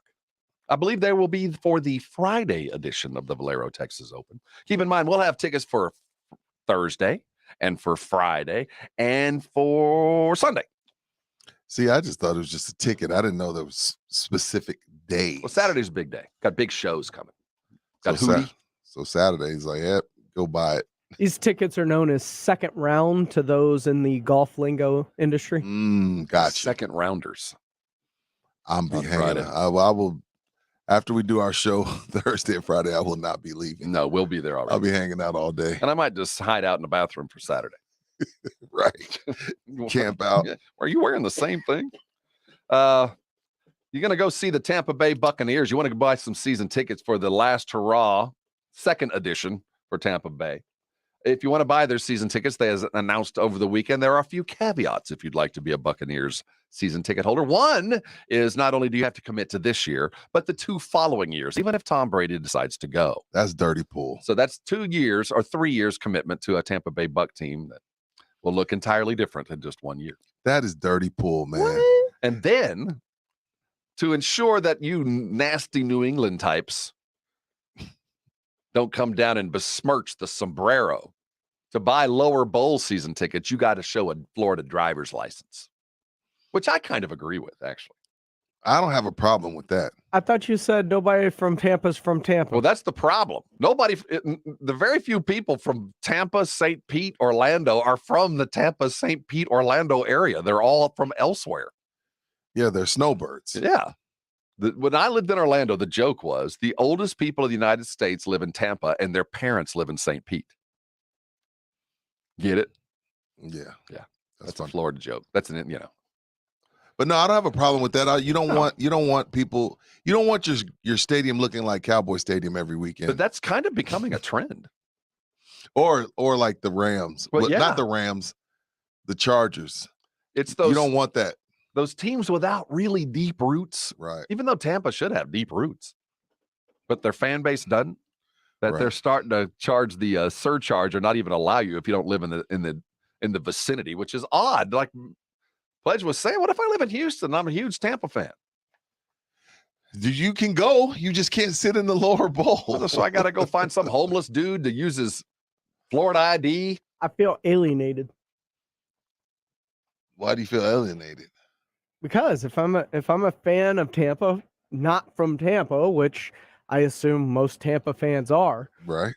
I believe they will be for the Friday edition of the Valero Texas Open. Keep in mind, we'll have tickets for Thursday and for Friday and for Sunday. See, I just thought it was just a ticket. I didn't know there was specific days. Well, Saturday's a big day. Got big shows coming. Got Hootie. So Saturday's like, yep, go buy it. These tickets are known as second round to those in the golf lingo industry. Gotcha. Second rounders. I'm be hanging out. I will. After we do our show Thursday and Friday, I will not be leaving. No, we'll be there already. I'll be hanging out all day. And I might just hide out in the bathroom for Saturday. Right. Camp out. Are you wearing the same thing? You're going to go see the Tampa Bay Buccaneers. You want to buy some season tickets for the Last Hurrah, second edition for Tampa Bay. If you want to buy their season tickets, they as announced over the weekend, there are a few caveats if you'd like to be a Buccaneers season ticket holder. One is not only do you have to commit to this year, but the 2 following years, even if Tom Brady decides to go. That's dirty pool. So that's 2 years or 3 years commitment to a Tampa Bay Buck team that will look entirely different in just 1 year. That is dirty pool, man. What? And then to ensure that you nasty New England types don't come down and besmirch the sombrero. To buy lower bowl season tickets, you got to show a Florida driver's license, which I kind of agree with, actually. I don't have a problem with that. I thought you said nobody from Tampa's from Tampa. Well, that's the problem. The very few people from Tampa, St. Pete, Orlando are from the Tampa, St. Pete, Orlando area. They're all from elsewhere. Yeah, they're snowbirds. Yeah. When I lived in Orlando, the joke was the oldest people of the United States live in Tampa and their parents live in St. Pete. Get it? Yeah. Yeah. That's a Florida joke. That's an, But no, I don't have a problem with that. You don't want your stadium looking like Cowboy Stadium every weekend. But that's kind of becoming a trend. Or like the Rams. Well, yeah. Not the Rams, the Chargers. It's those. You don't want that. Those teams without really deep roots. Right. Even though Tampa should have deep roots. But their fan base doesn't. They're starting to charge the surcharge or not even allow you if you don't live in the vicinity, which is odd. Like Pledge was saying, what if I live in Houston and I'm a huge Tampa fan? You can go. You just can't sit in the lower bowl. So I got to go find some homeless dude to use his Florida ID. I feel alienated. Why do you feel alienated? Because if I'm a fan of Tampa, not from Tampa, which I assume most Tampa fans are, right?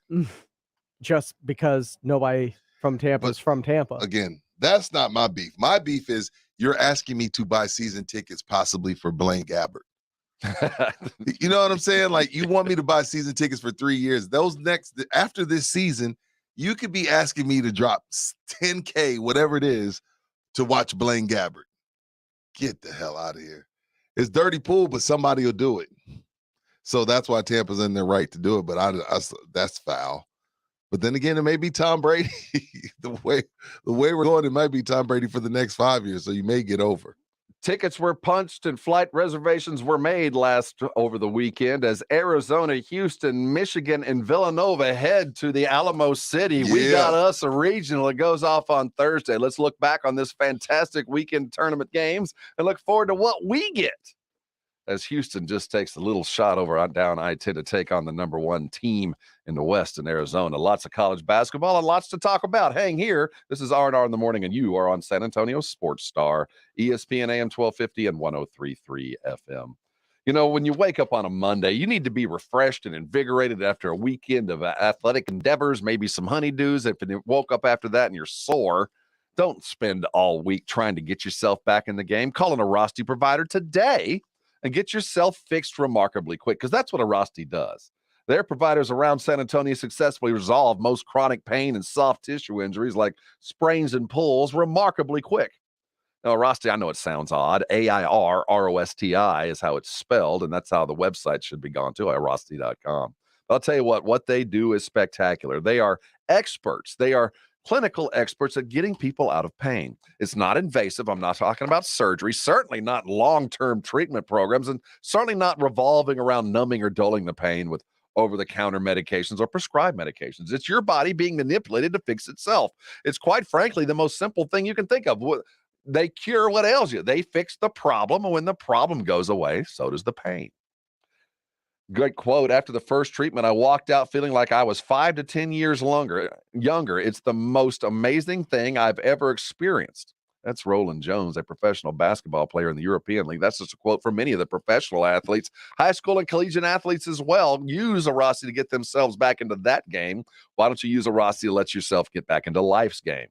Just because nobody from Tampa is from Tampa. Again, that's not my beef. My beef is you're asking me to buy season tickets possibly for Blaine Gabbert. You know what I'm saying? Like, you want me to buy season tickets for 3 years. After this season, you could be asking me to drop $10K, whatever it is, to watch Blaine Gabbert. Get the hell out of here. It's dirty pool, but somebody will do it. So that's why Tampa's in their right to do it. But that's foul. But then again, it may be Tom Brady. the way we're going, it might be Tom Brady for the next 5 years. So you may get over. Tickets were punched and flight reservations were made over the weekend as Arizona, Houston, Michigan, and Villanova head to the Alamo City. Yeah. We got us a regional. It goes off on Thursday. Let's look back on this fantastic weekend tournament games and look forward to what we get as Houston just takes a little shot over down I-10 to take on the number one team in the West in Arizona. Lots of college basketball and lots to talk about. Hang here. This is R&R in the Morning, and you are on San Antonio Sports Star, ESPN AM 1250 and 103.3 FM. You know, when you wake up on a Monday, you need to be refreshed and invigorated after a weekend of athletic endeavors, maybe some honeydews. If you woke up after that and you're sore, don't spend all week trying to get yourself back in the game. Call an Arasti provider today and get yourself fixed remarkably quick, because that's what Arasti does. Their providers around San Antonio successfully resolve most chronic pain and soft tissue injuries like sprains and pulls remarkably quick. Now, Arasti, I know it sounds odd. AIRROSTI is how it's spelled, and that's how the website should be gone to, Arasti.com. But I'll tell you what they do is spectacular. They are experts. They are clinical experts at getting people out of pain. It's not invasive. I'm not talking about surgery, certainly not long-term treatment programs, and certainly not revolving around numbing or dulling the pain with over-the-counter medications or prescribed medications. It's your body being manipulated to fix itself. It's quite frankly the most simple thing you can think of. They cure what ails you. They fix the problem, and when the problem goes away, so does the pain. Great quote. After the first treatment, I walked out feeling like I was 5 to 10 years younger. It's the most amazing thing I've ever experienced. That's Roland Jones, a professional basketball player in the European League. That's just a quote from many of the professional athletes. High school and collegiate athletes as well use Arasti to get themselves back into that game. Why don't you use Arasti to let yourself get back into life's game?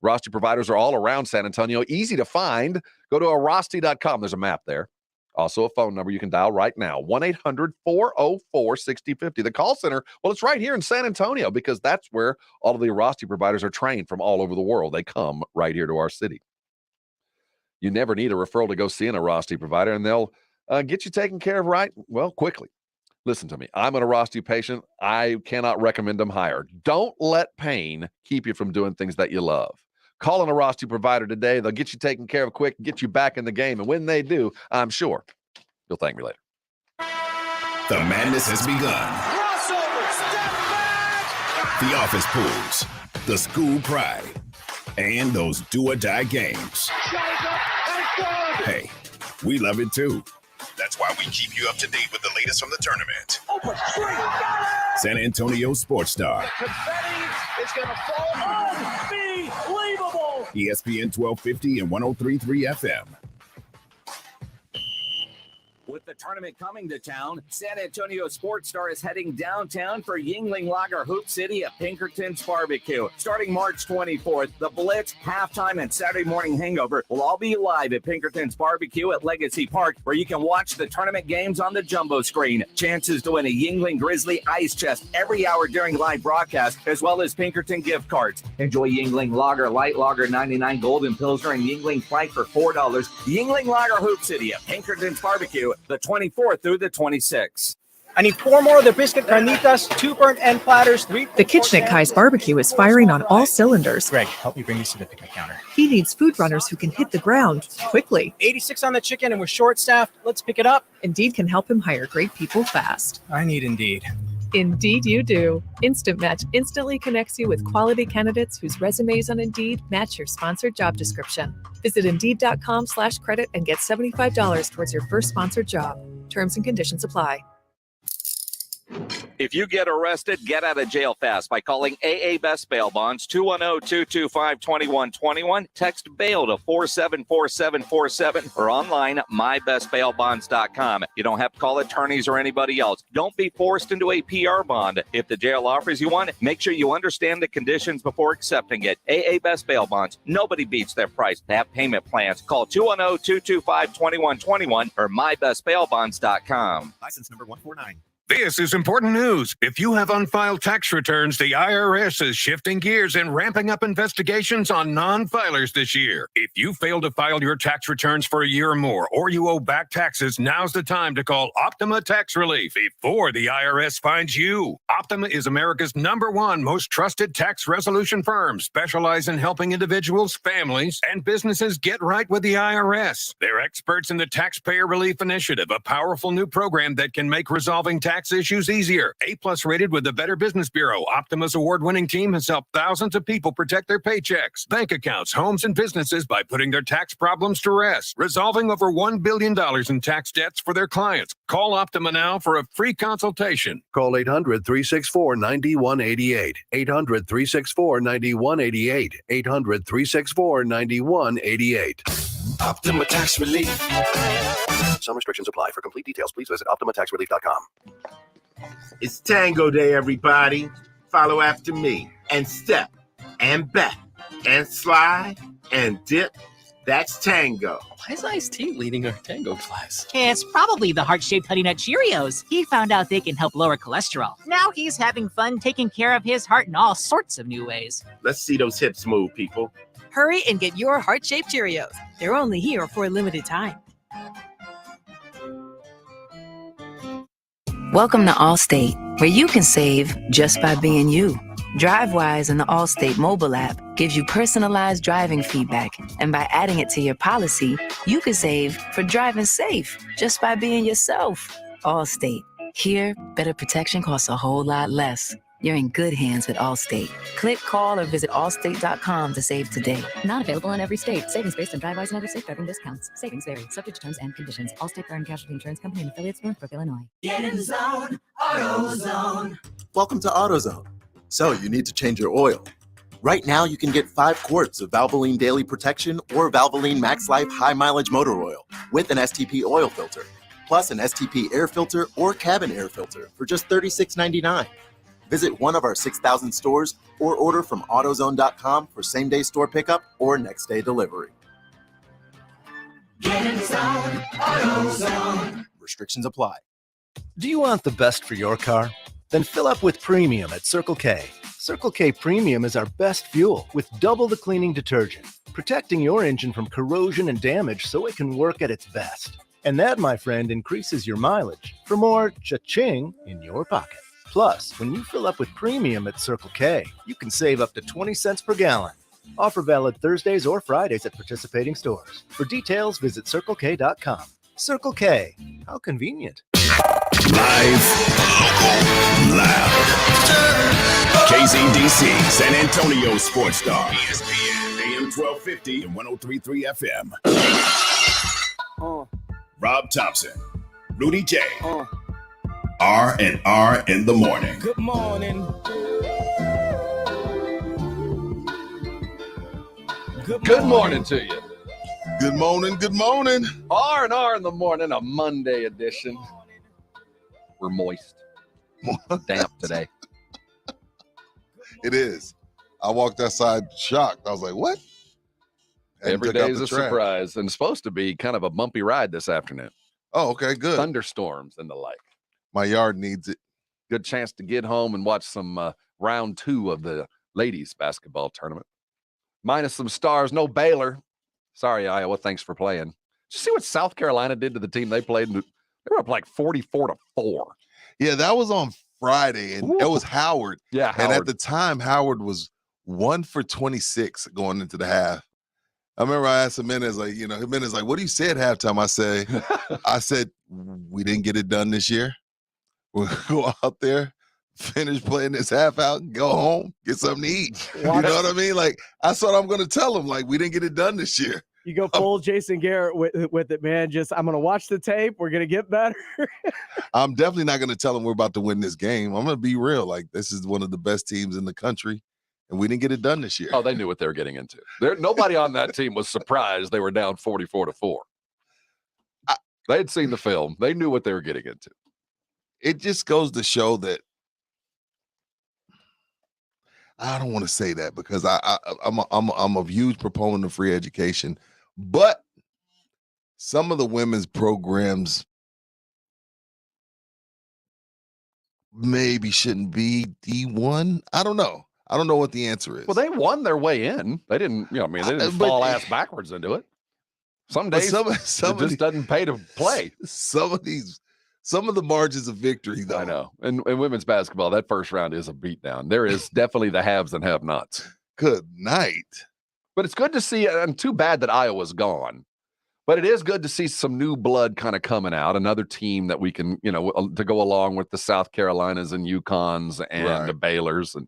Arasti providers are all around San Antonio, easy to find. Go to Arasti.com. There's a map there. Also a phone number you can dial right now, 1-800-404-6050. The call center, well, it's right here in San Antonio because that's where all of the Arasti providers are trained from all over the world. They come right here to our city. You never need a referral to go see an Arasti provider, and they'll get you taken care of quickly. Listen to me. I'm an Arasti patient. I cannot recommend them higher. Don't let pain keep you from doing things that you love. Call an Arasti provider today. They'll get you taken care of quick, get you back in the game. And when they do, I'm sure you'll thank me later. The madness has begun. Crossover, step back. The office pools, the school pride, and those do-or-die games. Shot is up and good. Hey, we love it too. That's why we keep you up to date with the latest from the tournament. San Antonio Sports Star. Confetti is going to fall. Unbelievable. ESPN 1250 and 103.3 FM. With the tournament coming to town, San Antonio Sports Star is heading downtown for Yingling Lager Hoop City at Pinkerton's Barbecue. Starting March 24th, the Blitz, Halftime, and Saturday Morning Hangover will all be live at Pinkerton's Barbecue at Legacy Park, where you can watch the tournament games on the jumbo screen. Chances to win a Yingling Grizzly ice chest every hour during live broadcast, as well as Pinkerton gift cards. Enjoy Yingling Lager, Light Lager 99, Golden Pilsner, and Yingling Flight for $4. Yingling Lager Hoop City at Pinkerton's Barbecue, the 24th through the 26th. I need 4 more of the biscuit carnitas, 2 burnt end platters, 3. The kitchen at Kai's Barbecue is firing on all cylinders. Greg, help me bring these to the picnic counter. He needs food runners who can hit the ground quickly. 86 on the chicken and we're short-staffed. Let's pick it up. Indeed can help him hire great people fast. I need Indeed. Indeed you do. Instant Match instantly connects you with quality candidates whose resumes on Indeed match your sponsored job description. Visit Indeed.com/credit and get $75 towards your first sponsored job. Terms and conditions apply. If you get arrested, get out of jail fast by calling AA Best Bail Bonds, 210-225-2121. Text bail to 474747 or online at mybestbailbonds.com. You don't have to call attorneys or anybody else. Don't be forced into a PR bond. If the jail offers you one, make sure you understand the conditions before accepting it. AA Best Bail Bonds. Nobody beats their price. They have payment plans. Call 210-225-2121 or mybestbailbonds.com. License number 149. This is important news. If you have unfiled tax returns, the IRS is shifting gears and ramping up investigations on non-filers this year. If you fail to file your tax returns for a year or more, or you owe back taxes, now's the time to call Optima Tax Relief before the IRS finds you. Optima is America's #1 most trusted tax resolution firm, specialize in helping individuals, families, and businesses get right with the IRS. They're experts in the Taxpayer Relief Initiative, a powerful new program that can make resolving tax issues easier. A+ rated with the Better Business Bureau, Optima's award-winning team has helped thousands of people protect their paychecks, bank accounts, homes, and businesses by putting their tax problems to rest, resolving over $1 billion in tax debts for their clients. Call Optima now for a free consultation. Call 800-364-9188. 800-364-9188. 800-364-9188. Optima Tax Relief. Some restrictions apply. For complete details, please visit OptimaTaxRelief.com. It's Tango Day, everybody. Follow after me. And step, and back, and slide, and dip. That's tango. Why is Ice-T leading our tango class? It's probably the heart-shaped Honey Nut Cheerios. He found out they can help lower cholesterol. Now he's having fun taking care of his heart in all sorts of new ways. Let's see those hips move, people. Hurry and get your heart-shaped Cheerios. They're only here for a limited time. Welcome to Allstate, where you can save just by being you. DriveWise and the Allstate mobile app gives you personalized driving feedback. And by adding it to your policy, you can save for driving safe just by being yourself. Allstate. Here, better protection costs a whole lot less. You're in good hands with Allstate. Click, call, or visit allstate.com to save today. Not available in every state. Savings based on DriveWise and other safe driving discounts. Savings vary. Subject to terms and conditions. Allstate Fire and Casualty Insurance Company and affiliates, Northbrook, Illinois. Get in the zone, AutoZone. Welcome to AutoZone. So you need to change your oil. Right now, you can get 5 quarts of Valvoline Daily Protection or Valvoline Max Life High Mileage Motor Oil with an STP oil filter, plus an STP air filter or cabin air filter for just $36.99. Visit one of our 6,000 stores or order from AutoZone.com for same-day store pickup or next-day delivery. Get in the zone, AutoZone. Restrictions apply. Do you want the best for your car? Then fill up with premium at Circle K. Circle K Premium is our best fuel with double the cleaning detergent, protecting your engine from corrosion and damage so it can work at its best. And that, my friend, increases your mileage for more cha-ching in your pocket. Plus, when you fill up with premium at Circle K, you can save up to 20 cents per gallon. Offer valid Thursdays or Fridays at participating stores. For details, visit CircleK.com. Circle K. How convenient. Live, local, loud. KZDC, San Antonio Sports Star. ESPN, AM 1250 and 103.3 FM. Rob Thompson, Rudy J. R&R in the morning. Good morning. Good morning to you. Good morning. Good morning. R&R in the morning, a Monday edition. We're moist. Damp today. It is. I walked outside shocked. I was like, what? Every day is a surprise, and it's supposed to be kind of a bumpy ride this afternoon. Oh, okay, good. Thunderstorms and the like. My yard needs it. Good chance to get home and watch some round 2 of the ladies basketball tournament. Minus some stars, no Baylor. Sorry, Iowa. Thanks for playing. Did you see what South Carolina did to the team they played? They were up like 44-4. Yeah, that was on Friday, and it was Howard. Yeah, Howard. And at the time, Howard was 1 for 26 going into the half. I remember I asked Jimenez, Jimenez, what do you say at halftime? I said, we didn't get it done this year. We'll go out there, finish playing this half out, and go home, get something to eat. You know what I mean? That's what I'm going to tell them. We didn't get it done this year. You go full Jason Garrett with it, man. I'm going to watch the tape. We're going to get better. I'm definitely not going to tell them we're about to win this game. I'm going to be real. This is one of the best teams in the country. And we didn't get it done this year. Oh, they knew what they were getting into. Nobody on that team was surprised they were down 44-4. They had seen the film. They knew what they were getting into. It just goes to show that I don't want to say that because I'm a huge proponent of free education, but some of the women's programs maybe shouldn't be D1. I don't know. I don't know what the answer is. Well, they won their way in. They didn't, they didn't fall ass backwards into it. Some days it just doesn't pay to play. Some of the margins of victory, though. I know. And women's basketball, that first round is a beatdown. There is definitely the haves and have-nots. Good night. But it's good to see, and too bad that Iowa's gone. But it is good to see some new blood kind of coming out. Another team that we can, to go along with the South Carolinas and UConns and the Baylors and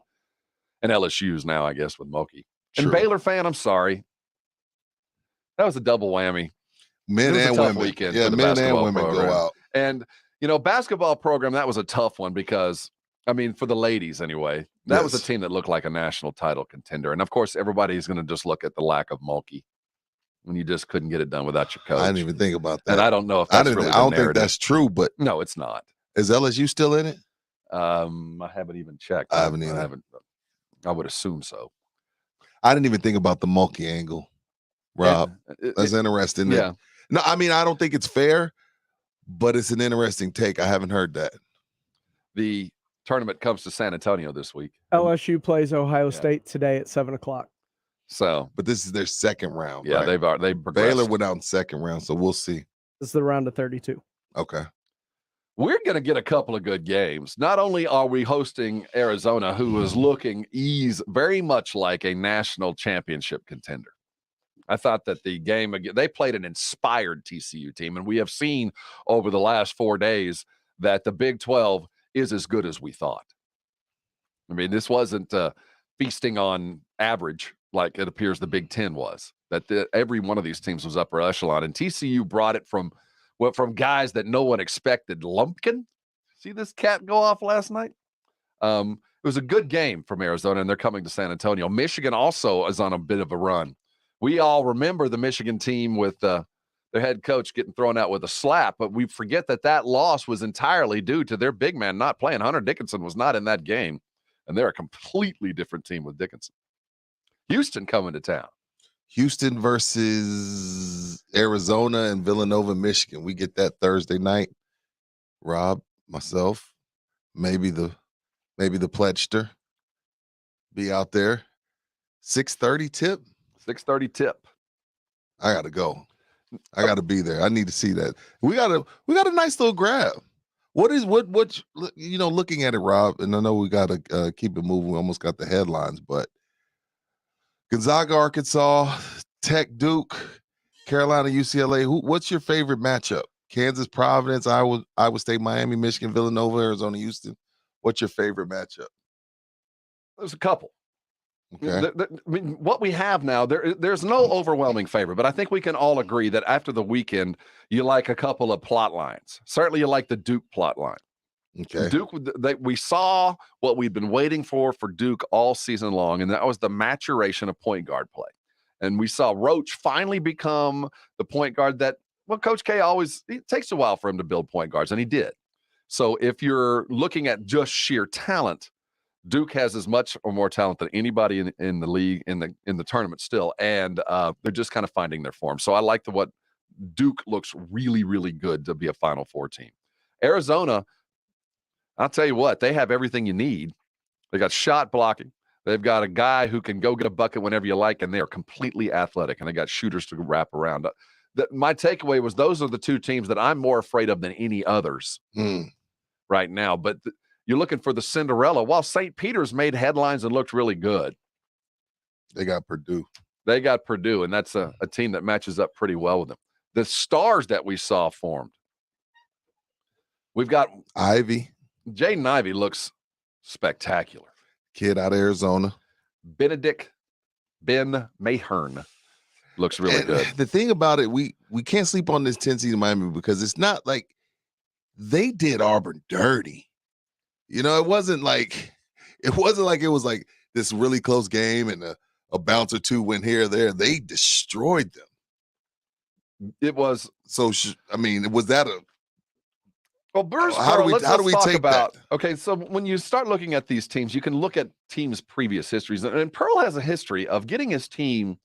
LSU's now, I guess, with Moki. True. And Baylor fan, I'm sorry. That was a double whammy. Men and women. Weekend yeah, for the men and basketball women program. go out. And, basketball program, that was a tough one because, for the ladies anyway, that was a team that looked like a national title contender. And, of course, everybody's going to just look at the lack of Moki when you just couldn't get it done without your coach. I didn't even think about that. And I don't know if that's really the I don't narrative. think that's true, but. No, it's not. Is LSU still in it? I haven't even checked. I haven't either. I would assume so. I didn't even think about the Moki angle, Rob. That's interesting. Yeah. No, I don't think it's fair, but it's an interesting take. I haven't heard that. The tournament comes to San Antonio this week. LSU plays Ohio State today at 7:00. So, but this is their second round. Yeah, right? they've progressed. Baylor went out in second round, so we'll see. This is the round of 32. Okay. We're going to get a couple of good games. Not only are we hosting Arizona, who is looking very much like a national championship contender. I thought that the game, they played an inspired TCU team, and we have seen over the last 4 days that the Big 12 is as good as we thought. This wasn't feasting on average like it appears the Big 10 was, that every one of these teams was upper echelon, and TCU brought it from guys that no one expected. Lumpkin, see this cat go off last night? It was a good game from Arizona, and they're coming to San Antonio. Michigan also is on a bit of a run. We all remember the Michigan team with their head coach getting thrown out with a slap, but we forget that loss was entirely due to their big man not playing. Hunter Dickinson was not in that game, and they're a completely different team with Dickinson. Houston coming to town. Houston versus Arizona and Villanova, Michigan. We get that Thursday night. Rob, myself, maybe the Pledgester be out there. 6:30 tip. 6:30 tip. I gotta go. I gotta be there. I need to see that. We got a nice little grab. What looking at it, Rob, and I know we gotta keep it moving. We almost got the headlines, but Gonzaga, Arkansas, Tech, Duke, Carolina, UCLA. What's your favorite matchup? Kansas, Providence, Iowa State, Miami, Michigan, Villanova, Arizona, Houston. What's your favorite matchup? There's a couple. Okay. I mean, what we have now, there's no overwhelming favor, but I think we can all agree that after the weekend, you like a couple of plot lines. Certainly, you like the Duke plot line. Okay. Duke, we saw what we'd been waiting for Duke all season long, and that was the maturation of point guard play. And we saw Roach finally become the point guard that, well, Coach K it takes a while for him to build point guards, and he did. So if you're looking at just sheer talent, Duke has as much or more talent than anybody in the league, in the tournament still, and they're just kind of finding their form. So I like what Duke looks really, really good to be a Final Four team. Arizona, I'll tell you what, they have everything you need. They got shot blocking. They've got a guy who can go get a bucket whenever you like, and they are completely athletic, and they got shooters to wrap around. My takeaway was those are the two teams that I'm more afraid of than any others right now. But you're looking for the Cinderella. While St. Peter's made headlines and looked really good, they got Purdue. And that's a team that matches up pretty well with them. The stars that we saw formed. We've got Ivy. Jaden Ivey looks spectacular. Kid out of Arizona. Benedict Ben Mahern looks really good. The thing about it, we can't sleep on this 10 seed Miami because it's not like they did Auburn dirty. You know, it wasn't like it was like this really close game and a bounce or two went here or there. They destroyed them. It was so. I mean, was that a? Well, Bruce, how do we talk take about that? Okay, so when you start looking at these teams, you can look at teams' previous histories, and Pearl has a history of getting his team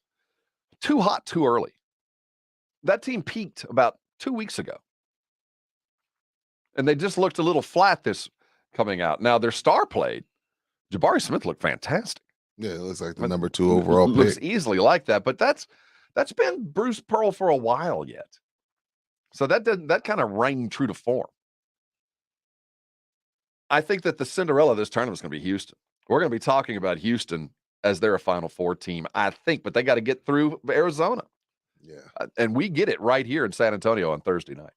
too hot too early. That team peaked about 2 weeks ago, and they just looked a little flat this coming out. Now their star played. Jabari Smith looked fantastic. Yeah, it looks like the number 2 overall pick. Looks easily like that, but that's been Bruce Pearl for a while yet. So that kind of rang true to form. I think that the Cinderella of this tournament is going to be Houston. We're going to be talking about Houston as they're a Final Four team, I think, but they got to get through Arizona. Yeah. And we get it right here in San Antonio on Thursday night.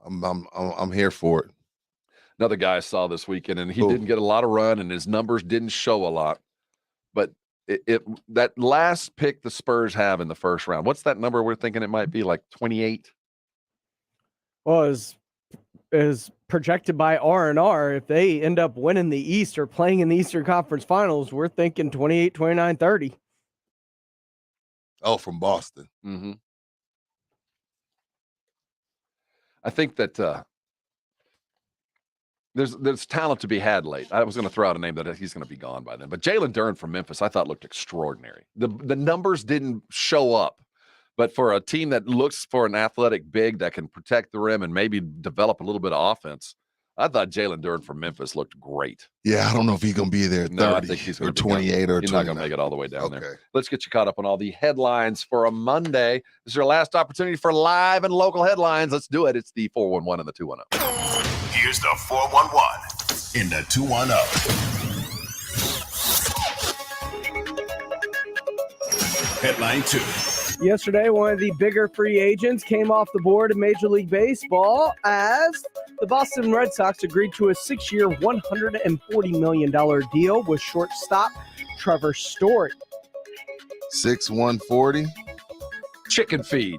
I'm here for it. Another guy I saw this weekend, and he didn't get a lot of run, and his numbers didn't show a lot. But that last pick the Spurs have in the first round, what's that number we're thinking it might be, like 28? Well, is projected by R&R. If they end up winning the East or playing in the Eastern Conference Finals, we're thinking 28, 29, 30. Oh, from Boston. Mm-hmm. I think that there's talent to be had late. I was going to throw out a name that he's going to be gone by then. But Jalen Duren from Memphis, I thought looked extraordinary. The numbers didn't show up. But for a team that looks for an athletic big that can protect the rim and maybe develop a little bit of offense, I thought Jalen Duren from Memphis looked great. Yeah, I don't know if he's going to be there 30 no, I think he's or 28 or he's 29. not going to make it all the way down there. Let's get you caught up on all the headlines for a Monday. This is your last opportunity for live and local headlines. Let's do it. It's the 411 and the 210. Here's the 411 in the 210. Headline 2. Yesterday, one of the bigger free agents came off the board in Major League Baseball as the Boston Red Sox agreed to a 6-year, $140 million deal with shortstop Trevor Story. 6-140. Chicken feed.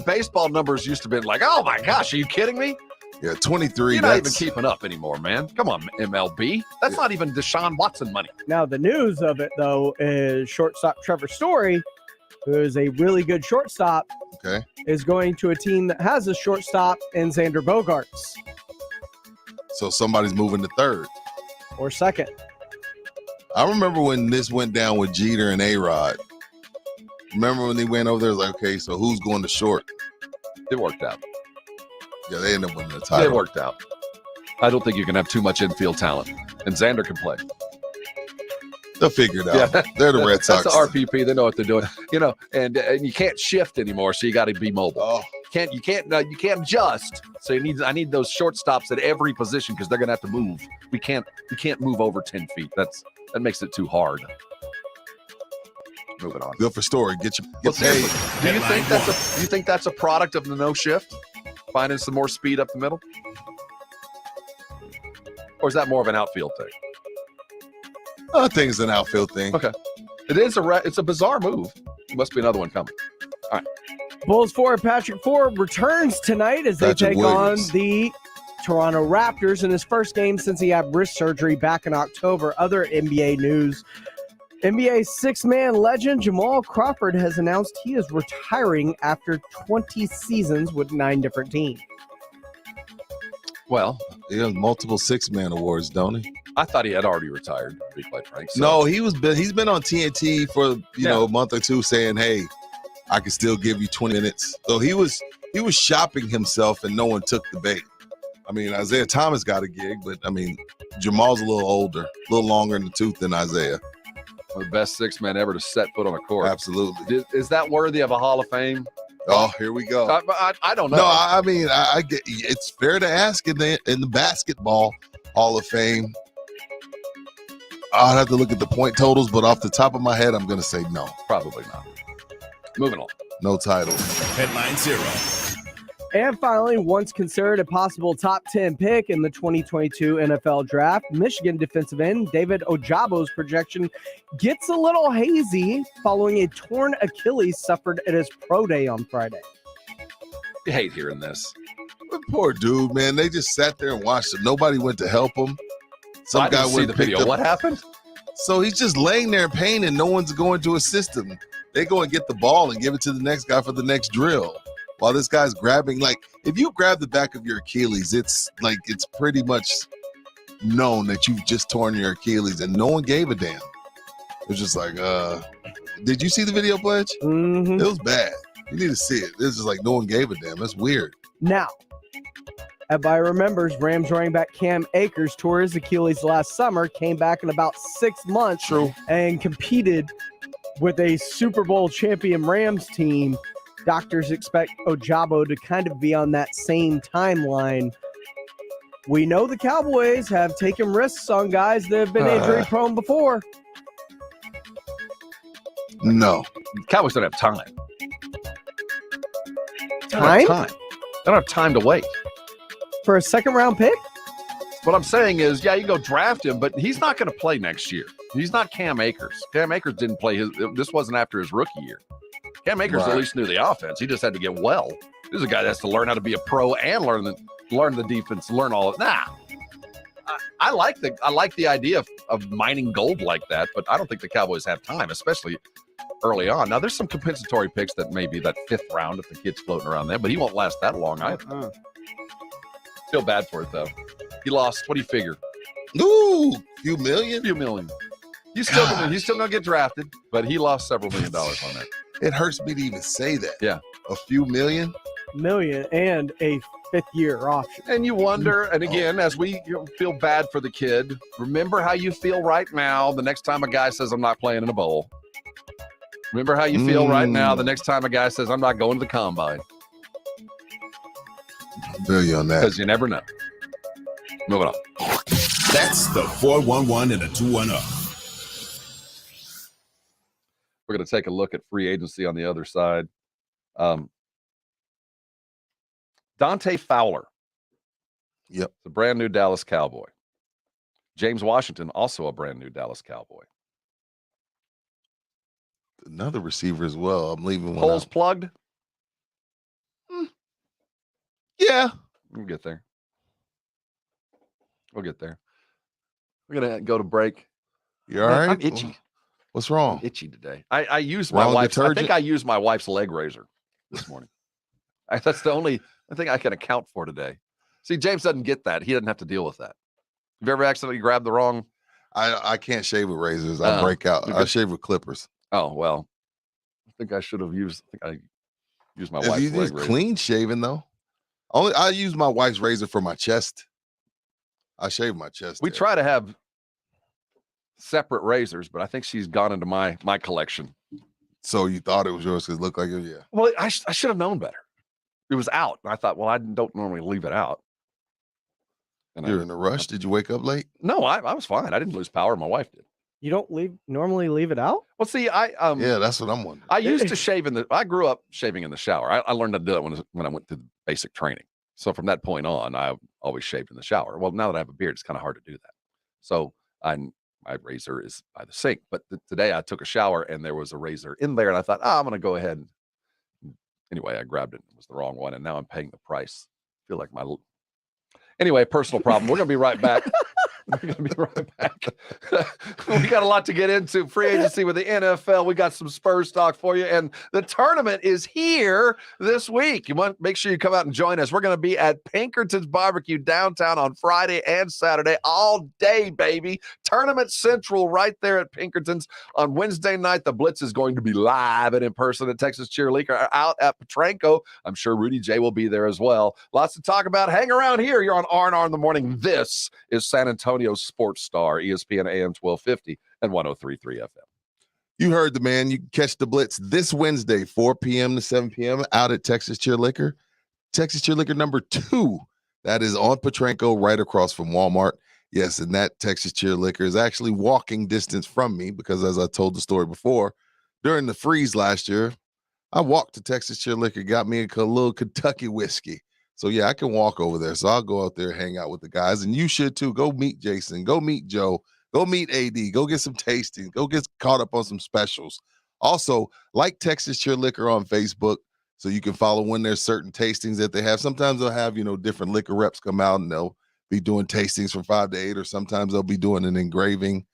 Baseball numbers used to be like, oh my gosh, are you kidding me? Yeah, 23. You're not even keeping up anymore, man. Come on, MLB. That's not even Deshaun Watson money. Now, the news of it, though, is shortstop Trevor Story, who is a really good shortstop, is going to a team that has a shortstop in Xander Bogaerts. So somebody's moving to third. Or second. I remember when this went down with Jeter and A-Rod. Remember when they went over there, it was like, okay, so who's going to short? It worked out. Yeah, they ended up winning the title. It worked out. I don't think you can have too much infield talent. And Xander can play. They'll figure it out. Yeah. They're the Red Sox. That's the RPP. They know what they're doing. And you can't shift anymore, so you got to be mobile. Oh. You can't adjust. So I need those shortstops at every position because they're going to have to move. We can't move over 10 feet. That makes it too hard. Moving on. Good for Story. Get paid. Do you think that's a product of the no shift? Finding some more speed up the middle? Or is that more of an outfield thing? I think it's an outfield thing. Okay. It's a bizarre move. Must be another one coming. All right. Bulls forward Patrick Ford returns tonight as they take on the Toronto Raptors in his first game since he had wrist surgery back in October. Other NBA news. NBA six-man legend Jamal Crawford has announced he is retiring after 20 seasons with 9 different teams. Well, he has multiple six-man awards, don't he? I thought he had already retired, to be quite frank. So. No, he's been on TNT for a month or two saying, hey, I can still give you 20 minutes. So he was shopping himself and no one took the bait. I mean, Isaiah Thomas got a gig, but I mean, Jamal's a little older, a little longer in the tooth than Isaiah. One of the best six men ever to set foot on a court. Absolutely. Is that worthy of a Hall of Fame? Oh, here we go. I don't know. No, I mean, I get it's fair to ask in the basketball Hall of Fame. I'll have to look at the point totals, but off the top of my head, I'm going to say no. Probably not. Moving on. No title. Headline 0. And finally, once considered a possible top 10 pick in the 2022 NFL Draft, Michigan defensive end David Ojabo's projection gets a little hazy following a torn Achilles suffered at his pro day on Friday. You hate hearing this. But poor dude, man. They just sat there and watched him. Nobody went to help him. Some guy went the video. What happened? So he's just laying there in pain and no one's going to assist him. They go and get the ball and give it to the next guy for the next drill. While this guy's grabbing, like, if you grab the back of your Achilles, it's pretty much known that you've just torn your Achilles and no one gave a damn. It was just like, did you see the video, Pledge? Mm-hmm. It was bad. You need to see it. It's just like no one gave a damn. That's weird. Now, everybody remembers Rams running back Cam Akers tore his Achilles last summer, came back in about 6 months. True. And competed with a Super Bowl champion Rams team. Doctors expect Ojabo to kind of be on that same timeline. We know the Cowboys have taken risks on guys that have been injury prone before. No. Cowboys don't have time. Time? They don't have time to wait. For a second round pick? What I'm saying is, yeah, you go draft him, but he's not going to play next year. He's not Cam Akers. Cam Akers didn't play this wasn't after his rookie year. Cam Akers at least knew the offense. He just had to get well. This is a guy that has to learn how to be a pro and learn the defense, learn all of it. Nah. I like the idea of mining gold like that, but I don't think the Cowboys have time, especially early on. Now, there's some compensatory picks that may be that 5th round if the kid's floating around there, but he won't last that long either. Feel bad for it, though. He lost. What do you figure? Ooh, few million. He's still gonna get drafted, but he lost several $1 million on that. It hurts me to even say that. Yeah, a few million and a 5th-year option. And you wonder, and again, as we feel bad for the kid, remember how you feel right now the next time a guy says, I'm not playing in a bowl. Remember how you feel right now the next time a guy says, I'm not going to the combine. I feel you on that. Because you never know. Moving on. That's the 411 and a 210. We're going to take a look at free agency on the other side. Dante Fowler. Yep. The brand new Dallas Cowboy. James Washington, also a brand new Dallas Cowboy. Another receiver as well. I'm leaving one Holes out. Plugged? Yeah. We'll get there. We're going to go to break. You all right? I'm itchy. What's wrong? I'm itchy today. I used my wife's. I think I used my wife's leg razor this morning. That's the only thing I can account for today. See, James doesn't get that. He doesn't have to deal with that. Have you ever accidentally grabbed the wrong? I can't shave with razors. I break out. I shave with clippers. Oh well. I think I should have used. I used my wife's you leg use razor. Clean shaven though. I use my wife's razor for my chest. I shave my chest. We try to have separate razors, but I think she's gone into my collection. So you thought it was yours because it looked like it? Yeah. Well, I should have known better. It was out. And I thought, well, I don't normally leave it out. And You're in a rush? Did you wake up late? No, I was fine. I didn't lose power. My wife did. You don't normally leave it out? Well, see, yeah, that's what I'm wondering. I used to shave I grew up shaving in the shower. I learned to do it when I went to basic training. So from that point on, I always shaved in the shower. Well, now that I have a beard, it's kind of hard to do that. So my razor is by the sink. But today I took a shower and there was a razor in there, and I thought, I'm going to go ahead. Anyway, I grabbed it. It was the wrong one, and now I'm paying the price. I feel like Anyway, personal problem. We're going to be right back. We're going to be right back. We got a lot to get into. Free agency with the NFL. We got some Spurs talk for you, and the tournament is here this week. You want to make sure you come out and join us. We're going to be at Pinkerton's Barbecue downtown on Friday and Saturday all day, baby. Tournament Central right there at Pinkerton's. On Wednesday night, the Blitz is going to be live and in person at Texas Cheerleader out at Petranco. I'm sure Rudy J will be there as well. Lots to talk about. Hang around here. You're on R&R in the morning. This is San Antonio Sports Star, ESPN AM 1250 and 103.3 FM. You heard the man. You can catch the Blitz this Wednesday, 4 p.m. to 7 p.m. out at Texas Cheerleader. Texas Cheerleader number 2. That is on Petranco, right across from Walmart. Yes, and that Texas Cheerleader is actually walking distance from me because, as I told the story before, during the freeze last year, I walked to Texas Cheerleader, got me a little Kentucky whiskey. So, yeah, I can walk over there. So I'll go out there, hang out with the guys. And you should, too. Go meet Jason. Go meet Joe. Go meet AD. Go get some tasting. Go get caught up on some specials. Also, like Texas Cheerleader on Facebook so you can follow when there's certain tastings that they have. Sometimes they'll have, different liquor reps come out and they'll be doing tastings from 5 to 8, or sometimes they'll be doing an engraving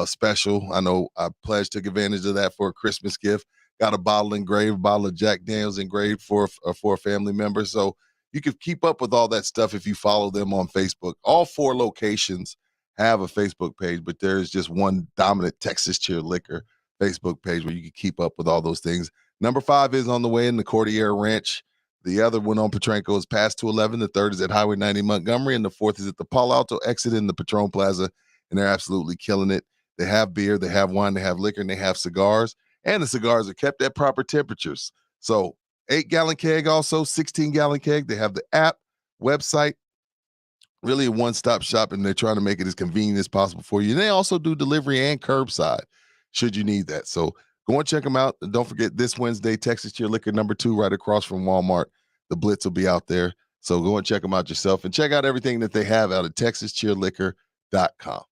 special. I know I took advantage of that for a Christmas gift. Got a bottle of Jack Daniels engraved for a family member. So, you can keep up with all that stuff if you follow them on Facebook. All 4 locations have a Facebook page, but there's just one dominant Texas Cheerleader Facebook page where you can keep up with all those things. Number 5 is on the way in the Cordillera Ranch. The other one on Petranco is past 211. The third is at Highway 90 Montgomery, and the fourth is at the Palo Alto exit in the Patron Plaza, and they're absolutely killing it. They have beer, they have wine, they have liquor, and they have cigars, and the cigars are kept at proper temperatures. So 8-gallon keg, also 16-gallon keg. They have the app, website, really a one-stop shop, and they're trying to make it as convenient as possible for you. And they also do delivery and curbside should you need that. So go and check them out. And don't forget this Wednesday, Texas Cheerleader number 2 right across from Walmart. The Blitz will be out there. So go and check them out yourself and check out everything that they have out at TexasCheerleader.com.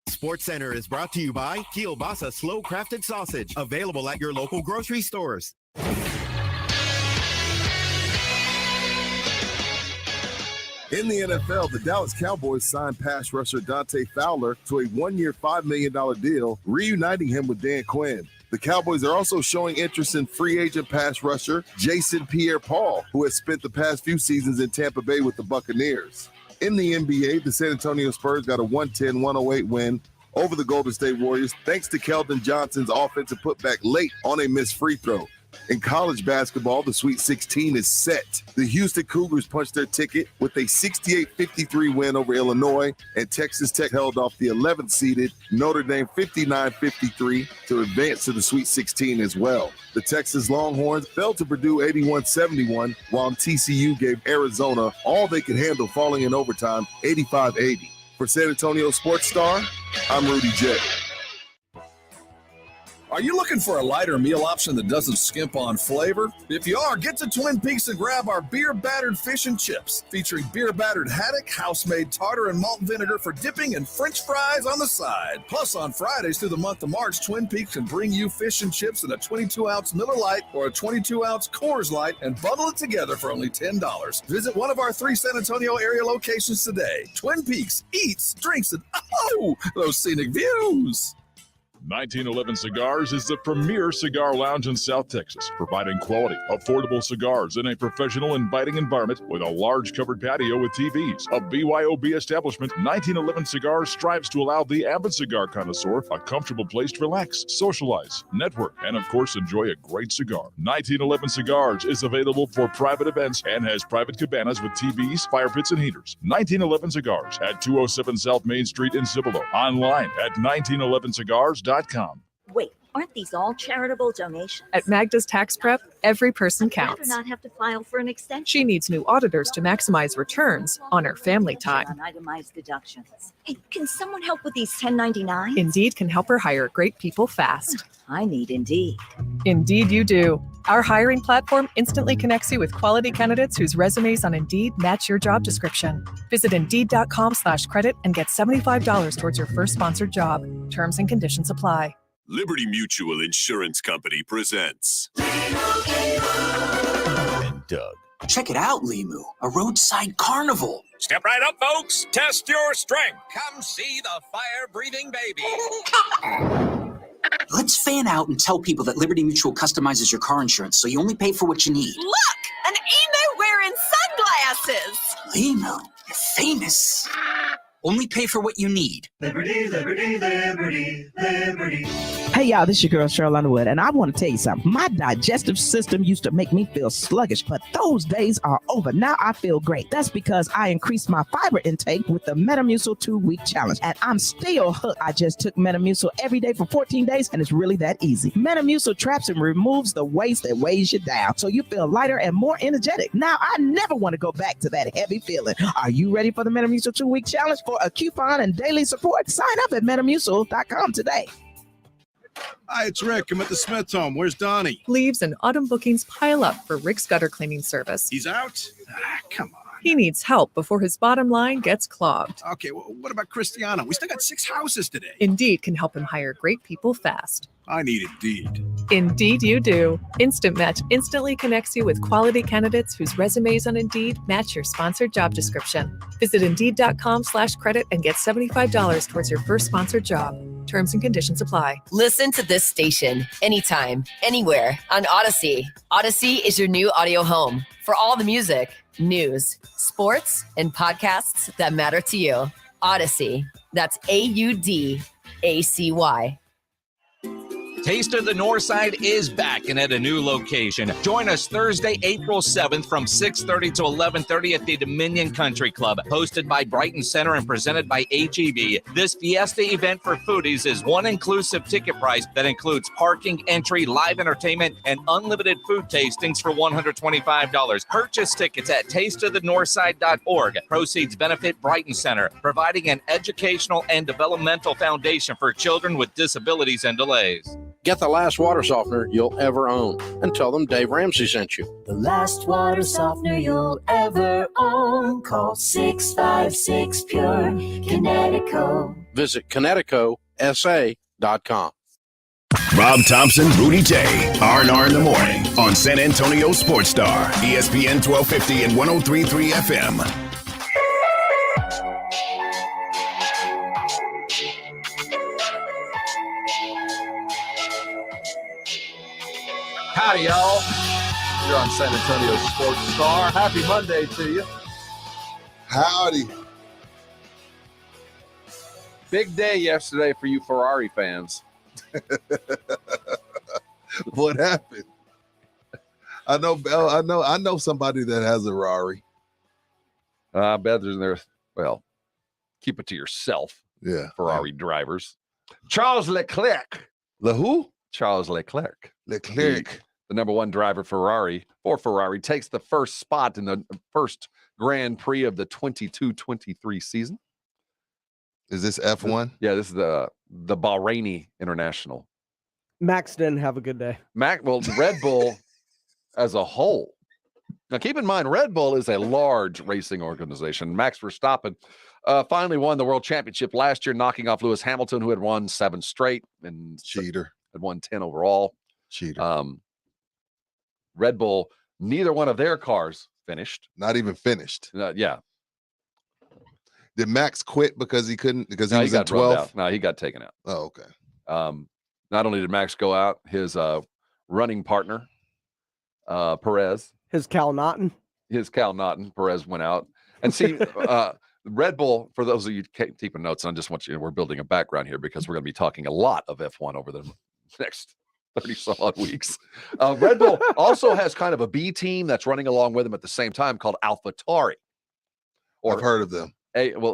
Sports Center is brought to you by Kielbasa Slow Crafted Sausage, available at your local grocery stores. In the NFL, the Dallas Cowboys signed pass rusher Dante Fowler to a 1-year, $5 million deal, reuniting him with Dan Quinn. The Cowboys are also showing interest in free agent pass rusher Jason Pierre-Paul, who has spent the past few seasons in Tampa Bay with the Buccaneers. In the NBA, the San Antonio Spurs got a 110-108 win over the Golden State Warriors thanks to Keldon Johnson's offensive putback late on a missed free throw. In college basketball, the Sweet 16 is set. The Houston Cougars punched their ticket with a 68-53 win over Illinois, and Texas Tech held off the 11th-seeded Notre Dame 59-53 to advance to the Sweet 16 as well. The Texas Longhorns fell to Purdue 81-71, while TCU gave Arizona all they could handle, falling in overtime 85-80. For San Antonio Sports Star, I'm Rudy J. Are you looking for a lighter meal option that doesn't skimp on flavor? If you are, get to Twin Peaks and grab our beer-battered fish and chips, featuring beer-battered haddock, house-made tartar, and malt vinegar for dipping and French fries on the side. Plus, on Fridays through the month of March, Twin Peaks can bring you fish and chips in a 22-ounce Miller Lite or a 22-ounce Coors Light and bundle it together for only $10. Visit one of our 3 San Antonio area locations today. Twin Peaks eats, drinks, and those scenic views. 1911 Cigars is the premier cigar lounge in South Texas, providing quality, affordable cigars in a professional, inviting environment with a large covered patio with TVs. A BYOB establishment, 1911 Cigars strives to allow the avid cigar connoisseur a comfortable place to relax, socialize, network, and of course enjoy a great cigar. 1911 Cigars is available for private events and has private cabanas with TVs, fire pits, and heaters. 1911 Cigars at 207 South Main Street in Cibolo. Online at 1911cigars.com. Wait, aren't these all charitable donations? At Magda's Tax Prep, every person I'd rather counts. not have to file for an extension. She needs new auditors to maximize returns on her family time. On itemized deductions. Hey, can someone help with these 1099s? Indeed can help her hire great people fast. I need Indeed. Indeed you do. Our hiring platform instantly connects you with quality candidates whose resumes on Indeed match your job description. Visit Indeed.com/credit and get $75 towards your first sponsored job. Terms and conditions apply. Liberty Mutual Insurance Company presents And Doug. Check it out, Limu, a roadside carnival. Step right up, folks. Test your strength. Come see the fire-breathing baby. Let's fan out and tell people that Liberty Mutual customizes your car insurance so you only pay for what you need. Look, an emu wearing sunglasses. Limu, you're famous. Only pay for what you need. Liberty, liberty, liberty, liberty. Hey y'all, this is your girl Cheryl Underwood, and I want to tell you something. My digestive system used to make me feel sluggish, but those days are over. Now I feel great. That's because I increased my fiber intake with the Metamucil 2-week challenge, and I'm still hooked. I just took Metamucil every day for 14 days, and it's really that easy. Metamucil traps and removes the waste that weighs you down, so you feel lighter and more energetic. Now I never want to go back to that heavy feeling. Are you ready for the Metamucil 2-week challenge? For a coupon and daily support, sign up at Metamucil.com today. Hi, it's Rick. I'm at the Smith home. Where's Donnie? Leaves and autumn bookings pile up for Rick's gutter cleaning service. He's out? Come on. He needs help before his bottom line gets clogged. Okay, well, what about Cristiano? We still got 6 houses today. Indeed can help him hire great people fast. I need Indeed. Indeed you do. Instant Match instantly connects you with quality candidates whose resumes on Indeed match your sponsored job description. Visit Indeed.com/credit and get $75 towards your first sponsored job. Terms and conditions apply. Listen to this station anytime, anywhere on Odyssey. Odyssey is your new audio home for all the music, news, sports, and podcasts that matter to you. Odyssey. That's AUDACY. Taste of the Northside is back and at a new location. Join us Thursday, April 7th from 6:30 to 11:30 at the Dominion Country Club. Hosted by Brighton Center and presented by HEB. This fiesta event for foodies is one inclusive ticket price that includes parking, entry, live entertainment, and unlimited food tastings for $125. Purchase tickets at tasteofthenorthside.org. Proceeds benefit Brighton Center, providing an educational and developmental foundation for children with disabilities and delays. Get the last water softener you'll ever own and tell them Dave Ramsey sent you. The last water softener you'll ever own. Call 656-PURE Kinetico. Visit KineticoSA.com. Rob Thompson, Rudy J. R&R in the morning on San Antonio Sports Star, ESPN 1250 and 103.3 FM. Howdy, y'all. You're on San Antonio Sports Star. Happy Monday to you. Howdy. Big day yesterday for you Ferrari fans. What happened? I know somebody that has a Ferrari. I bet there's there. Well, keep it to yourself. Yeah. Ferrari drivers. Charles Leclerc. The who? Charles Leclerc. Leclerc. The number one driver Ferrari takes the first spot in the first Grand Prix of the 22-23 season. Is this F1? Yeah, this is the Bahraini International. Max didn't have a good day. Well, Red Bull as a whole. Now, keep in mind, Red Bull is a large racing organization. Max Verstappen finally won the World Championship last year, knocking off Lewis Hamilton, who had won 7 straight and cheater had won 10 overall. Cheater. Red Bull, neither one of their cars finished. Not even finished. Yeah. Did Max quit because he couldn't? Because he was got in 12th? No, he got taken out. Oh, okay. Not only did Max go out, his running partner, Perez. His Cal Naughton, Perez went out. And see, Red Bull, for those of you keeping notes, and I just want you, we're building a background here because we're going to be talking a lot of F1 over the next 30 some odd weeks. Red Bull also has kind of a B team that's running along with them at the same time called AlphaTauri. I've heard of them.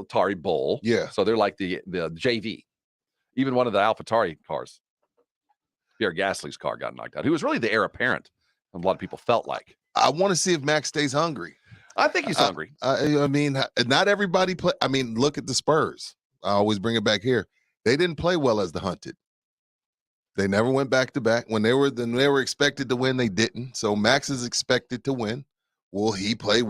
Tari Bull. Yeah. So they're like the JV. Even one of the AlphaTauri cars, Pierre Gasly's car, got knocked out. He was really the heir apparent. A lot of people felt like. I want to see if Max stays hungry. I think he's hungry. I mean, not everybody play. I mean, look at the Spurs. I always bring it back here. They didn't play well as the hunted. They never went back to back. When they were expected to win, they didn't. So Max is expected to win. Will he drive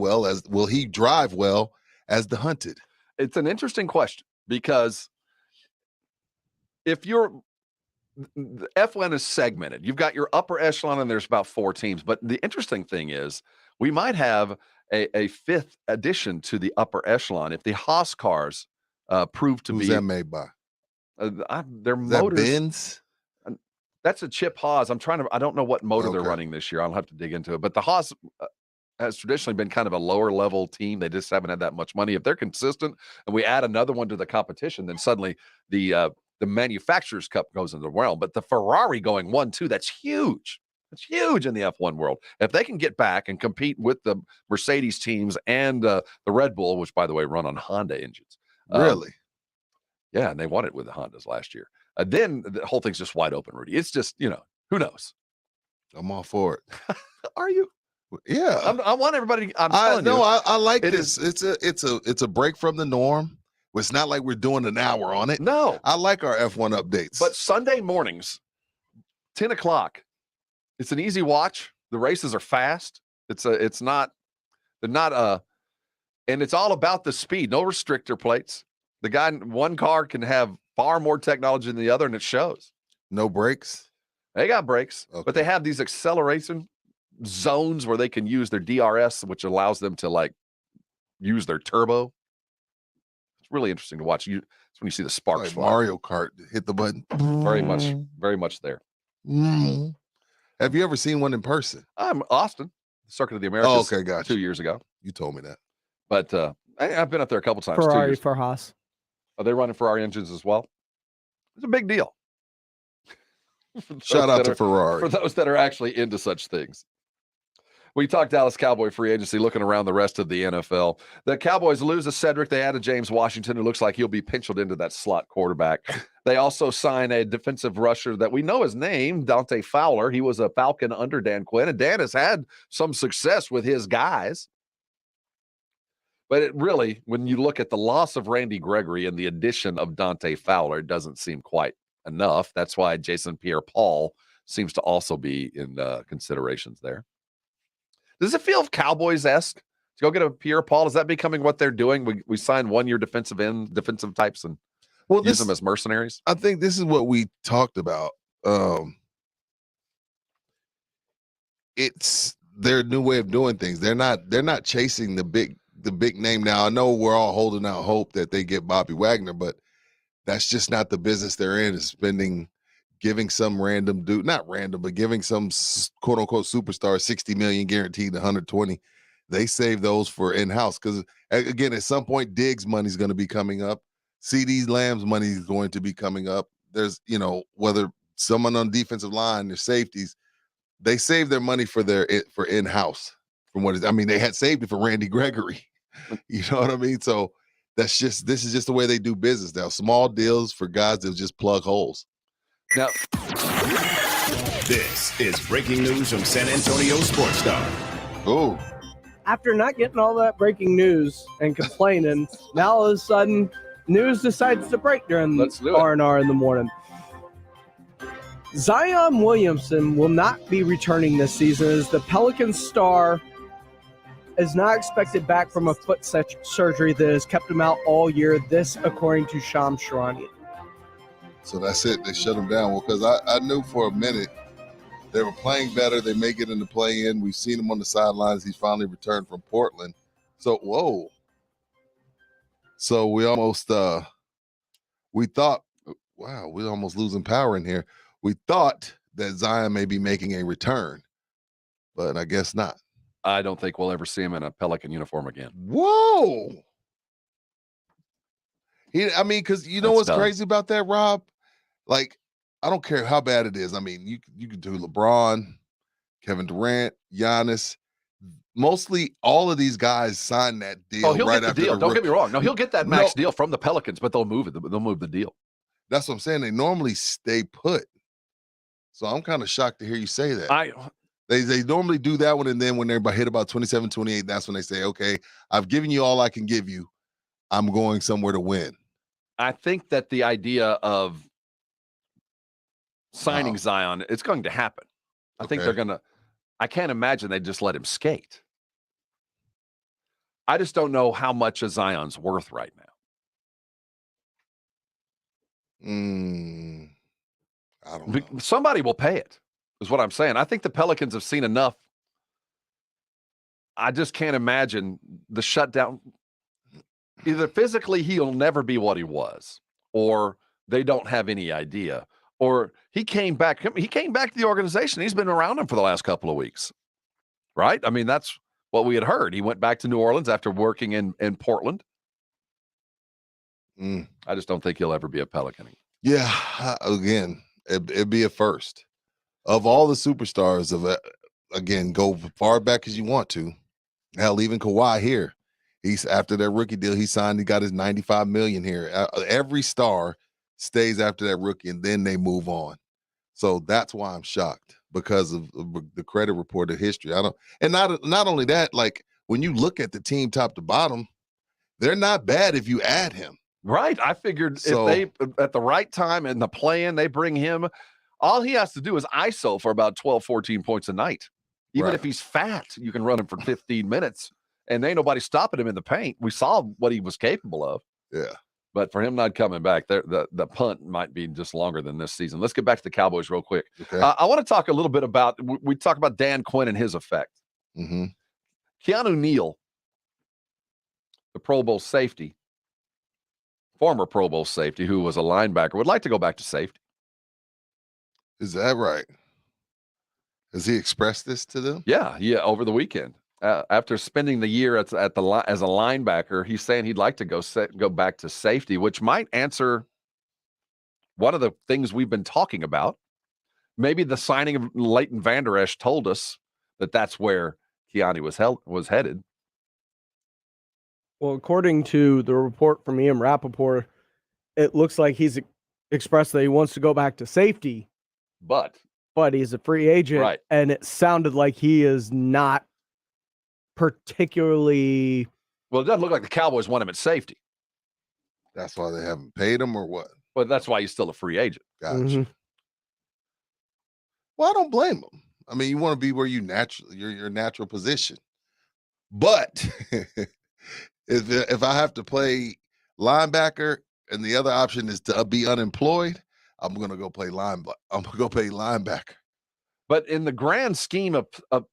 well as the hunted? It's an interesting question because if the F1 is segmented, you've got your upper echelon and there's about 4 teams. But the interesting thing is we might have a fifth addition to the upper echelon if the Haas cars prove to be. Who's that made by? Their Is motors. that Benz? That's a Chip Haas. I don't know what motor they're running this year. I'll have to dig into it. But the Haas has traditionally been kind of a lower level team. They just haven't had that much money. If they're consistent and we add another one to the competition, then suddenly the Manufacturers Cup goes into the realm. But the Ferrari going 1-2, that's huge. It's huge in the F1 world. If they can get back and compete with the Mercedes teams and the Red Bull, which, by the way, run on Honda engines. Really? Yeah, and they won it with the Hondas last year. Then the whole thing's just wide open, Rudy. It's just, who knows? I'm all for it. Are you? Yeah. I want everybody. I like this. It's a break from the norm. It's not like we're doing an hour on it. No. I like our F1 updates. But Sunday mornings, 10 o'clock, it's an easy watch. The races are fast. And it's all about the speed. No restrictor plates. The guy in one car can have far more technology than the other, and it shows. No brakes? They got brakes, okay. But they have these acceleration zones where they can use their DRS, which allows them to use their turbo. It's really interesting to watch. It's when you see the sparks fly. Mario Kart, hit the button. Very much there. Mm-hmm. Have you ever seen one in person? I'm Austin, Circuit of the Americas. Oh, okay, gotcha. 2 years ago. You told me that. But I've been up there a couple times. Ferrari for Haas. Are they running Ferrari engines as well? It's a big deal. Shout out to Ferrari. For those that are actually into such things. We talked Dallas Cowboy free agency, looking around the rest of the NFL. The Cowboys lose a Cedric. They added James Washington, who looks like he'll be penciled into that slot quarterback. They also sign a defensive rusher that we know his name, Dante Fowler. He was a Falcon under Dan Quinn, and Dan has had some success with his guys. But it really, when you look at the loss of Randy Gregory and the addition of Dante Fowler, it doesn't seem quite enough. That's why Jason Pierre-Paul seems to also be in considerations there. Does it feel Cowboys-esque to go get a Pierre-Paul? Is that becoming what they're doing? We sign 1-year defensive types and use them as mercenaries? I think this is what we talked about. It's their new way of doing things. They're not chasing the big name. Now, I know we're all holding out hope that they get Bobby Wagner, but that's just not the business they're in, is giving some random dude, not random, but giving some quote unquote superstar 60 million guaranteed 120. They save those for in-house. Because again, at some point, Diggs' money's going to be coming up. CD Lamb's money is going to be coming up. There's, whether someone on defensive line, their safeties, they save their money for in-house. They had saved it for Randy Gregory. You know what I mean? So this is just the way they do business now. Small deals for guys that just plug holes. Now, this is breaking news from San Antonio Sports Star. Oh. After not getting all that breaking news and complaining, now all of a sudden, news decides to break during R&R in the morning. Zion Williamson will not be returning this season, as the Pelicans star is not expected back from a foot surgery that has kept him out all year. This, according to Shams Charania. So that's it. They shut him down. Well, because I knew for a minute they were playing better. They may get in the play-in. We've seen him on the sidelines. He's finally returned from Portland. So, whoa. So we almost we thought, wow, we're almost losing power in here. We thought that Zion may be making a return, but I guess not. I don't think we'll ever see him in a Pelican uniform again. Whoa. Because you know what's crazy about that, Rob? Like, I don't care how bad it is. I mean, you could do LeBron, Kevin Durant, Giannis. Mostly all of these guys signed that deal. Oh, he'll get the deal. Don't get me wrong. No, he'll get that max deal from the Pelicans, but they'll move it. They'll move the deal. That's what I'm saying. They normally stay put. So I'm kind of shocked to hear you say that. They normally do that one, and then when they're hit about 27, 28, that's when they say, okay, I've given you all I can give you. I'm going somewhere to win. I think that the idea of signing Zion, it's going to happen. I think they're going to – I can't imagine they just let him skate. I just don't know how much a Zion's worth right now. I don't know. Somebody will pay it, is what I'm saying. I think the Pelicans have seen enough. I just can't imagine the shutdown. Either physically he'll never be what he was, or they don't have any idea, or he came back to the organization. He's been around him for the last couple of weeks, right? I mean, that's what we had heard. He went back to New Orleans after working in Portland. I just don't think he'll ever be a Pelican. Yeah, again, it'd be a first. Of all the superstars, again, go far back as you want to. Hell, even Kawhi here. He's after that rookie deal he signed. He got his $95 million here. Every star stays after that rookie, and then they move on. So that's why I'm shocked, because of the credit report of history. And not only that, like when you look at the team top to bottom, they're not bad if you add him. Right. I figured if they at the right time in the play-in, they bring him. All he has to do is ISO for about 12, 14 points a night. Even if he's fat, you can run him for 15 minutes, and ain't nobody stopping him in the paint. We saw what he was capable of. Yeah. But for him not coming back, the punt might be just longer than this season. Let's get back to the Cowboys real quick. Okay. I want to talk a little bit about, we talk about Dan Quinn and his effect. Mm-hmm. Keanu Neal, the Pro Bowl safety, former Pro Bowl safety, who was a linebacker, would like to go back to safety. Is that right? Has he expressed this to them? Yeah, over the weekend. After spending the year as a linebacker, he's saying he'd like to go back to safety, which might answer one of the things we've been talking about. Maybe the signing of Leighton Vander Esch told us that that's where Keanu was headed. Well, according to the report from Ian Rappaport, it looks like he's expressed that he wants to go back to safety. But he's a free agent, right? And it sounded like he is not particularly. Well, it doesn't look like the Cowboys want him at safety. That's why they haven't paid him, or what? But that's why he's still a free agent. Gotcha. Mm-hmm. Well, I don't blame him. I mean, you want to be where your natural position. But if I have to play linebacker and the other option is to be unemployed, I'm gonna go play linebacker. I'm gonna go play linebacker. But in the grand scheme of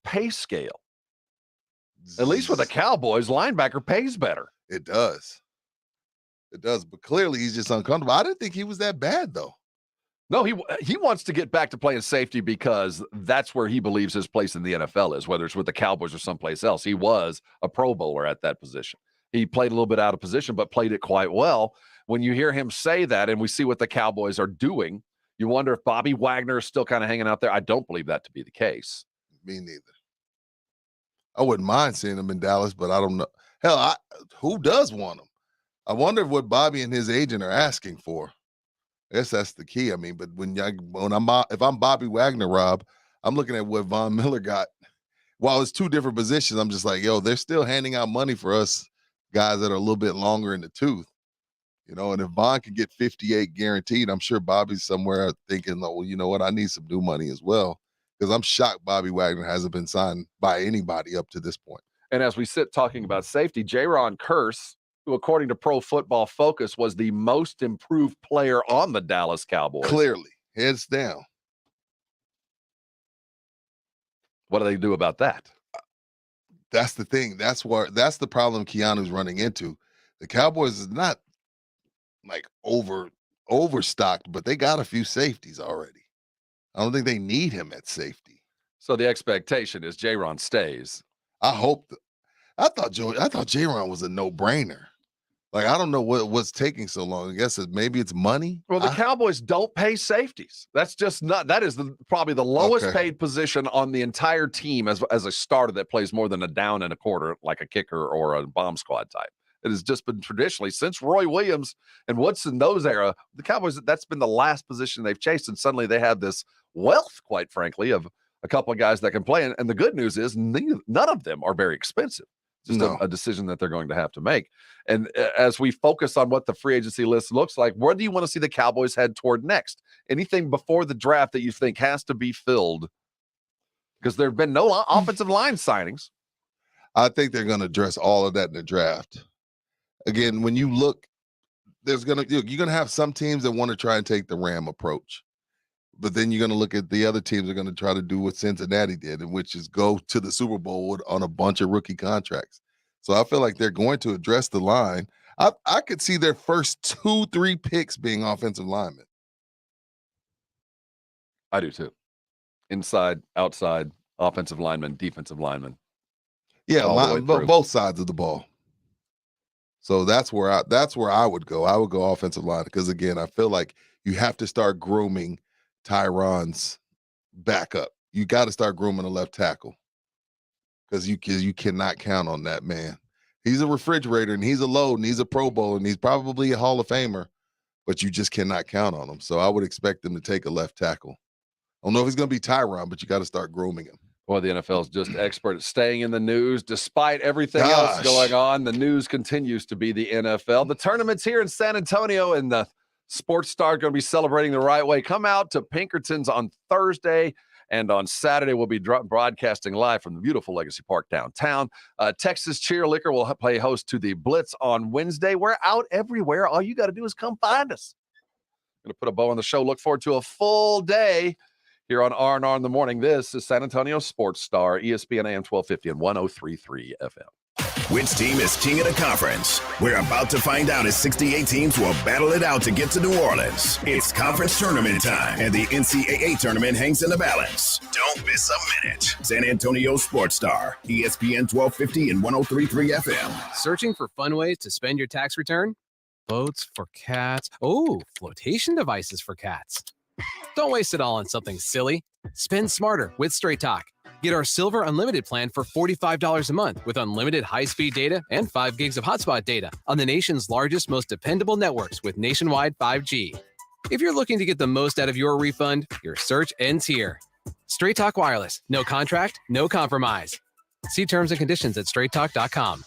pay scale, at least with the Cowboys, linebacker pays better. It does. But clearly he's just uncomfortable. I didn't think he was that bad, though. No, he wants to get back to playing safety because that's where he believes his place in the NFL is, whether it's with the Cowboys or someplace else. He was a Pro Bowler at that position. He played a little bit out of position, but played it quite well. When you hear him say that and we see what the Cowboys are doing, you wonder if Bobby Wagner is still kind of hanging out there. I don't believe that to be the case. Me neither. I wouldn't mind seeing him in Dallas, but I don't know. Hell, who does want him? I wonder what Bobby and his agent are asking for. I guess that's the key. I mean, but if I'm Bobby Wagner, Rob, I'm looking at what Von Miller got. While it's two different positions, I'm just like, yo, they're still handing out money for us guys that are a little bit longer in the tooth. You know, and if Von can get 58 guaranteed, I'm sure Bobby's somewhere thinking, well, you know what, I need some new money as well. Because I'm shocked Bobby Wagner hasn't been signed by anybody up to this point. And as we sit talking about safety, Jaron Kearse, who according to Pro Football Focus was the most improved player on the Dallas Cowboys. Clearly, heads down. What do they do about that? That's the thing. That's the problem Keanu's running into. The Cowboys is not like overstocked, but they got a few safeties already. I don't think they need him at safety. So the expectation is Jaron stays. I hope. I thought Jaron was a no-brainer. Like, I don't know what's taking so long. I guess maybe it's money. Well, the Cowboys don't pay safeties. That's just not. That is probably the lowest paid position on the entire team as a starter that plays more than a down and a quarter, like a kicker or a bomb squad type. It has just been traditionally since Roy Williams and Woodson, those era, the Cowboys, that's been the last position they've chased. And suddenly they have this wealth, quite frankly, of a couple of guys that can play. And the good news is none of them are very expensive. Just a decision that they're going to have to make. And as we focus on what the free agency list looks like, where do you want to see the Cowboys head toward next? Anything before the draft that you think has to be filled? Because there have been no offensive line signings. I think they're going to address all of that in the draft. Again, when you look, you're going to have some teams that want to try and take the Ram approach. But then you're going to look at the other teams are going to try to do what Cincinnati did, and which is go to the Super Bowl on a bunch of rookie contracts. So I feel like they're going to address the line. I could see their first 2-3 picks being offensive linemen. I do too. Inside, outside, offensive lineman, defensive lineman. Yeah, both sides of the ball. So that's where I would go. I would go offensive line because, again, I feel like you have to start grooming Tyron's backup. You got to start grooming a left tackle because you cannot count on that man. He's a refrigerator and he's a load and he's a Pro Bowl and he's probably a Hall of Famer, but you just cannot count on him. So I would expect them to take a left tackle. I don't know if he's going to be Tyron, but you got to start grooming him. Well, the NFL is just expert at staying in the news. Despite everything else going on, the news continues to be the NFL. The tournament's here in San Antonio, and the Sports Star going to be celebrating the right way. Come out to Pinkerton's on Thursday, and on Saturday we'll be broadcasting live from the beautiful Legacy Park downtown. Texas Cheer Liquor will play host to the Blitz on Wednesday. We're out everywhere. All you got to do is come find us. Going to put a bow on the show. Look forward to a full day here on R&R in the morning. This is San Antonio Sports Star, ESPN AM 1250 and 103.3 FM. Which team is king of the conference? We're about to find out as 68 teams will battle it out to get to New Orleans. It's conference tournament time, and the NCAA tournament hangs in the balance. Don't miss a minute. San Antonio Sports Star, ESPN 1250 and 103.3 FM. Searching for fun ways to spend your tax return? Boats for cats. Oh, flotation devices for cats. Don't waste it all on something silly. Spend smarter with Straight Talk. Get our Silver Unlimited plan for $45 a month with unlimited high-speed data and 5 gigs of hotspot data on the nation's largest, most dependable networks with nationwide 5G. If you're looking to get the most out of your refund, your search ends here. Straight Talk Wireless. No contract, no compromise. See terms and conditions at straighttalk.com.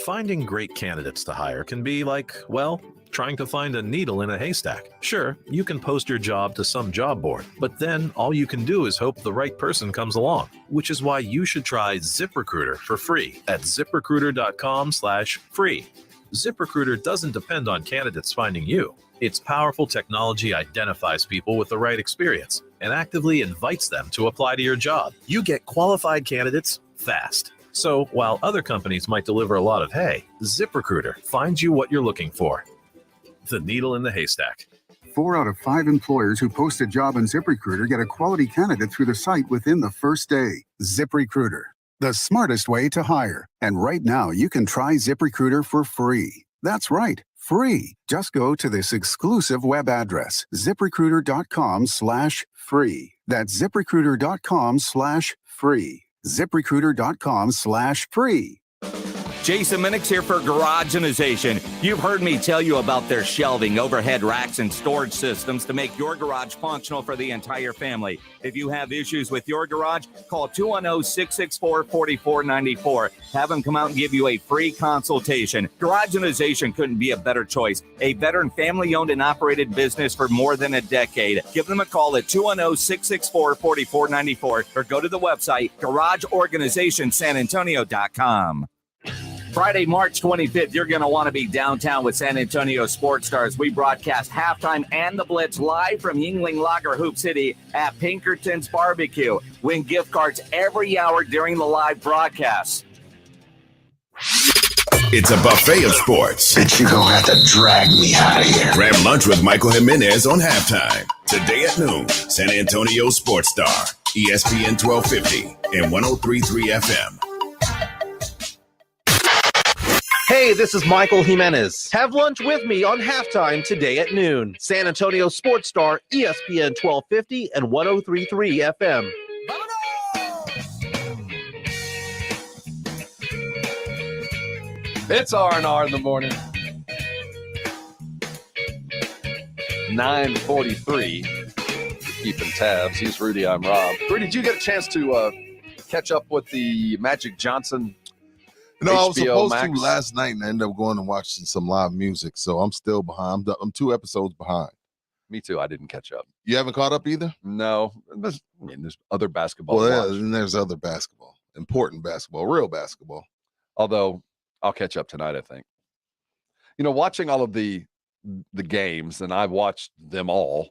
Finding great candidates to hire can be like, well, trying to find a needle in a haystack. Sure, you can post your job to some job board, but then all you can do is hope the right person comes along, which is why you should try ZipRecruiter for free at ZipRecruiter.com/free. ZipRecruiter doesn't depend on candidates finding you. Its powerful technology identifies people with the right experience and actively invites them to apply to your job. You get qualified candidates fast. So while other companies might deliver a lot of hay, ZipRecruiter finds you what you're looking for. The needle in the haystack. 4 out of 5 employers who post a job on ZipRecruiter get a quality candidate through the site within the first day. ZipRecruiter, the smartest way to hire. And right now, you can try ZipRecruiter for free. That's right, free. Just go to this exclusive web address, ZipRecruiter.com/free. That's ZipRecruiter.com/free. ZipRecruiter.com/free. Jason Minix here for Garageization. You've heard me tell you about their shelving, overhead racks, and storage systems to make your garage functional for the entire family. If you have issues with your garage, call 210-664-4494. Have them come out and give you a free consultation. Garageization couldn't be a better choice. A veteran family-owned and operated business for more than a decade. Give them a call at 210-664-4494 or go to the website garageorganizationsanantonio.com. Friday, March 25th, you're going to want to be downtown with San Antonio Sports Stars. We broadcast halftime and the Blitz live from Yuengling Lager Hoop City at Pinkerton's Barbecue. Win gift cards every hour during the live broadcast. It's a buffet of sports. But you're going to have to drag me out of here. Grab lunch with Michael Jimenez on halftime. Today at noon, San Antonio Sports Star, ESPN 1250 and 103.3 FM. Hey, this is Michael Jimenez. Have lunch with me on halftime today at noon. San Antonio Sports Star, ESPN 1250 and 103.3 FM. It's R&R in the morning. 9:43. Keeping tabs. He's Rudy. I'm Rob. Rudy, did you get a chance to catch up with the Magic Johnson? No, I was HBO supposed Max? to last night and I ended up going and watching some live music. So I'm still behind. I'm 2 episodes behind. Me too. I didn't catch up. You haven't caught up either? No. There's other basketball. Well, to yeah, watch. and there's other basketball. Important basketball. Real basketball. Although I'll catch up tonight, I think. Watching all of the games, and I've watched them all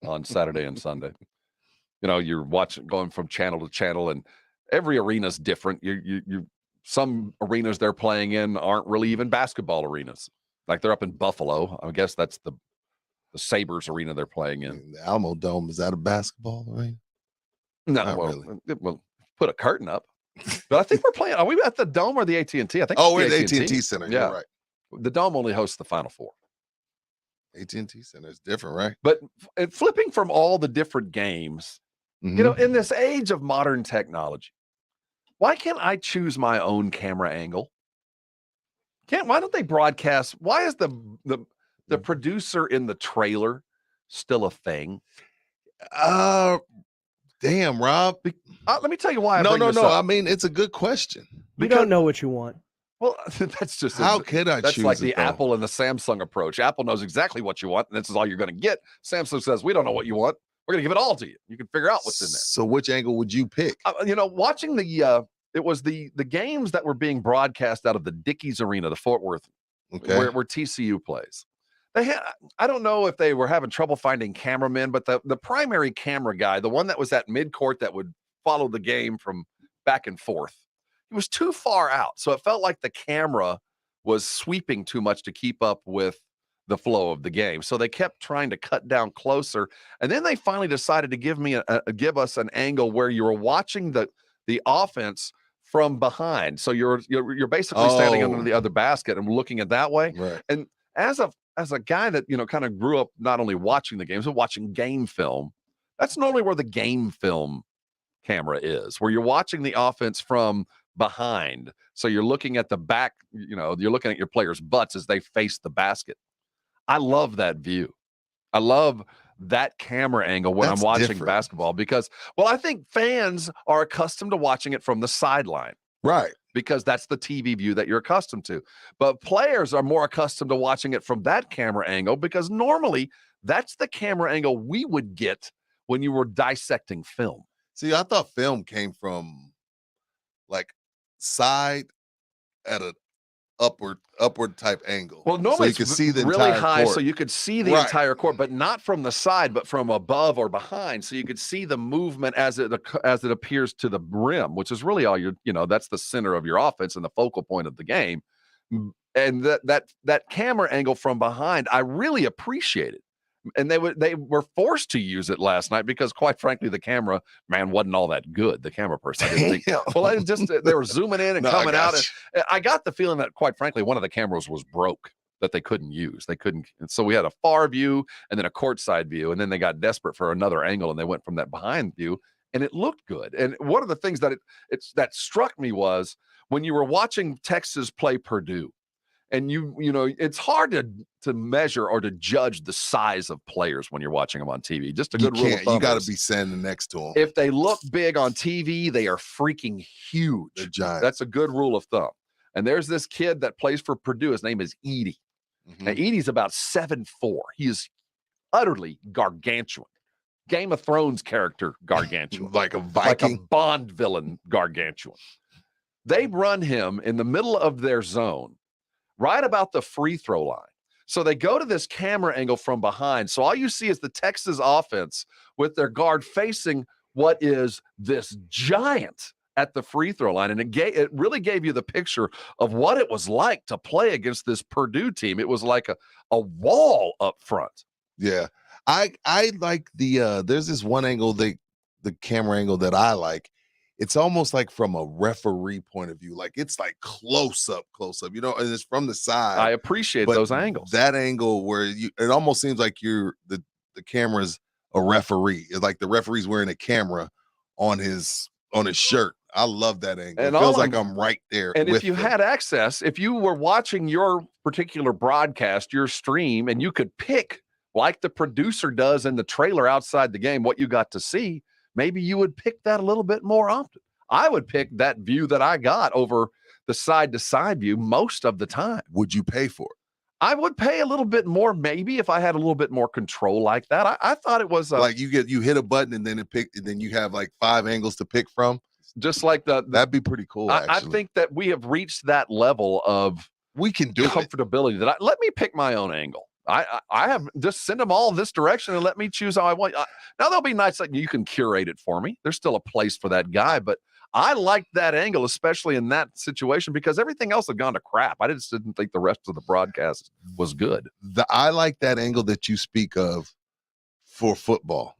on Saturday and Sunday. You're watching, going from channel to channel, and every arena's different. You some arenas they're playing in aren't really even basketball arenas. Like they're up in Buffalo. I guess that's the Sabres arena they're playing in. The Alamo Dome, is that a basketball arena? No, Not well, really. We'll put a curtain up. But I think we're playing. Are we at the Dome or the AT&T? I think. Oh, we're at the AT&T Center. Yeah. You're right. The Dome only hosts the Final Four. AT&T Center is different, right? But flipping from all the different games, in this age of modern technology, why can't I choose my own camera angle? Why don't they broadcast? Why is the producer in the trailer still a thing? Damn, Rob. Let me tell you why. No. Up. I mean, it's a good question. You don't know what you want. Well, that's just how could I? That's choose like the it, though? Apple and the Samsung approach. Apple knows exactly what you want, and this is all you're going to get. Samsung says, "We don't know what you want. We're going to give it all to you. You can figure out what's in there." So, which angle would you pick? Watching it was the games that were being broadcast out of the Dickies Arena, the Fort Worth, where TCU plays. I don't know if they were having trouble finding cameramen, but the primary camera guy, the one that was at midcourt that would follow the game from back and forth, he was too far out. So it felt like the camera was sweeping too much to keep up with the flow of the game. So they kept trying to cut down closer. And then they finally decided to give us an angle where you were watching the offense from behind. So you're basically standing under the other basket and looking at that way. Right. And as a guy that, kind of grew up not only watching the games, but watching game film, that's normally where the game film camera is, where you're watching the offense from behind. So you're looking at the back, you're looking at your players' butts as they face the basket. I love that view. I love that camera angle when I'm watching basketball because, I think fans are accustomed to watching it from the sideline. Right. Because that's the TV view that you're accustomed to. But players are more accustomed to watching it from that camera angle because normally that's the camera angle we would get when you were dissecting film. See, I thought film came from like side at an upward type angle. Well, normally so you it's could see the really entire high, court. so you could see the entire court, but not from the side, but from above or behind, so you could see the movement as it appears to the rim, which is really all that's the center of your offense and the focal point of the game. And that camera angle from behind, I really appreciated. And they were forced to use it last night because, quite frankly, the camera man wasn't all that good. The camera person, I didn't think. Well, they were zooming in and coming out. And I got the feeling that, quite frankly, one of the cameras was broke that they couldn't use. And so we had a far view and then a courtside view, and then they got desperate for another angle and they went from that behind view, and it looked good. And one of the things that that struck me was when you were watching Texas play Purdue. And it's hard to measure or to judge the size of players when you're watching them on TV. Just a good rule of thumb. You got to be standing next to them. If they look big on TV, they are freaking huge. They're giant. That's a good rule of thumb. And there's this kid that plays for Purdue. His name is Edey. Mm-hmm. Now, Edey's about 7'4". He is utterly gargantuan. Game of Thrones character gargantuan. Like a Viking. Like a Bond villain gargantuan. They run him in the middle of their zone, right about the free throw line. So they go to this camera angle from behind. So all you see is the Texas offense with their guard facing what is this giant at the free throw line. And it really gave you the picture of what it was like to play against this Purdue team. It was like a wall up front. Yeah. I like there's this one angle, the camera angle that I like. It's almost like from a referee point of view. Like it's like close up, and it's from the side. I appreciate those angles. That angle where it almost seems like the camera's a referee. It's like the referee's wearing a camera on his shirt. I love that angle. And it feels like I'm right there. And if you had access, if you were watching your particular broadcast, your stream, and you could pick like the producer does in the trailer outside the game, what you got to see, maybe you would pick that a little bit more often. I would pick that view that I got over the side-to-side view most of the time. Would you pay for it? I would pay a little bit more, maybe, if I had a little bit more control like that. I thought it was like you hit a button and then then you have like 5 angles to pick from. Just like that'd be pretty cool. I think that we have reached that level of we can do comfortability that let me pick my own angle. I have just send them all this direction and let me choose how I want. Now there'll be nights like you can curate it for me. There's still a place for that guy, but I liked that angle, especially in that situation, because everything else had gone to crap. I just didn't think the rest of the broadcast was good. I like that angle that you speak of for football.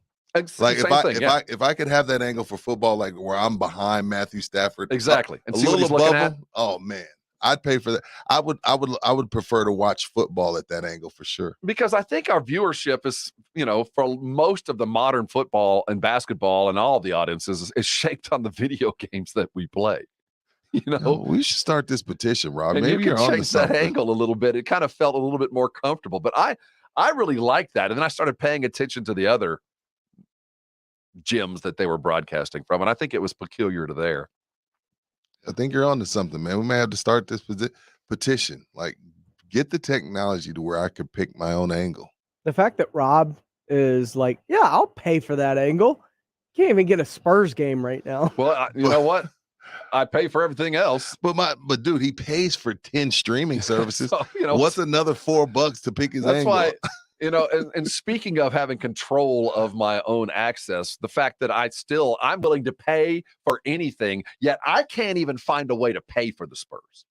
Like if I could have that angle for football, like where I'm behind Matthew Stafford, exactly, and see what he's looking at. Oh man, I'd pay for that. I would prefer to watch football at that angle for sure. Because I think our viewership is, for most of the modern football and basketball and all of the audiences is shaped on the video games that we play. We should start this petition, Rob. And maybe you can you're change that angle a little bit. It kind of felt a little bit more comfortable, but I really liked that. And then I started paying attention to the other gyms that they were broadcasting from, and I think it was peculiar to there. I think you're on to something, man. We may have to start this petition. Like, get the technology to where I could pick my own angle. The fact that Rob is like, yeah, I'll pay for that angle. Can't even get a Spurs game right now. Well, you know what? I pay for everything else. But dude, he pays for 10 streaming services. So, what's another $4 to pick his angle? That's why. And speaking of having control of my own access, the fact that I'm willing to pay for anything, yet I can't even find a way to pay for the Spurs.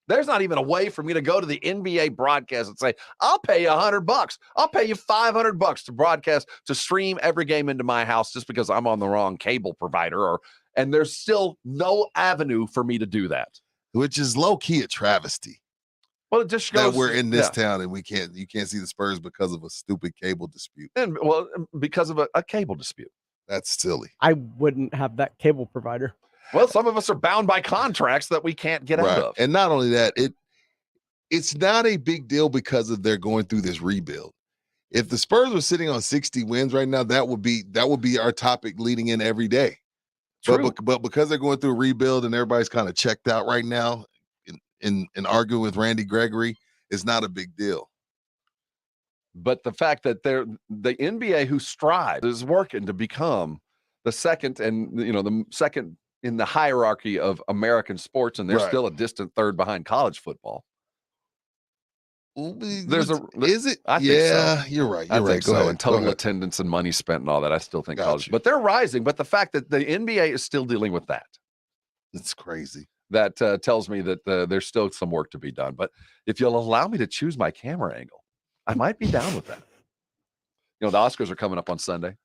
There's not even a way for me to go to the NBA broadcast and say, I'll pay you $100. I'll pay you $500 to broadcast, to stream every game into my house just because I'm on the wrong cable provider. And there's still no avenue for me to do that. Which is low-key a travesty. Well, it just shows that we're in this town and you can't see the Spurs because of a stupid cable dispute. And because of a cable dispute. That's silly. I wouldn't have that cable provider. Well, some of us are bound by contracts that we can't get out of. And not only that, it's not a big deal because of they're going through this rebuild. If the Spurs were sitting on 60 wins right now, that would be our topic leading in every day. True. But because they're going through a rebuild and everybody's kind of checked out right now, in arguing with Randy Gregory is not a big deal. But the fact that the NBA who strives is working to become the second the second in the hierarchy of American sports, and they're still a distant third behind college football. Is it? I think so. You're right. I think Go so. ahead. And total attendance and money spent and all that, I still think college. But they're rising. But the fact that the NBA is still dealing with that, it's crazy. That tells me that there's still some work to be done. But if you'll allow me to choose my camera angle, I might be down with that. The Oscars are coming up on Sunday.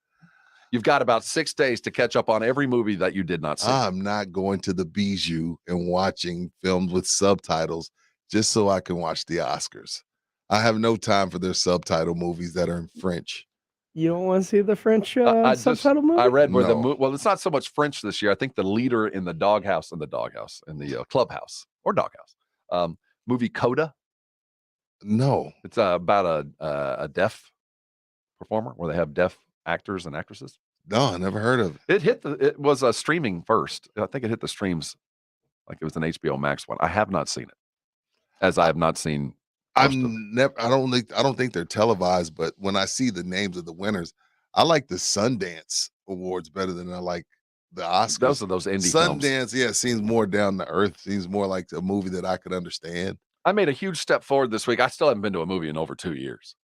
You've got about 6 days to catch up on every movie that you did not see. I'm not going to the Bijou and watching films with subtitles just so I can watch the Oscars. I have no time for their subtitle movies that are in French. You don't want to see the French subtitle movie? I read where well, it's not so much French this year. I think the leader in the clubhouse or doghouse movie Coda. No, it's about a deaf performer where they have deaf actors and actresses. No, I never heard of it. It was streaming first. I think it hit the streams like it was an HBO Max one. I have not seen it, as I have not seen. I don't think they're televised, but when I see the names of the winners, I like the Sundance Awards better than I like the Oscars. Those are those indie films. Sundance, seems more down to earth. Seems more like a movie that I could understand. I made a huge step forward this week. I still haven't been to a movie in over 2 years.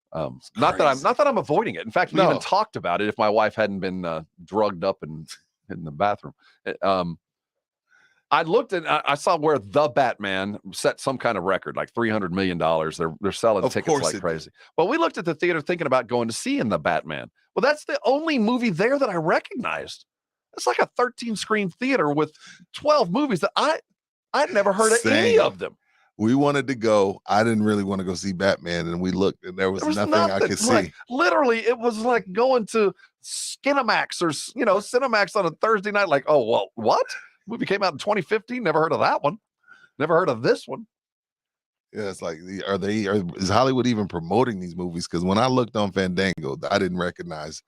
Not that I'm avoiding it. In fact, we even talked about it if my wife hadn't been drugged up in the bathroom. I looked and I saw where The Batman set some kind of record, like $300 million. They're selling tickets like crazy. Well, we looked at the theater thinking about going to see in The Batman. Well, that's the only movie there that I recognized. It's like a 13-screen theater with 12 movies that I'd never heard of any of them. We wanted to go. I didn't really want to go see Batman, and we looked, and there was nothing I could see. Literally, it was like going to Skinamax or Cinemax on a Thursday night. Like, oh well, what? Movie came out in 2015. Never heard of that one. Never heard of this one. Yeah, it's like, is Hollywood even promoting these movies? Because when I looked on Fandango, I didn't recognize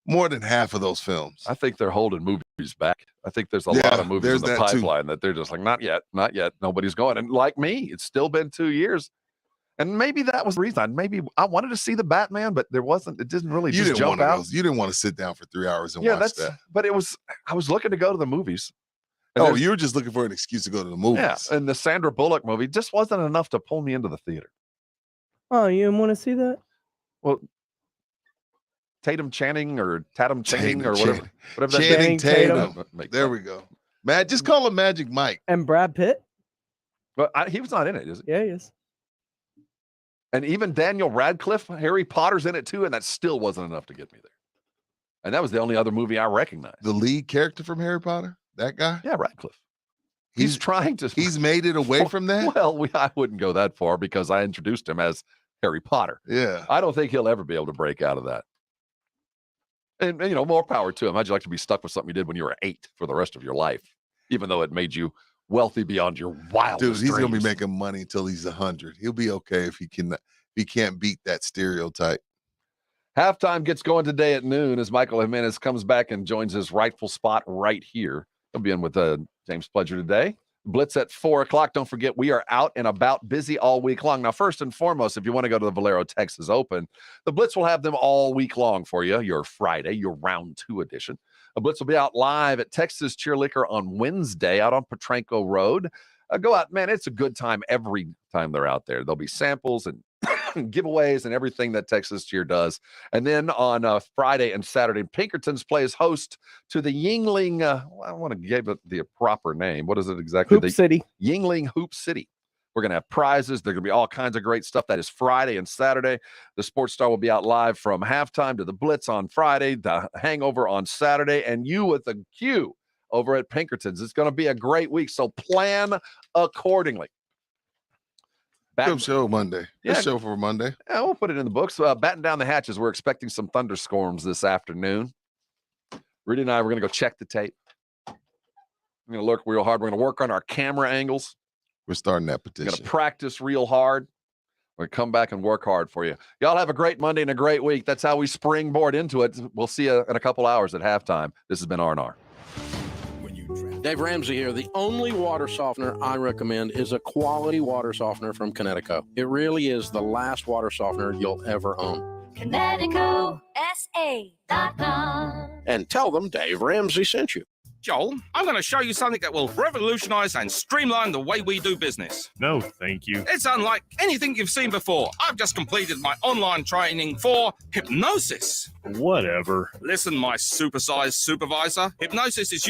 more than half of those films. I think they're holding movies movies back. I think there's a lot of movies in the that pipeline that they're just like, not yet. Nobody's going. And like me, it's still been 2 years. And maybe that was the reason. Maybe I wanted to see the Batman, but it didn't really jump out. You didn't want to sit down for 3 hours and watch that. But I was looking to go to the movies. Oh, you were just looking for an excuse to go to the movies. Yeah, and the Sandra Bullock movie just wasn't enough to pull me into the theater. Oh, you didn't want to see that? Well, Tatum Channing or Tatum Channing or whatever. Whatever Channing Tatum. There we go. Just call him Magic Mike. And Brad Pitt? But he was not in it, is he? Yeah, he is. And even Daniel Radcliffe, Harry Potter's in it too, and that still wasn't enough to get me there. And that was the only other movie I recognized. The lead character from Harry Potter? That guy? Yeah, Radcliffe. He's trying to. He's made it away from that? Well, I wouldn't go that far because I introduced him as Harry Potter. Yeah. I don't think he'll ever be able to break out of that. And more power to him. How'd you like to be stuck with something you did when you were 8 for the rest of your life, even though it made you wealthy beyond your wildest Dude, he's dreams? going to be making money until he's 100. He'll be okay if he can't beat that stereotype. Halftime gets going today at noon as Michael Jimenez comes back and joins his rightful spot right here. He'll be in with James Pledger today. Blitz at 4 o'clock. Don't forget, we are out and about, busy all week long. Now, first and foremost, if you want to go to the Valero Texas Open, the Blitz will have them all week long for you. Your Friday, your round 2 edition. The Blitz will be out live at Texas Cheer Liquor on Wednesday out on Potranco Road. Go out, man. It's a good time every time they're out there. There'll be samples and giveaways and everything that Texas Cheer does. And then on Friday and Saturday, Pinkerton's plays host to the Yingling. I want to give it the proper name. What is it exactly? Hoop City. Yingling Hoop City. We're going to have prizes. There's going to be all kinds of great stuff. That is Friday and Saturday. The Sports Star will be out live from halftime to the Blitz on Friday, the Hangover on Saturday, and you with the Q over at Pinkerton's. It's going to be a great week, so plan accordingly. Good show Monday. Good show for Monday. Yeah, we'll put it in the books. Batten down the hatches. We're expecting some thunderstorms this afternoon. Rudy and I, we're going to go check the tape. We're going to look real hard. We're going to work on our camera angles. We're starting that petition. We're going to practice real hard. We're going to come back and work hard for you. Y'all have a great Monday and a great week. That's how we springboard into it. We'll see you in a couple hours at halftime. This has been R&R. Dave Ramsey here. The only water softener I recommend is a quality water softener from Connecticut. It really is the last water softener you'll ever own. ConnecticutSA.com. And tell them Dave Ramsey sent you. Joel, I'm going to show you something that will revolutionize and streamline the way we do business. No, thank you. It's unlike anything you've seen before. I've just completed my online training for hypnosis. Whatever. Listen, my supersized supervisor, hypnosis is